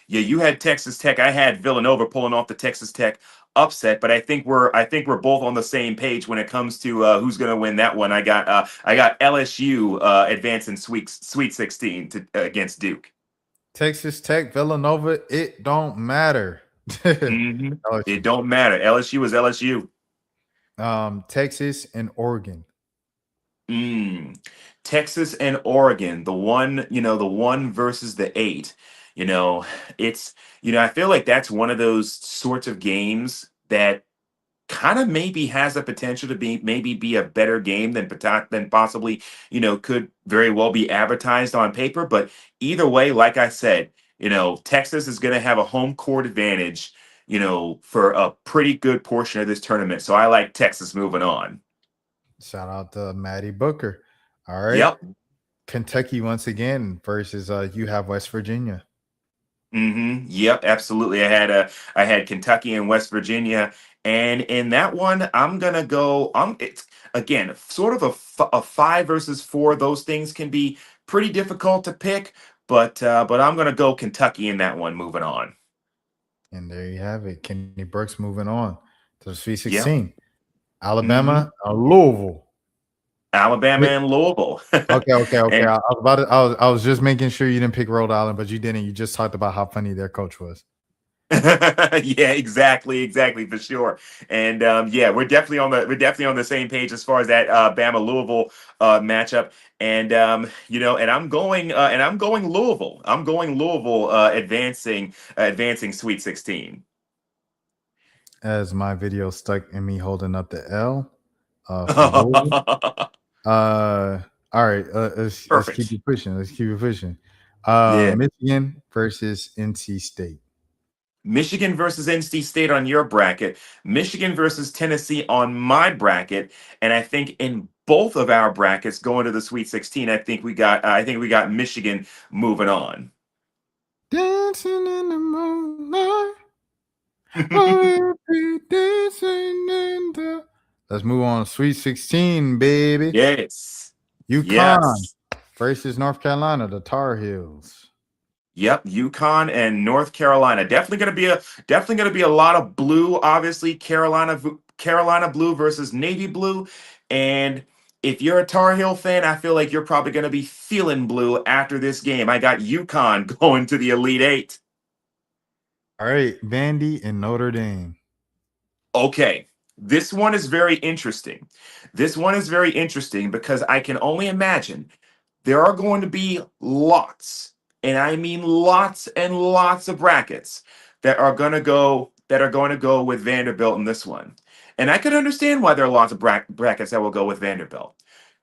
Yeah, you had Texas Tech. I had Villanova pulling off the Texas Tech upset, but I think we're both on the same page when it comes to who's going to win that one. I got LSU advancing Sweet 16 against Duke. Texas Tech, Villanova, it don't matter. Hmm. It LSU. don't matter. LSU is LSU. Texas and Oregon. Mm. Texas and Oregon, the one versus the eight. You know, it's I feel like that's one of those sorts of games that kind of maybe has the potential to be a better game than possibly could very well be advertised on paper. But either way, like I said, Texas is going to have a home court advantage, for a pretty good portion of this tournament. So I like Texas moving on. Shout out to Maddie Booker. All right. Yep. Kentucky once again versus you have West Virginia. Yep, absolutely. I had Kentucky and West Virginia, and in that one, I'm gonna go. It's again sort of a five versus four. Those things can be pretty difficult to pick, but I'm gonna go Kentucky in that one. Moving on. And there you have it. Kenny Brooks moving on to the Sweet Yep. 16. hmm Alabama, Louisville. Alabama and Louisville. Okay. And I was just making sure you didn't pick Rhode Island, but you didn't. You just talked about how funny their coach was. yeah, exactly, for sure. And yeah, we're definitely on the same page as far as that Bama Louisville matchup. And I'm going Louisville. I'm going Louisville advancing Sweet 16. As my video stuck in me holding up the L for Louisville. All right. Let's keep Perfect. it pushing. Let's keep it pushing. Yeah. Michigan versus NC State. Michigan versus NC State on your bracket, Michigan versus Tennessee on my bracket, and I think in both of our brackets going to the Sweet 16, I think we got Michigan moving on. Dancing in the moonlight. We'll be dancing in the. Let's move on. Sweet 16, baby. Yes. UConn Yes. versus North Carolina, the Tar Heels. Yep, UConn and North Carolina. Definitely gonna be a lot of blue. Obviously, Carolina blue versus Navy blue. And if you're a Tar Heel fan, I feel like you're probably gonna be feeling blue after this game. I got UConn going to the Elite Eight. All right, Vandy and Notre Dame. Okay, This one is very interesting. This one is very interesting because I can only imagine there are going to be lots, and I mean lots and lots of brackets that are going to go with Vanderbilt in this one. And I could understand why there are lots of brackets that will go with Vanderbilt.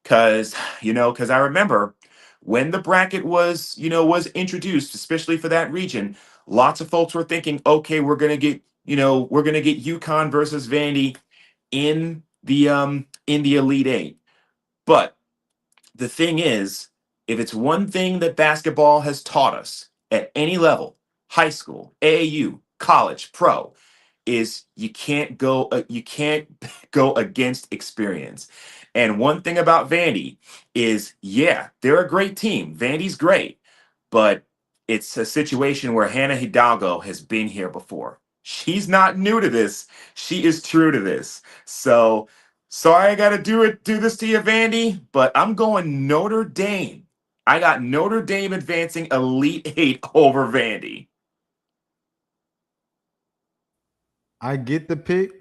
Because I remember when the bracket was introduced, especially for that region, lots of folks were thinking, okay, we're gonna get UConn versus Vandy in the Elite Eight. But the thing is, if it's one thing that basketball has taught us at any level, high school, AAU, college, pro, is you can't go against experience. And one thing about Vandy is, yeah, they're a great team. Vandy's great, but it's a situation where Hannah Hidalgo has been here before. She's not new to this. She is true to this. So sorry I gotta do this to you, Vandy, but I'm going Notre Dame. I got Notre Dame advancing Elite Eight over Vandy. I get the pick.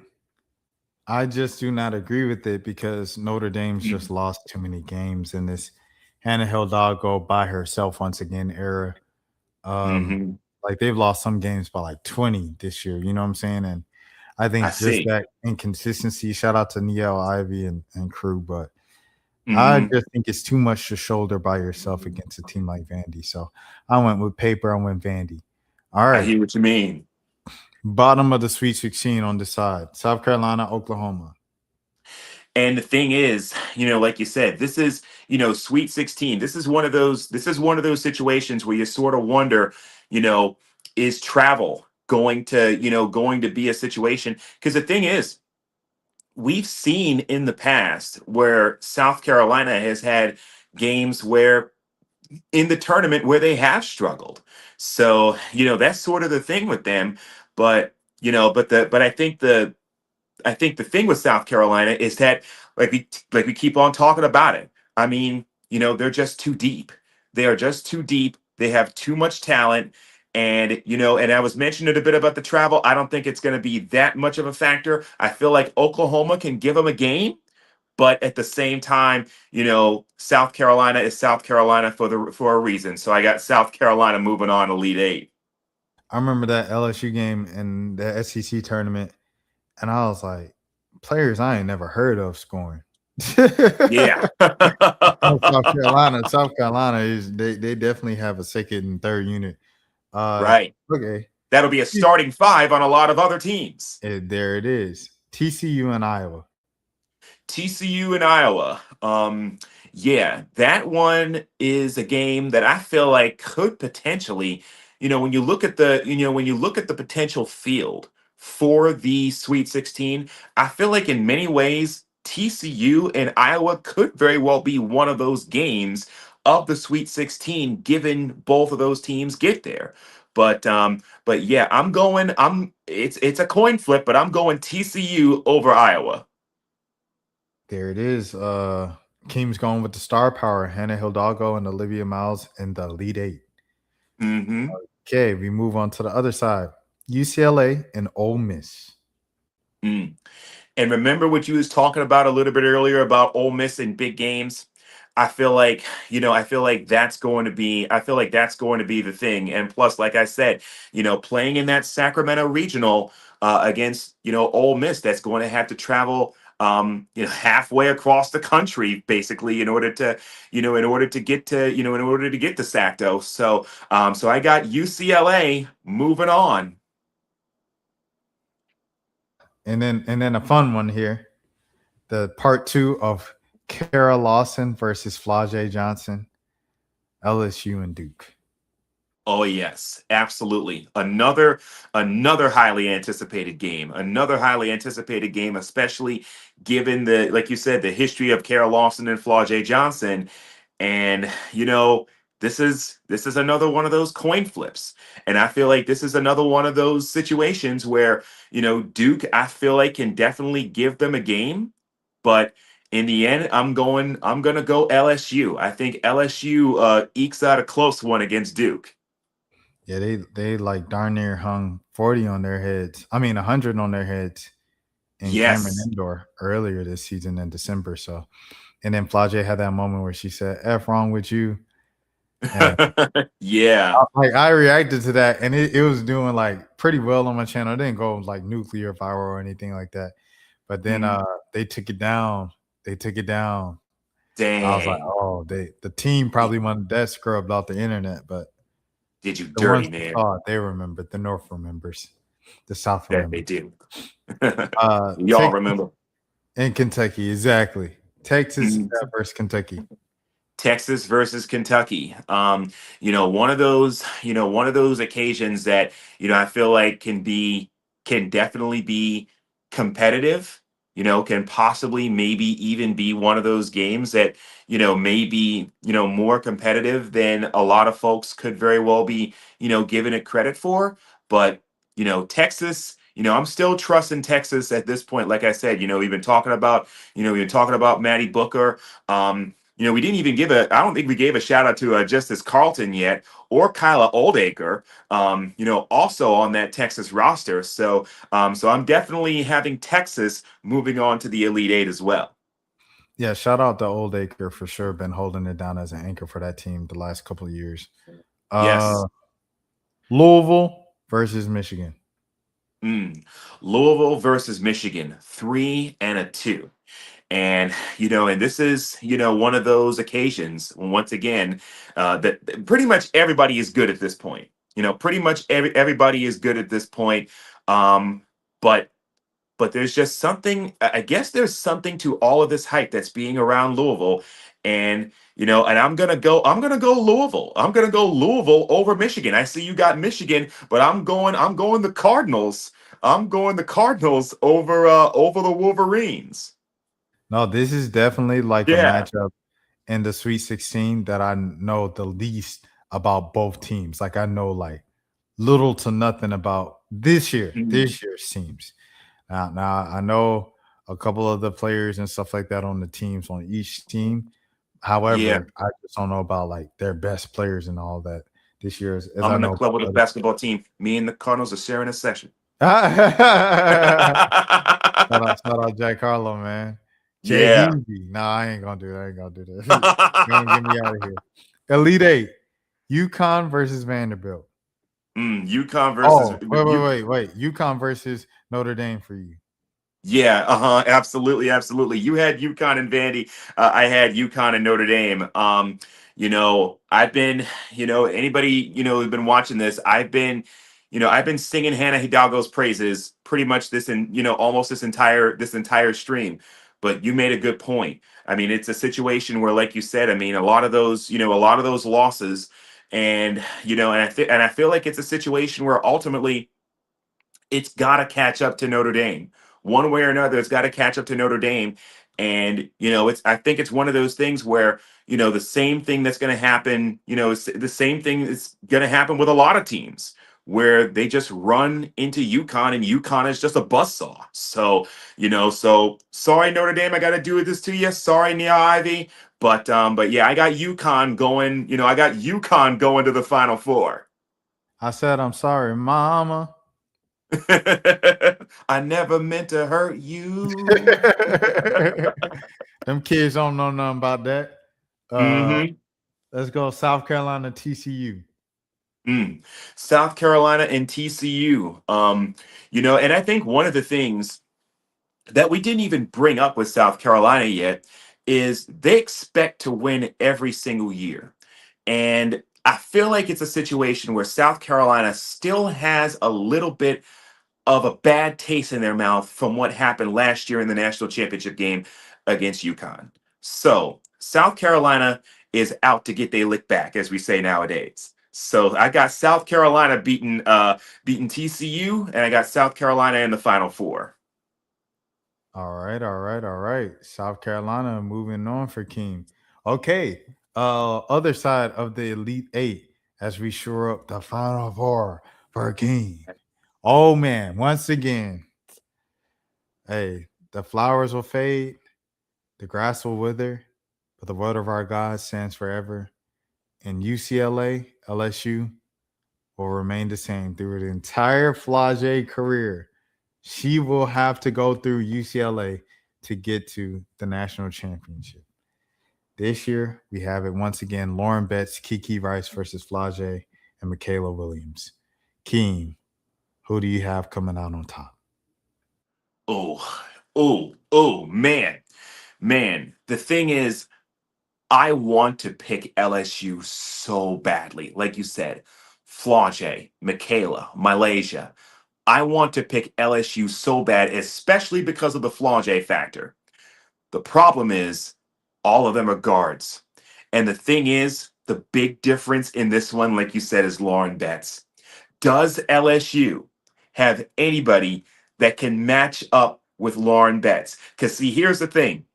I just do not agree with it because Notre Dame's just lost too many games in this Hannah Hidalgo by herself once again era. Mm-hmm. Like they've lost some games by like 20 this year. You know what I'm saying? And I I think just see. that inconsistency. Shout out to Niele Ivy and crew, but I Mm-hmm. just think it's too much to shoulder by yourself against a team like Vandy. So I went with paper. I went Vandy. All I right. hear what you mean. Bottom of the Sweet 16 on this side. South Carolina, Oklahoma. And the thing is, like you said, this is, Sweet 16. This is one of those situations where you sort of wonder, you know, is travel going to be a situation? Because the thing is, we've seen in the past where South Carolina has had games where in the tournament where they have struggled. So, that's sort of the thing with them. But, I think the thing with South Carolina is that like we keep on talking about it. I mean, they're just too deep. They are just too deep. They have too much talent. And I was mentioning a bit about the travel. I don't think it's going to be that much of a factor. I feel like Oklahoma can give them a game, but at the same time, South Carolina is South Carolina for a reason. So I got South Carolina moving on Elite Eight. I remember that LSU game in the SEC tournament, and I was like, players I ain't never heard of scoring. Yeah. No, South Carolina is they definitely have a second and third unit. Right. Okay, That'll be a starting five on a lot of other teams. there it is. TCU and Iowa. TCU and Iowa. Yeah, that one is a game that I feel like could potentially, when you look at the potential field for the Sweet 16, I feel like in many ways TCU and Iowa could very well be one of those games of the Sweet 16, given both of those teams get there. But yeah, it's a coin flip, but I'm going TCU over Iowa. There it is. Keem's going with the star power. Hannah Hidalgo and Olivia Miles in the Elite Eight. Hmm. Okay, we move on to the other side. UCLA and Ole Miss. Mm. And remember what you was talking about a little bit earlier about Ole Miss and big games. I feel like that's going to be the thing. And plus, like I said, playing in that Sacramento regional against Ole Miss, that's going to have to travel halfway across the country basically in order to get to Sacto. So I got UCLA moving on. And then a fun one here. The part two of Kara Lawson versus Flau'jae Johnson, LSU and Duke. Oh yes, absolutely. Another highly anticipated game. Another highly anticipated game, especially given like you said, the history of Kara Lawson and Flau'jae Johnson. And this is another one of those coin flips. And I feel like this is another one of those situations where, Duke, I feel like can definitely give them a game, but in the end, I'm gonna go LSU. I think LSU ekes out a close one against Duke. Yeah, they like darn near hung 40 on their heads. I mean 100 on their heads in Cameron Yes. Indoor earlier this season in December. So, and then Flau'jae had that moment where she said, "F wrong with you." And Yeah. I reacted to that, and it was doing like pretty well on my channel. It didn't go like nuclear viral or anything like that. But then Mhm. they took it down. They took it down. I was like, Dang. oh, the team probably wanted that scrubbed off the internet, but Did you the ones dirty, who man. saw it, they remembered. The North remembers. The South That they remembers. do. Y'all Texas remember. and Kentucky, exactly. Texas Mhm. versus Kentucky. Texas versus Kentucky. One of those occasions that, I feel like can definitely be competitive, can possibly maybe even be one of those games that, may be, more competitive than a lot of folks could very well be, giving it credit for. But, Texas, I'm still trusting Texas at this point. Like I said, we've been talking about Maddie Booker. We didn't even I don't think we gave a shout out to Justice Carlton yet, or Kyla Oldacre, also on that Texas roster. So I'm definitely having Texas moving on to the Elite Eight as well. Yeah, shout out to Old Acre for sure. Been holding it down as an anchor for that team the last couple of years. Yes. Louisville versus Michigan. Louisville versus Michigan, 3-2. And this is, one of those occasions, once again, that pretty much everybody is good at this point. Pretty much everybody is good at this point. Um, but but there's just something, I guess there's something to all of this hype that's being around Louisville. And I'm gonna go Louisville. I'm gonna go Louisville over Michigan. I see you got Michigan, but I'm going the Cardinals. I'm going the Cardinals over the Wolverines. No, this is definitely like the Yeah. matchup in the Sweet 16 that I know the least about both teams. Like I know like little to nothing about Mm. this year's teams. Now I know a couple of the players and stuff like that on the teams on each team. Yeah. However, I just don't know about like their best players and all that this year as I'm I in the know club with a about basketball team. Me and the Cardinals are sharing a session. others. Shout out Jack Harlow, man. Jay Yeah. Heasy. Nah, I ain't gonna do that. I ain't gonna do that. Gonna get me out of here. Elite Eight. UConn versus Vanderbilt. UConn versus Oh, you. wait. UConn versus Notre Dame for you. Yeah, absolutely, absolutely. You had UConn and Vandy. I had UConn and Notre Dame. I've been, anybody, who's been watching this, I've been singing Hannah Hidalgo's praises pretty much almost this entire stream. But you made a good point. I mean, it's a situation where, like you said, I mean, a lot of those losses, and I feel like it's a situation where ultimately it's got to catch up to Notre Dame. One way or another, it's got to catch up to Notre Dame. And, I think it's one of those things where, the same thing that's going to happen, it's the same thing is going to happen with a lot of teams where they just run into UConn and UConn is just a buzzsaw. So sorry, Notre Dame, I got to do this to you. Sorry, Nia Ivy. But yeah, I got UConn going, to the Final Four. I said I'm sorry, mama. I never meant to hurt you. Them kids don't know nothing about that. Hmm. Let's go South Carolina TCU. South Carolina and TCU. And I think one of the things that we didn't even bring up with South Carolina yet is they expect to win every single year. And I feel like it's a situation where South Carolina still has a little bit of a bad taste in their mouth from what happened last year in the national championship game against UConn. So South Carolina is out to get their lick back, as we say nowadays. So I got South Carolina beating TCU, and I got South Carolina in the Final Four. All right. South Carolina moving on for King. Okay. Other side of the Elite Eight as we shore up the Final Four for King. Oh man, once again, hey, the flowers will fade, the grass will wither, but the word of our God stands forever. And UCLA, LSU will remain the same through the entire Flau'jae career. She will have to go through UCLA to get to the national championship. This year, we have it once again: Lauren Betts, Kiki Rice versus Flage and Michaela Williams. Keem, who do you have coming out on top? Man. Man, the thing is, I want to pick LSU so badly. Like you said, Flage, Michaela, Malaysia. I want to pick LSU so bad, especially because of the Flage factor. The problem is, all of them are guards. And the thing is, the big difference in this one, like you said, is Lauren Betts. Does LSU have anybody that can match up with Lauren Betts? Because, see, here's the thing.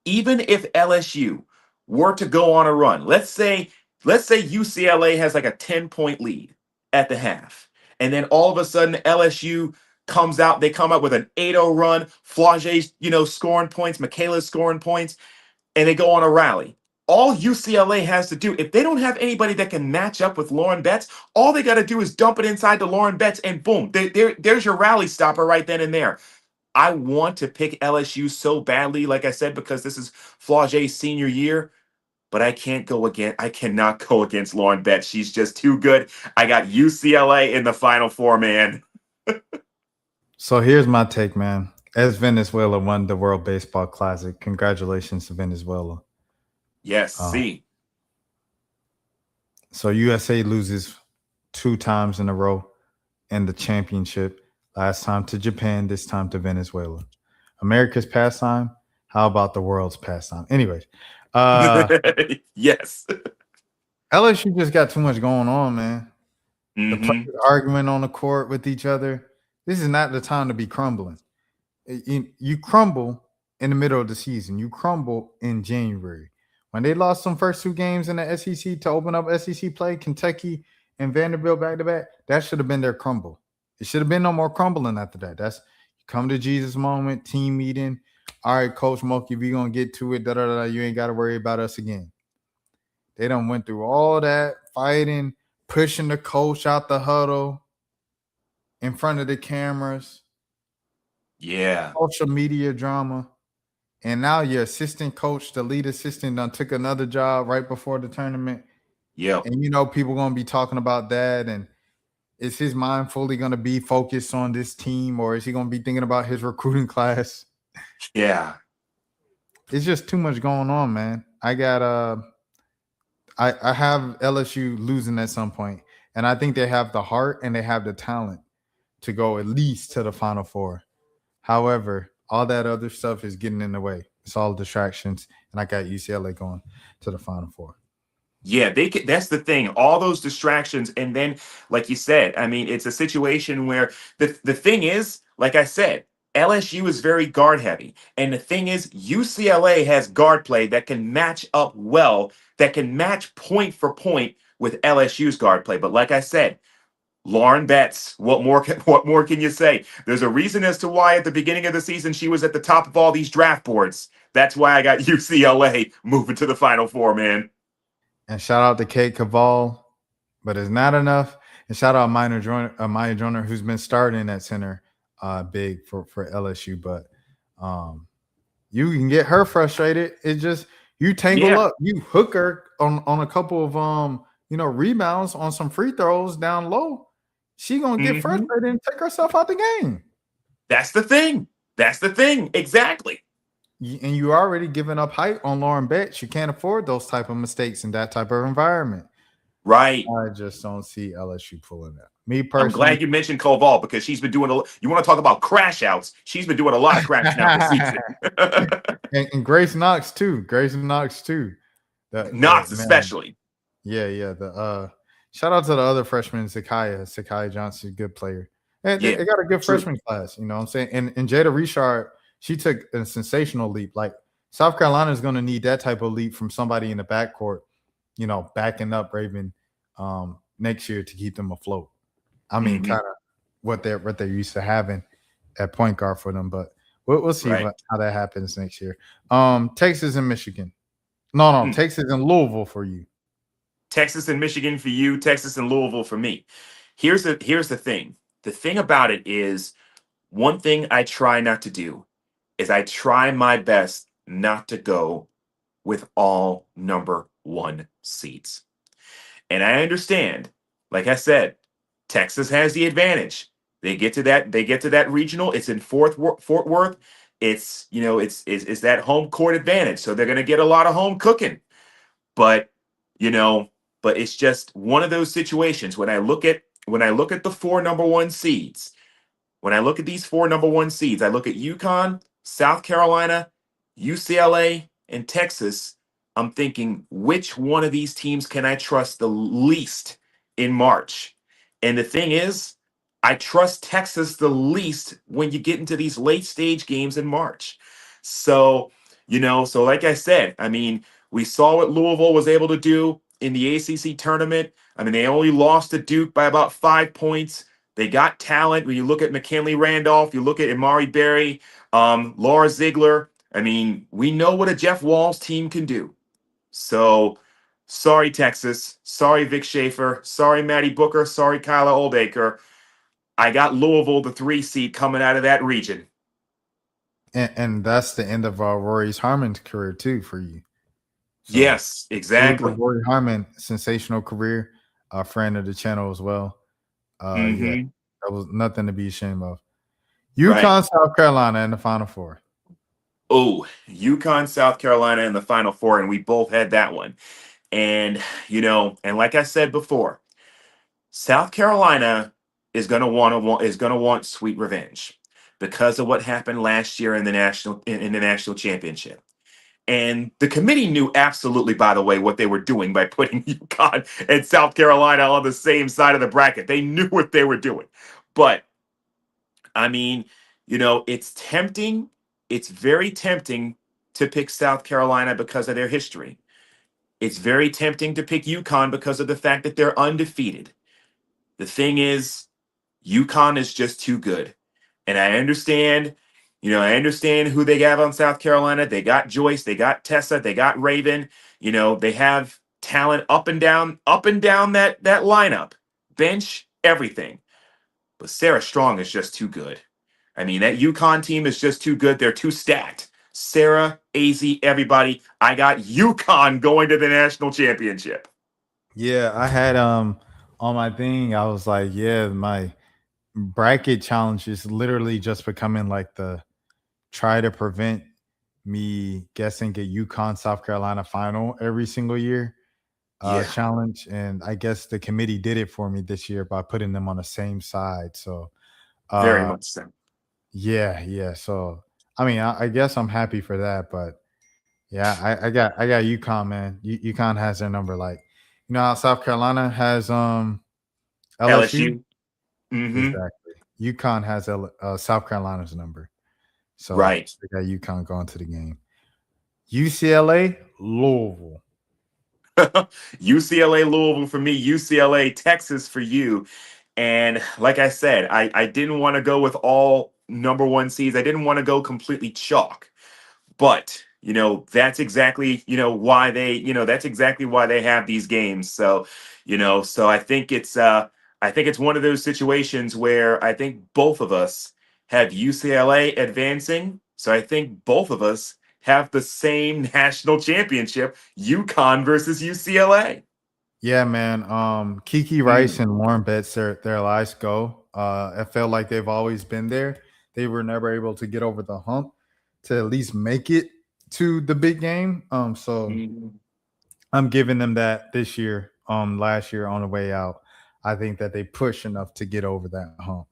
Even if LSU were to go on a run, let's say UCLA has like a 10-point lead at the half, and then all of a sudden LSU comes out, they come up with an 8-0 run, Flage's, scoring points, Michaela's scoring points, and they go on a rally. All UCLA has to do, if they don't have anybody that can match up with Lauren Betts, all they got to do is dump it inside to Lauren Betts, and boom, there's your rally stopper right then and there. I want to pick LSU so badly, like I said, because this is Flage's senior year, but I cannot go against Lauren Betts. She's just too good. I got UCLA in the Final Four, man. So here's my take, man. As Venezuela won the World Baseball Classic, congratulations to Venezuela. Yes, see. So USA loses 2 times in a row in the championship. Last time to Japan, this time to Venezuela. America's pastime. How about the world's pastime? Anyways, yes. LSU just got too much going on, man. Mm-hmm. The players arguing on the court with each other. This is not the time to be crumbling. You crumble in the middle of the season. You crumble in January. When they lost some first 2 games in the SEC to open up SEC play, Kentucky and Vanderbilt back-to-back, that should have been their crumble. It should have been no more crumbling after that. That's come to Jesus moment, team meeting. All right, Coach Mulkey, we're going to get to it. You ain't got to worry about us again. They done went through all that, fighting, pushing the coach out the huddle in front of the cameras. Yeah. Social media drama. And now your assistant coach, the lead assistant, done took another job right before the tournament. Yeah. And, people going to be talking about that. And is his mind fully going to be focused on this team, or is he going to be thinking about his recruiting class? Yeah. It's just too much going on, man. I have LSU losing at some point, and I think they have the heart and they have the talent to go at least to the Final Four. However, all that other stuff is getting in the way. It's all distractions, and I got UCLA going to the Final Four. Yeah, that's the thing. All those distractions, and then, like you said, I mean, it's a situation where the thing is, like I said, LSU is very guard heavy, and the thing is, UCLA has guard play that can match up well, that can match point for point with LSU's guard play. But like I said, Lauren Betts, what more can you say? There's a reason as to why at the beginning of the season she was at the top of all these draft boards. That's why I got UCLA moving to the Final Four, man. And shout out to Kate Caval, but it's not enough. And shout out Maya Joyner, who's been starting at center big for LSU. But you can get her frustrated. It's just you tangle up, you hook her on a couple of rebounds on some free throws down low. She gonna get frustrated and take herself out the game. That's the thing. Exactly. And you already giving up height on Lauren Betts. You can't afford those type of mistakes in that type of environment. Right. I just don't see LSU pulling that. Me personally, I'm glad you mentioned Koval because she's been doing you want to talk about crash outs? She's been doing a lot of crashing out this season. and Grace Knox too. Knox especially. Yeah. The shout out to the other freshman, Sakai Johnson, good player. And they got a good freshman class. You know what I'm saying? And Jada Richard, she took a sensational leap. Like South Carolina is going to need that type of leap from somebody in the backcourt, backing up Raven next year to keep them afloat. I mean, kind of what they're used to having at point guard for them. But we'll see how that happens next year. Texas and Michigan. No, Texas and Louisville for you. Texas and Michigan for you. Texas and Louisville for me. Here's the thing. The thing about it is one thing I try not to do is I try my best not to go with all number one seeds. And I understand, like I said, Texas has the advantage. They get to that regional. It's in Fort Worth. It's that home court advantage. So they're gonna get a lot of home cooking. But you know, but it's just one of those situations when I look at the four number one seeds, when I look at these four number one seeds, I look at UConn, South Carolina, UCLA, and Texas. I'm thinking, which one of these teams can I trust the least in March? And the thing is, I trust Texas the least when you get into these late stage games in March. So, so like I said, I mean, we saw what Louisville was able to do in the ACC tournament. I mean, they only lost to Duke by about 5 points. They got talent. When you look at McKinley Randolph, you look at Amari Berry, Laura Ziegler. I mean, we know what a Jeff Walls team can do. So, sorry, Texas. Sorry, Vic Schaefer. Sorry, Maddie Booker. Sorry, Kyla Oldacre. I got Louisville, the 3 seed, coming out of that region. And that's the end of Rory Harmon's career too for you. So, Yes, exactly. Rory Harmon, sensational career, a friend of the channel as well. Yeah, that was nothing to be ashamed of. UConn, Right. South Carolina in the Final Four. Oh, UConn, South Carolina in the Final Four, and we both had that one. And and like I said before, South Carolina is gonna want sweet revenge because of what happened last year in the national championship. And the committee knew absolutely, by the way, what they were doing by putting UConn and South Carolina on the same side of the bracket. They knew what they were doing. But I mean, it's tempting. It's very tempting to pick South Carolina because of their history. It's very tempting to pick UConn because of the fact that they're undefeated. The thing is, UConn is just too good. And I understand who they have on South Carolina. They got Joyce, they got Tessa, they got Raven. They have talent up and down that lineup, bench, everything. But Sarah Strong is just too good. I mean, that UConn team is just too good. They're too stacked. Sarah, AZ, everybody. I got UConn going to the national championship. Yeah, I had on my thing, I was like, yeah, my bracket challenge is literally just becoming like the try to prevent me guessing a UConn South Carolina final every single year Yeah, challenge. And I guess the committee did it for me this year by putting them on the same side. So very uh much so. yeah. So I mean I guess I'm happy for that, but yeah, I got UConn, man. UConn has their number. Like, how South Carolina has LSU? LSU. Mm-hmm. Exactly. UConn has South Carolina's number. So Right. they got UConn going to the game. UCLA, Louisville. UCLA, Louisville for me, UCLA, Texas for you. And like I said, I didn't want to go with all number one seeds. I didn't want to go completely chalk. But that's exactly why they have these games. So I think it's one of those situations where I think both of us have UCLA advancing. So I think both of us have the same national championship, UConn versus UCLA. Yeah, man. Kiki Rice and Lauren Betts, their lives go. I felt like they've always been there. They were never able to get over the hump to at least make it to the big game. So Mhm. I'm giving them that this year. Last year on the way out, I think that they push enough to get over that hump.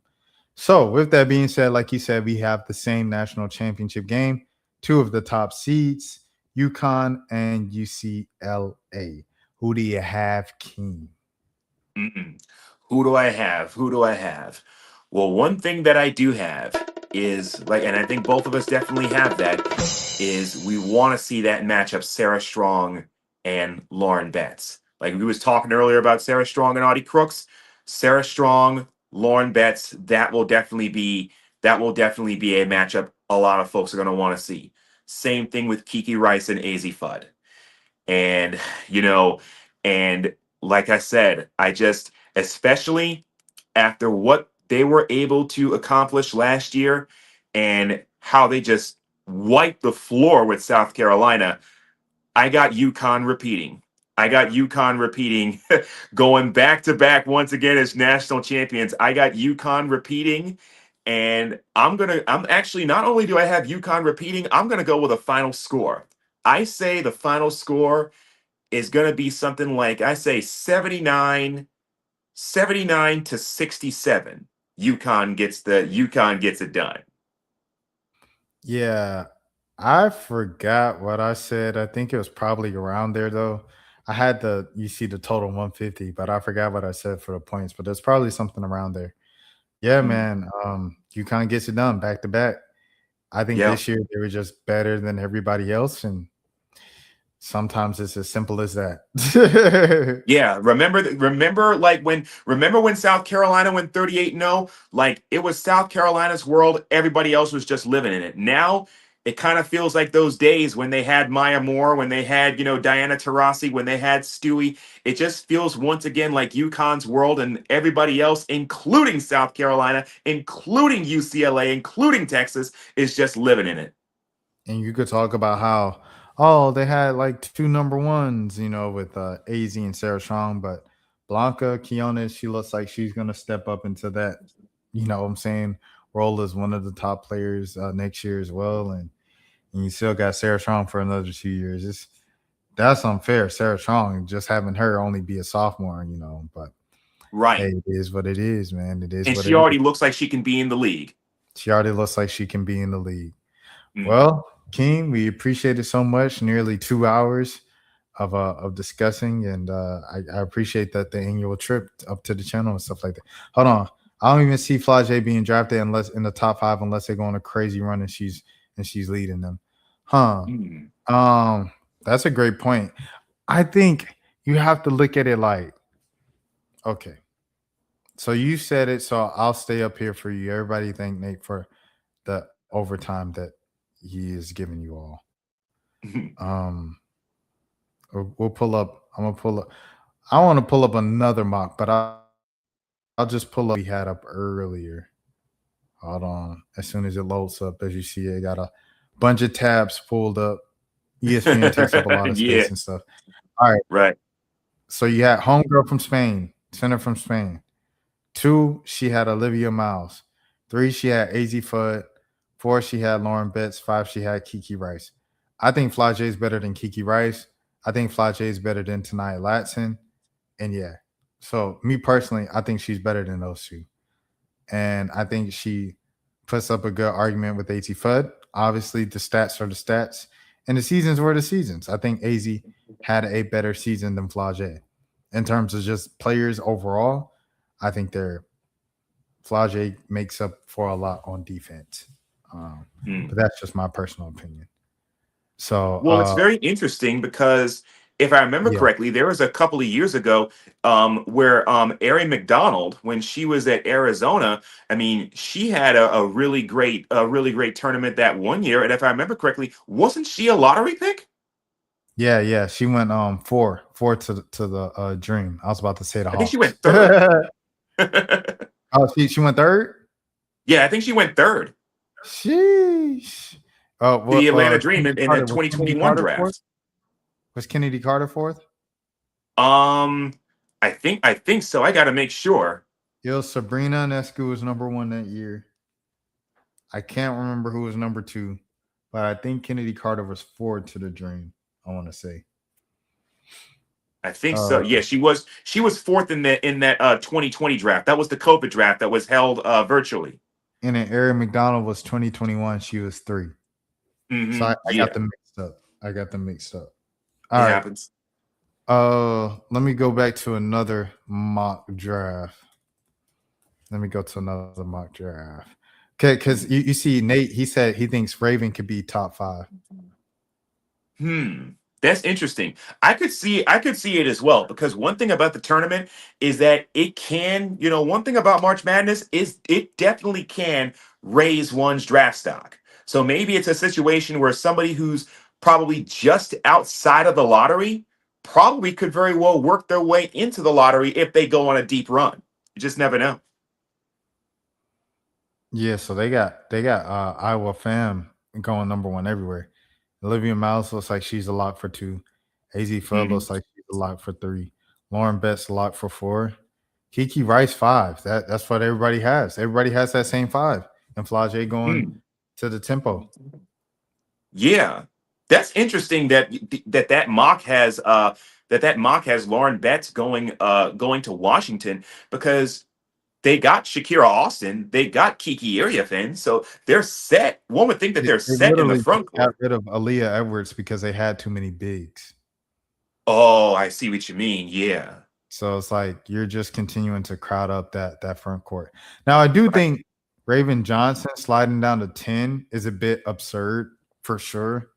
So, with that being said, like you said, we have the same national championship game, two of the top seeds, UConn and UCLA. Who do you have, King? Mm-mm. Who do I have? Who do I have? Well, one thing that I do have is and I think both of us definitely have that, is we want to see that matchup, Sarah Strong and Lauren Betts. Like we was talking earlier about Sarah Strong and Audie Crooks. Sarah Strong, Lauren Betts, that will definitely be a matchup a lot of folks are going to want to see. Same thing with Kiki Rice and AZ Fudd. And, you know, and like I said, I just, especially after what they were able to accomplish last year and how they just wiped the floor with South Carolina, I got UConn repeating. I got UConn repeating, going back to back once again as national champions. I got UConn repeating, and I'm actually, not only do I have UConn repeating, I'm gonna go with a final score. I say the final score is gonna be something like, I say 79 to 67. UConn gets it done. Yeah, I forgot what I said. I think it was probably around there though. I had you see the total 150, but I forgot what I said for the points. But there's probably something around there. Yeah, Mm, man. UConn gets it done back to back. I think yeah. this year they were just better than everybody else, and sometimes it's as simple as that. Yeah, remember when South Carolina went 38-0? Like, it was South Carolina's world, everybody else was just living in it. Now it kind of feels like those days when they had Maya Moore, when they had, Diana Taurasi, when they had Stewie. It just feels once again like UConn's world, and everybody else, including South Carolina, including UCLA, including Texas, is just living in it. And you could talk about how, oh, they had like two number ones, with AZ and Sarah Strong, but Blanca Quinones, she looks like she's gonna step up into that, what I'm saying, role as one of the top players next year as well. And you still got Sarah Strong for another 2 years. That's unfair. Sarah Strong, just having her only be a sophomore, but hey, Right. it is what it is, man. It is And what she it is. already looks like she can be in the league. She already looks like she can be in the league. Mhm. Well, King, we appreciate it so much. Nearly 2 hours of discussing, and I appreciate that the annual trip up to the channel and stuff like that. Hold on, I don't even see Flage being drafted unless in the top 5 unless they go on a crazy run and she's leading them. Huh? Mm. That's a great point. I think you have to look at it like, okay, so you said it, so I'll stay up here for you. Everybody thank Nate for the overtime that he is giving you all. Um, we'll pull up. I'm gonna pull up. I want to pull up another mock, but I'll just pull up we had up earlier. Hold on. As soon as it loads up, as you see, it got a bunch of tabs pulled up. ESPN takes up a lot of Yeah, space and stuff. All right. right. So you had homegirl from Spain, center from Spain. 2, she had Olivia Miles. 3, she had AZ Fudd. 4, she had Lauren Betts. 5, she had Kiki Rice. I think Flage is better than Kiki Rice. I think Flage is better than Tanaya Latson. And yeah, so me personally, I think she's better than those two. And I think she puts up a good argument with AT Fudd. Obviously, the stats are the stats, and the seasons were the seasons. I think AZ had a better season than Flage. In terms of just players overall, I think Flage makes up for a lot on defense. Mm. But that's just my personal opinion. So, Well, it's very interesting because if I remember yeah, correctly, there was a couple of years ago where Erin McDonald, when she was at Arizona, I mean, she had a really great tournament that one year. And if I remember correctly, wasn't she a lottery pick? yeah. She went four to the Dream. I was about to say the I think she Hawks. went third. Oh, she went third. Yeah, I think she went third Sheesh. Oh, to the what? Atlanta Dream Kennedy in the Carter was Kennedy 2021 Carter fourth. draft. Was Kennedy Carter fourth? Um, I think so. I got to make sure. It was Sabrina Ionescu was number 1 that year. I can't remember who was number 2, but I think Kennedy Carter was 4 to the Dream. I want to say. I think so. Yeah, she was fourth in that 2020 draft. That was the COVID draft that was held virtually. And then Erin McDonald was 2021. She was 3. So I got Yeah, them mixed up. it All right. happens. Let me go back to another mock draft. Okay, because you see Nate, he said he thinks Raven could be top 5. That's interesting. I could see it as well because one thing about the tournament is that it can, one thing about March Madness is it definitely can raise one's draft stock. So maybe it's a situation where somebody who's probably just outside of the lottery probably could very well work their way into the lottery if they go on a deep run. You just never know. Yeah, so they got Iowa fam going number one everywhere. Olivia Miles looks like she's a lock for two. AZ Flood Mhm. looks like she's a lock for three. Lauren Betts a lock for four. Kiki Rice five. That's what everybody has. Everybody has that same five. And Flage going Mm. to the tempo. Yeah, that's interesting that mock has that mock has Lauren Betts going to Washington because they got Shakira Austin, they got Kiki Iriafen, so they're set. One would think that they're They set in the literally just front got court. rid of Aaliyah Edwards because they had too many bigs. Oh, I see what you mean. Yeah. So it's like you're just continuing to crowd up that front court. Now I do Right. think Raven Johnson sliding down to 10 is a bit absurd for sure.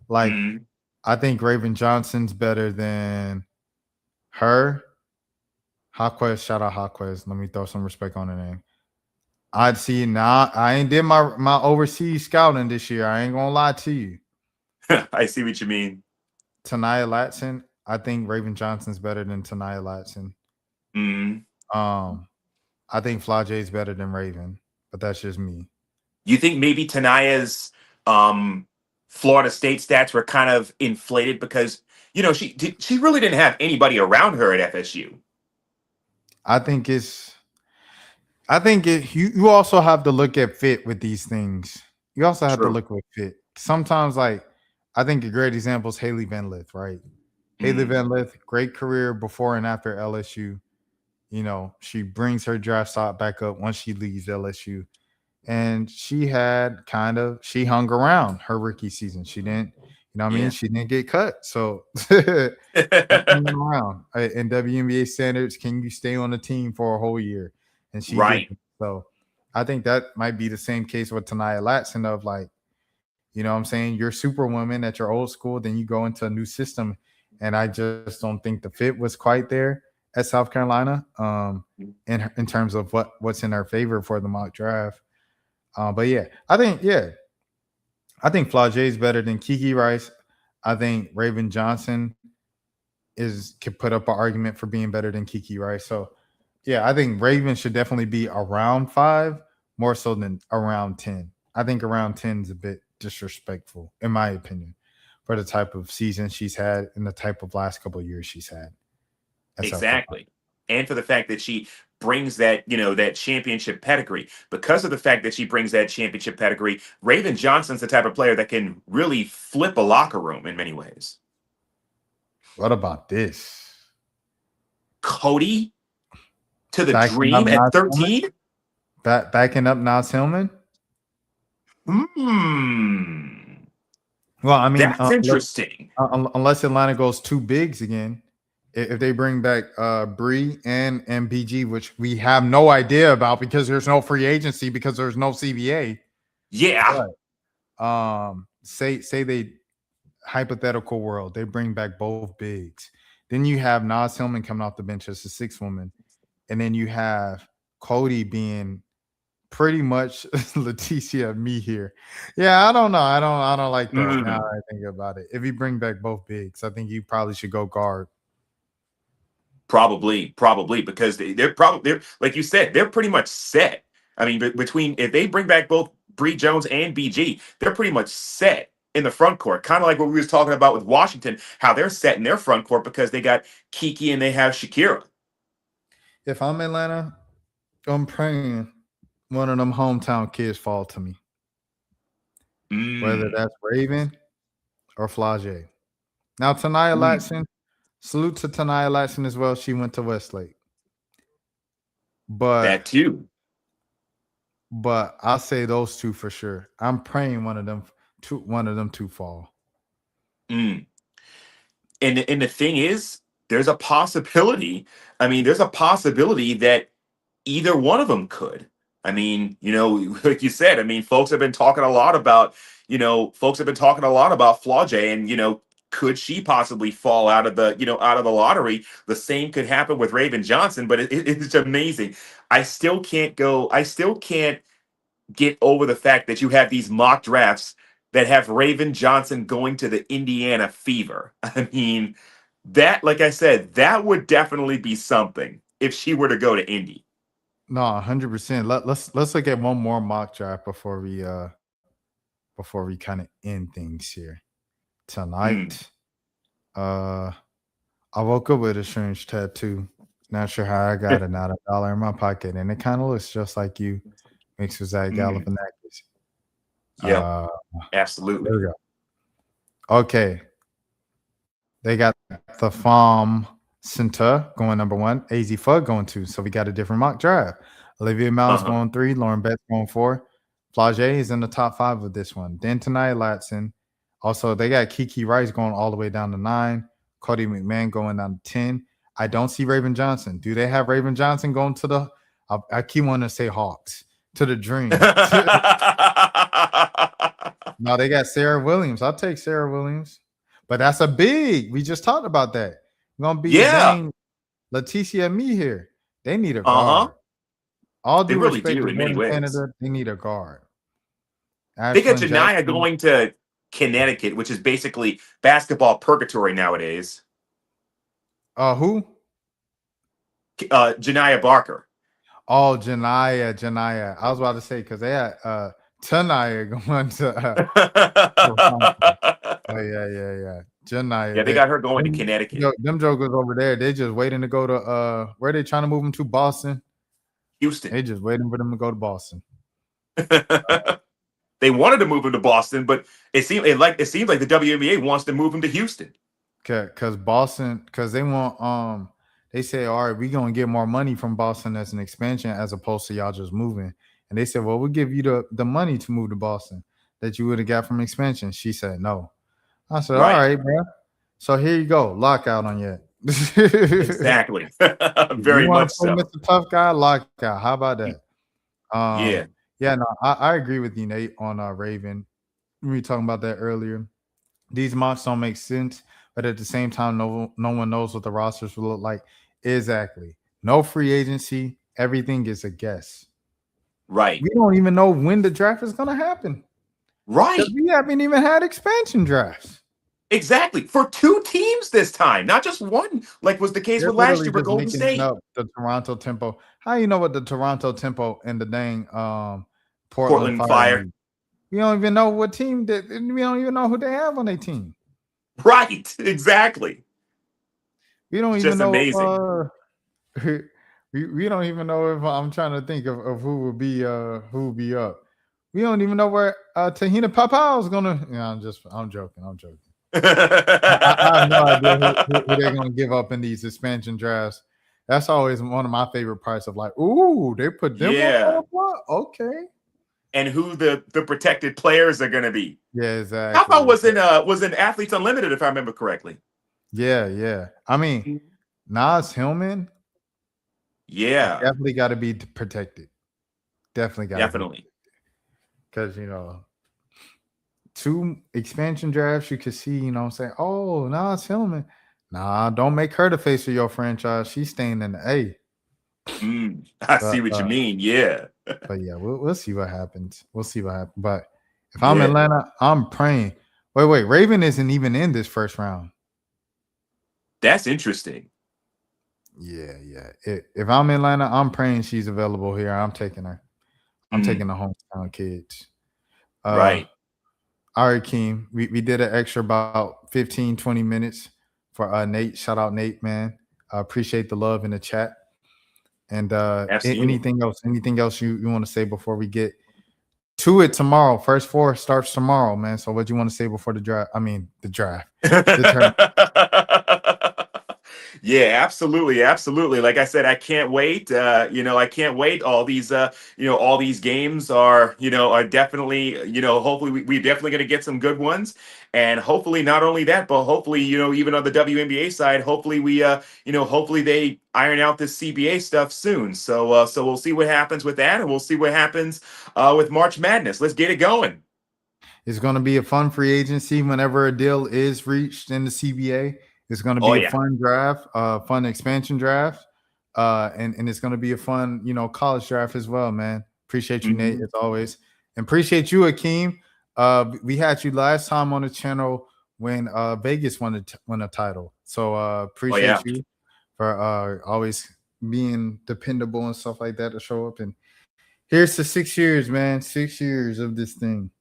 Like Mhm. I think Raven Johnson's better than her. Hawquez, shout out Hawquez. Let me throw some respect on her name. I'd see now. I ain't did my overseas scouting this year. I ain't gonna lie to you. I see what you mean. Tanaya Latson, I think Raven Johnson's better than Tanaya Latson. Mhm. Um, I think Flage is better than Raven, but that's just me. You think maybe Tanaya's um, Florida State stats were kind of inflated because she really didn't have anybody around her at FSU. I think it's I think you also have to look at fit with these things. You also have to True. look with fit. Sometimes like I think a great example is Haley Van Lith, right? Haley Mm, Van Lith, great career before and after LSU. You know, she brings her draft stock back up once she leaves LSU. And she had she hung around her rookie season. She didn't, you know what I mean? yeah. She didn't get cut. So that's hanging around. In WNBA standards, can you stay on the team for a whole year? And she Right. didn't. So I think that might be the same case with Tanaya Latson of like, you know what I'm saying? You're superwoman at your old school, then you go into a new system. And I just don't think the fit was quite there at South Carolina. In terms of what's in her favor for the mock draft. But I think Flage is better than Kiki Rice. I think Raven Johnson is could put up an argument for being better than Kiki Rice. So yeah, I think Raven should definitely be around five more so than around 10. I think around 10 is a bit disrespectful, in my opinion, for the type of season she's had and the type of last couple of years she's had at South Carolina. Exactly. And for the fact that she brings that championship pedigree. Because of the fact that she brings that championship pedigree, Raven Johnson's the type of player that can really flip a locker room in many ways. What about this? Cody to the Backing up dream at Nas Hillman? 13? Backing up Nas Hillman? Hmm. Well, I mean, That's interesting. unless Atlanta goes two bigs again, if they bring back Bree and MPG, which we have no idea about because there's no free agency because there's no CBA. Yeah. But say they hypothetical world they bring back both bigs, then you have Nas Hillman coming off the bench as a sixth woman, and then you have Cody being pretty much Leticia me here. Yeah, I don't know. I don't like that. Now Mm. I think about it. If you bring back both bigs, I think you probably should go guard. Probably because they're like you said, they're pretty much set. I mean, between if they bring back both Bree Jones and BG, they're pretty much set in the front court. Kind of like what we was talking about with Washington, how they're set in their front court because they got Kiki and they have Shakira. If I'm Atlanta, I'm praying one of them hometown kids fall to me, whether Mm, that's Raven or Flage. Now, Tanaya mm, Latson, salute to Tanaya Latson as well. She went to Westlake. But that too. I'll say those two for sure. I'm praying one of them two fall. Mm. And the thing is, there's a possibility. I mean, there's a possibility that either one of them could. I mean, like you said, I mean, folks have been talking a lot about Flage and, could she possibly fall out of the lottery? The same could happen with Raven Johnson, but it's amazing. I still can't get over the fact that you have these mock drafts that have Raven Johnson going to the Indiana Fever. I mean, that, like I said, that would definitely be something if she were to go to Indy. No, 100%. Let's look at one more mock draft before we kind of end things here. Tonight, I woke up with a strange tattoo. Not sure how I got it. Not $1 in my pocket, and it kind of looks just like you, mixed with Zach Galifianakis. Yeah, There absolutely. we go. Okay, they got the Farm Center going number 1, AZ Fudd going 2. So we got a different mock draft. Olivia Miles going 3, Lauren Betts going 4. Flage is in the top 5 of this one. Then tonight, Latson. Also, they got Kiki Rice going all the way down to 9. Cody McMahon going down to 10. I don't see Raven Johnson. Do they have Raven Johnson going to the I keep wanting to say Hawks, to the Dream. No, they got Sarah Williams. I'll take Sarah Williams. But that's a big. We just talked about that. We're going to be dang Leticia and me here. They need a guard. All due really respect do to in many ways. Canada, they need a guard. They got Janiyah going to Connecticut, which is basically basketball purgatory nowadays. Who? Janiyah Barker. Oh, Janiyah. I was about to say because they had Taniyah going to. Yeah. Janiyah. Yeah, they got her going to Connecticut. Them jokers over there, they just waiting to go to where they trying to move them to? Boston. Houston. They just waiting for them to go to Boston. They wanted to move him to Boston, but it seems like the WNBA wants to move him to Houston. Because Boston, because they want they say, all right, we're gonna get more money from Boston as an expansion as opposed to y'all just moving. And they said, well, we'll give you the money to move to Boston that you would have got from expansion. She said no. I said, all right, bro. So here you go, lockout on you. Exactly. Very much so. Mr. Tough Guy, lockout. How about that? Yeah, no, I agree with you, Nate, on Raven. We were talking about that earlier. These mocks don't make sense, but at the same time, no one knows what the rosters will look like. Exactly. No free agency. Everything is a guess. Right. We don't even know when the draft is going to happen. Right. We haven't even had expansion drafts. Exactly. For 2 teams this time, not just one, like was the case with last year with Golden State. The Toronto Tempo. How you know what the Toronto Tempo and the dang Portland Fire. We don't even know what team that. We don't even know who they have on their team. Right. Exactly. We don't it's even just know. Amazing. We don't even know if I'm trying to think of who would be up. We don't even know where Tahina Papao is gonna. Yeah, I'm joking. I have no idea who they're gonna give up in these expansion drafts. That's always one of my favorite parts of like, ooh, they put them on the okay. And who the protected players are gonna be. Yeah, exactly. Papao was in Athletes Unlimited, if I remember correctly. Yeah. I mean, Nas Hillman. Yeah. Definitely got to be protected. Definitely. Because, 2 expansion drafts, you could see, say, oh, Nas Hillman. Nah, don't make her the face of your franchise. She's staying in the A. I see what you mean. Yeah. But yeah, we'll see what happens. But if I'm Atlanta, I'm praying. Wait. Raven isn't even in this first round. That's interesting. Yeah. If I'm Atlanta, I'm praying she's available here. I'm taking her. I'm taking the hometown kids. Right. All right, Akiem. We did an extra about 15, 20 minutes for Nate. Shout out Nate, man. I appreciate the love in the chat. And anything else you want to say before we get to it tomorrow? First 4 starts tomorrow, man. So what do you want to say before the draft? I mean, the draft. Yeah, absolutely. Like I said, I can't wait. I can't wait. All these games are definitely, hopefully we're definitely going to get some good ones. And hopefully not only that, but hopefully, even on the WNBA side, hopefully hopefully they iron out this CBA stuff soon. So we'll see what happens with that, and we'll see what happens with March Madness. Let's get it going. It's going to be a fun free agency whenever a deal is reached in the CBA. It's going to be a fun draft, fun expansion draft, and it's going to be a fun, college draft as well, man. Appreciate you, Nate, as always. And appreciate you, Akiem. We had you last time on the channel when Vegas won a title. So appreciate you for always being dependable and stuff like that to show up. And here's to 6 years, man. 6 years of this thing.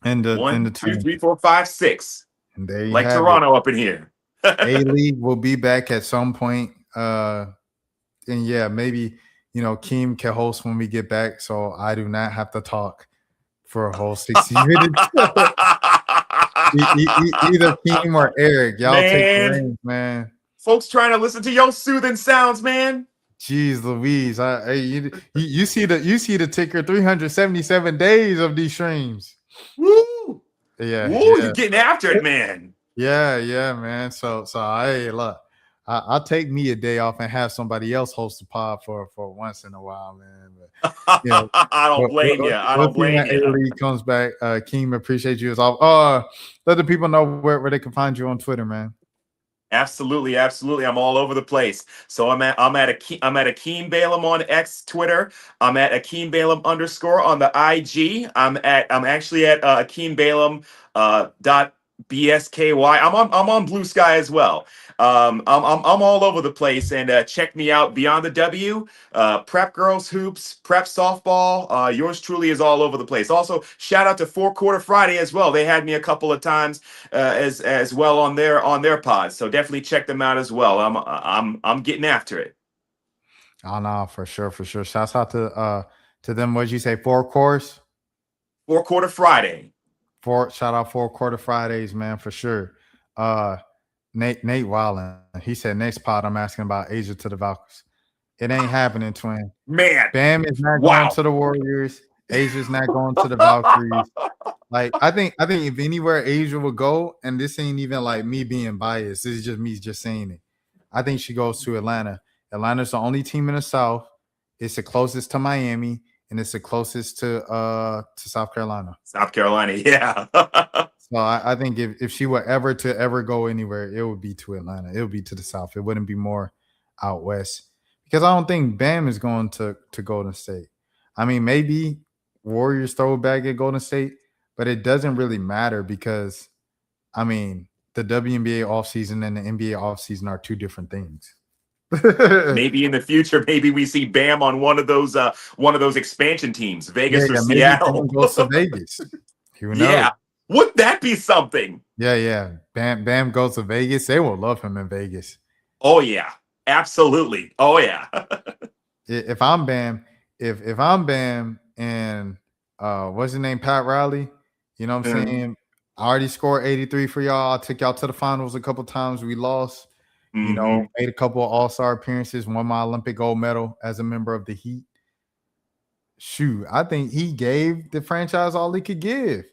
And the 1, 2, 3, 4, 5, 6. And there you Like have Toronto up in here. A-League will be back at some point. And yeah, maybe Akiem can host when we get back, so I do not have to talk for a whole 60 minutes. Either Akiem or Eric, y'all take the reins, man. Folks trying to listen to your soothing sounds, man. Jeez Louise, you see the ticker, 377 days of these streams. Woo! Yeah, woo, you're getting after it, man. Yeah, man. So hey, look, I'll take me a day off and have somebody else host the pod for once in a while, man. But, I don't blame you. I don't blame you. A-League comes back. Akiem, appreciate you as all. Let the people know where they can find you on Twitter, man. Absolutely. I'm all over the place. So I'm at Akiem Bailum on X Twitter. I'm at Akiem Bailum _ on the IG. I'm actually at Akiem Bailum .bsky. I'm on Blue Sky as well. I'm all over the place, and check me out Beyond the W, Prep Girls Hoops, Prep Softball. Yours truly is all over the place. Also, shout out to 4 Quarter Friday as well. They had me a couple of times as well on their pod. So definitely check them out as well. I'm getting after it. Oh no, for sure. Shouts out to them. What'd you say? 4 course? 4 Quarter Friday. Shout out 4 Quarter Fridays, man, for sure. Nate Wildin, he said next pod I'm asking about Asia to the Valkyries. It ain't happening, twin. Man, Bam is not going to the Warriors. Asia's not going to the Valkyries. Like I think if anywhere Asia would go, and this ain't even like me being biased, this is just me just saying it. I think she goes to Atlanta. Atlanta's the only team in the South. It's the closest to Miami, and it's the closest to South Carolina. South Carolina, yeah. So I think if she were ever go anywhere, it would be to Atlanta. It would be to the South. It wouldn't be more out west, because I don't think Bam is going to Golden State. I mean, maybe Warriors throw it back at Golden State, but it doesn't really matter because, I mean, the WNBA offseason and the NBA offseason are two different things. Maybe in the future, maybe we see Bam on one of those expansion teams, Vegas or Seattle. Bam goes to Vegas. Who knows? Yeah. Wouldn't that be something? Yeah. Bam goes to Vegas. They will love him in Vegas. Oh yeah, absolutely. Oh yeah. If I'm Bam, if I'm Bam and what's his name, Pat Riley, you know what I'm saying? I already scored 83 for y'all. I took y'all to the finals a couple times. We lost. You know, made a couple of all-star appearances, won my Olympic gold medal as a member of the Heat. Shoot, I think he gave the franchise all he could give.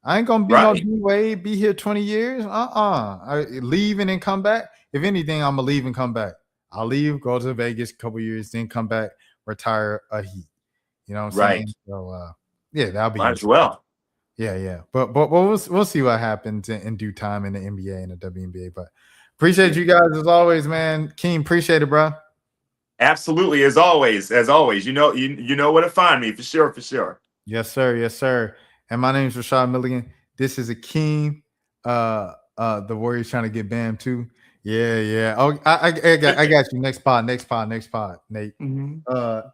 I ain't gonna be no D-Wade, be here 20 years. I leave and then come back. If anything, I'm gonna leave and come back. I'll leave, go to Vegas a couple years, then come back, retire a Heat. You know what I'm saying? So yeah, that'll be might as well. Yeah. But we'll see what happens in due time in the NBA and the WNBA. But appreciate you guys as always, man. Akiem, appreciate it, bro. Absolutely, as always. You know where to find me for sure. Yes, sir. And my name is Rashad Milligan. This is Akiem. The Warriors trying to get Bam too. Yeah. Oh, I got you. Next pod, Nate.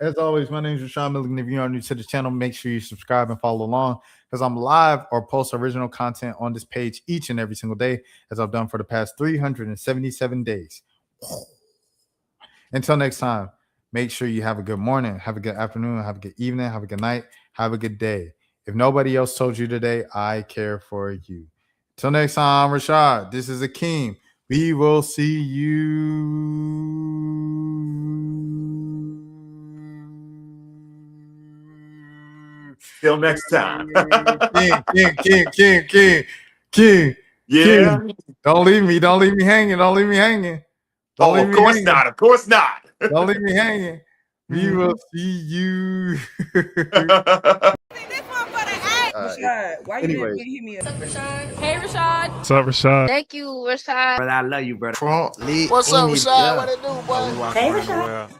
As always, my name is Rashad Milligan. If you are new to the channel, make sure you subscribe and follow along, because I'm live or post original content on this page each and every single day, as I've done for the past 377 days. Until next time, make sure you have a good morning, have a good afternoon, have a good evening, have a good night, have a good day. If nobody else told you today, I care for you. Till next time, I'm Rashad. This is Akiem. We will see you. Till next time. King. Yeah. Don't leave me hanging. Of course not. Don't leave me hanging. We will see you. Rashad, why you didn't hit me up? What's up, Rashad? Hey, Rashad. What's up, Rashad? Thank you, Rashad. Brother, I love you, brother. What's up, Rashad? What it do, boy? Hey, Rashad.